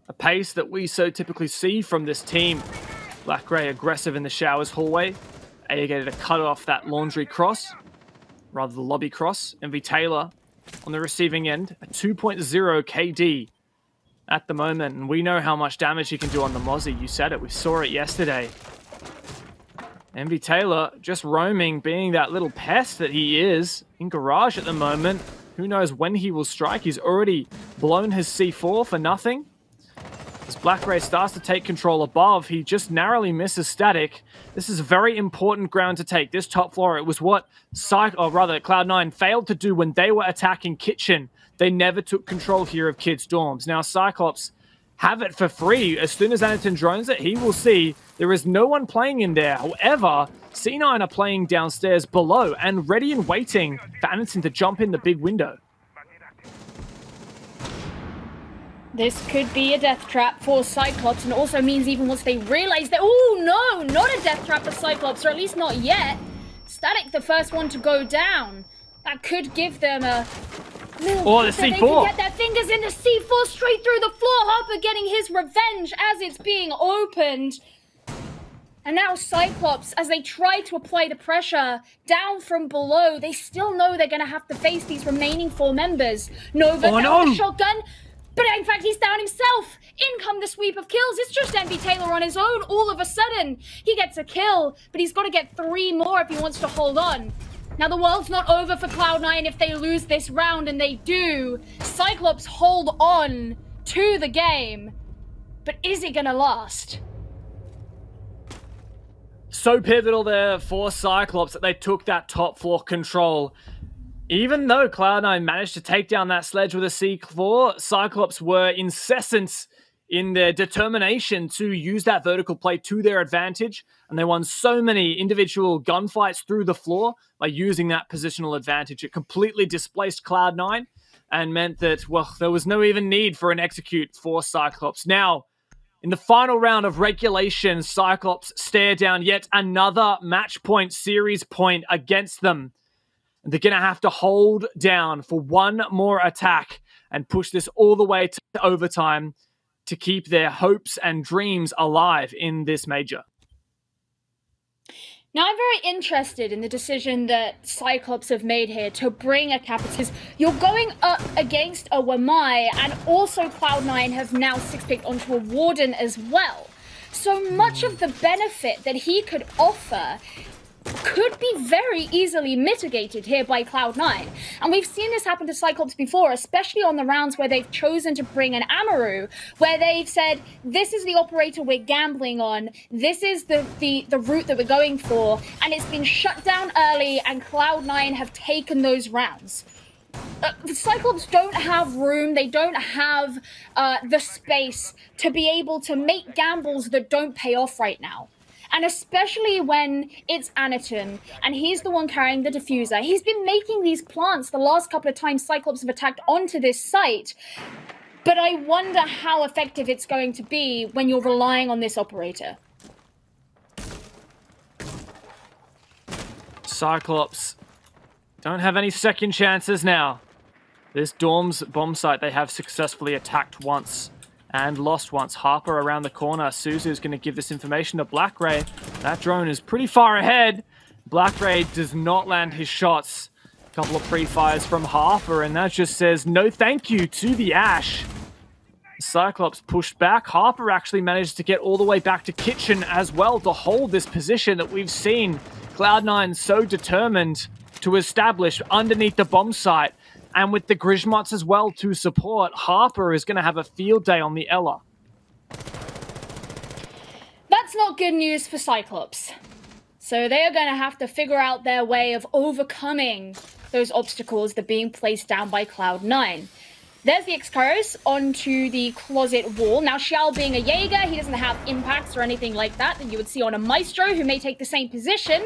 A pace that we so typically see from this team. Black Grey aggressive in the showers hallway. AEG to cut off that laundry cross. Rather the lobby cross. MV Taylor on the receiving end. A 2.0 KD at the moment. And we know how much damage he can do on the Mozzie. You said it. We saw it yesterday. MV Taylor just roaming, being that little pest that he is. In garage at the moment. Who knows when he will strike. He's already blown his C4 for nothing. As Black Grey starts to take control above, he just narrowly misses Static. This is a very important ground to take. This top floor, it was what Cloud9 failed to do when they were attacking Kitchen. They never took control here of Kids' dorms. Now Cyclops have it for free. As soon as Anaton drones it, he will see there is no one playing in there. However, C9 are playing downstairs below and ready and waiting for Anaton to jump in the big window. This could be a death trap for Cyclops, and also means even once they realize that, oh no, not a death trap for Cyclops, or at least not yet. Static the first one to go down. That could give them a little the that C4. They can get their fingers in the C4 straight through the floor. Harper getting his revenge as it's being opened. And now Cyclops, as they try to apply the pressure down from below, they still know they're going to have to face these remaining 4 members. Nova down with a shotgun. But in fact, he's down himself. In come the sweep of kills. It's just MV Taylor on his own. All of a sudden, he gets a kill, but he's got to get 3 more if he wants to hold on. Now, the world's not over for Cloud9 if they lose this round, and they do. Cyclops hold on to the game. But is it going to last? So pivotal there for Cyclops that they took that top floor control. Even though Cloud9 managed to take down that sledge with a C4, Cyclops were incessant in their determination to use that vertical play to their advantage, and they won so many individual gunfights through the floor by using that positional advantage. It completely displaced Cloud9 and meant that, well, there was no even need for an execute for Cyclops. Now, in the final round of regulation, Cyclops stare down yet another match point, series point against them. They're going to have to hold down for 1 more attack and push this all the way to overtime to keep their hopes and dreams alive in this major. Now, I'm very interested in the decision that Cyclops have made here to bring a Capitus. You're going up against a Wamai, and also Cloud9 have now 6-picked onto a Warden as well. So much of the benefit that he could offer could be very easily mitigated here by Cloud9. And we've seen this happen to Cyclops before, especially on the rounds where they've chosen to bring an Amaru, where they've said, this is the operator we're gambling on, this is the route that we're going for, and it's been shut down early, and Cloud9 have taken those rounds. Cyclops don't have room, they don't have the space to be able to make gambles that don't pay off right now. And especially when it's Anaton, and he's the one carrying the diffuser. He's been making these plants the last couple of times Cyclops have attacked onto this site. But I wonder how effective it's going to be when you're relying on this operator. Cyclops don't have any second chances now. This dorm's bomb site they have successfully attacked once and lost once. Harper around the corner. Suzu's going to give this information to Black Grey. That drone is pretty far ahead. Black Grey does not land his shots. A couple of pre-fires from Harper, and that just says no thank you to the Ash. Cyclops pushed back. Harper actually managed to get all the way back to Kitchen as well to hold this position that we've seen Cloud9 so determined to establish underneath the bomb site. And with the Grismots as well to support, Harper is going to have a field day on the Ella. that's not good news for Cyclops. So they are going to have to figure out their way of overcoming those obstacles that are being placed down by Cloud9. There's the Icaros onto the closet wall. Now, Xiao being a Jaeger, he doesn't have impacts or anything like that you would see on a Maestro, who may take the same position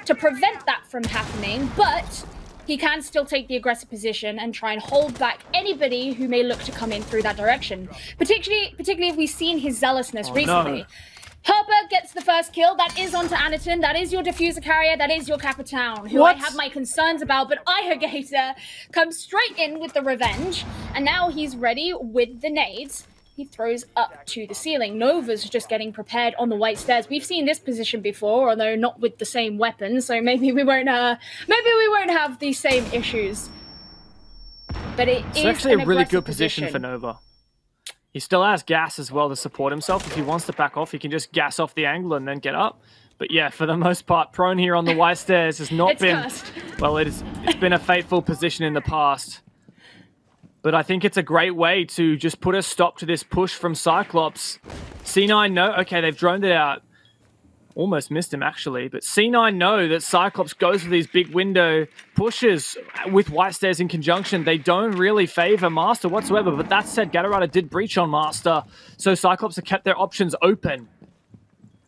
to prevent that from happening, but he can still take the aggressive position and try and hold back anybody who may look to come in through that direction. Particularly if we've seen his zealousness recently. No. Herber gets the first kill. That is onto Anaton. That is your diffuser carrier. That is your Capitan, who What? I have my concerns about. But Ihergator comes straight in with the revenge. And now he's ready with the nades. He throws up to the ceiling. Nova's just getting prepared on the white stairs. We've seen this position before, although not with the same weapon. So maybe we won't have these same issues. But it's actually a really good position for Nova. He still has gas as well to support himself. If he wants to back off, he can just gas off the angle and then get up. But yeah, for the most part, prone here on the white stairs has not been... Cursed. Well, it's been a fateful position in the past. But I think it's a great way to just put a stop to this push from Cyclops. C9 know... Okay, they've droned it out. Almost missed him, actually. But C9 know that Cyclops goes for these big window pushes with white stairs in conjunction. They don't really favor Master whatsoever. But that said, Gatorada did breach on Master. So Cyclops have kept their options open.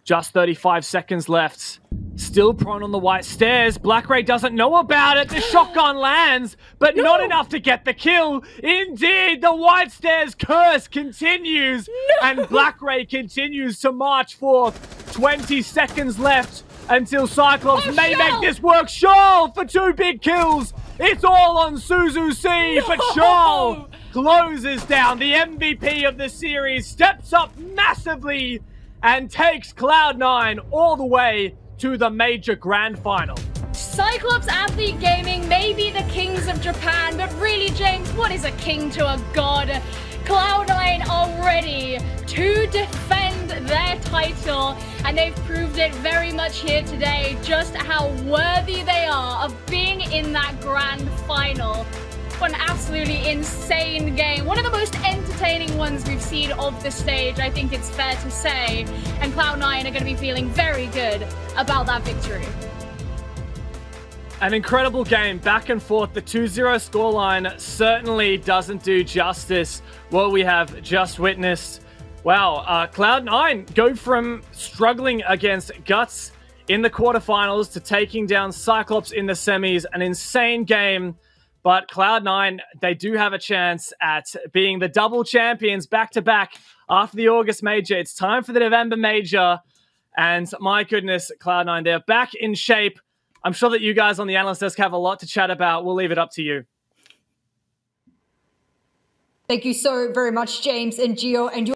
Just 35 seconds left. Still prone on the white stairs. Black Ray doesn't know about it. The shotgun lands, but not enough to get the kill. Indeed, the white stairs curse continues. And Black Ray continues to march forth. 20 seconds left until Cyclops may make this work. Shoal for 2 big kills. It's all on Suzu C, but Shoal closes down. The MVP of the series steps up massively and takes Cloud9 all the way to the major grand final. Cyclops Athlete Gaming may be the kings of Japan, but really, James, what is a king to a god? Cloud9 are ready to defend their title, and they've proved it very much here today, just how worthy they are of being in that grand final. What an absolutely insane game. One of the most entertaining ones we've seen of the stage, I think it's fair to say. And Cloud9 are going to be feeling very good about that victory. An incredible game, back and forth. The 2-0 scoreline certainly doesn't do justice what we have just witnessed. Wow, Cloud9 go from struggling against Guts in the quarterfinals to taking down Cyclops in the semis. An insane game. But Cloud9, they do have a chance at being the double champions back-to-back after the August Major. It's time for the November Major. And my goodness, Cloud9, they're back in shape. I'm sure that you guys on the analyst desk have a lot to chat about. We'll leave it up to you. Thank you so very much, James and Gio. And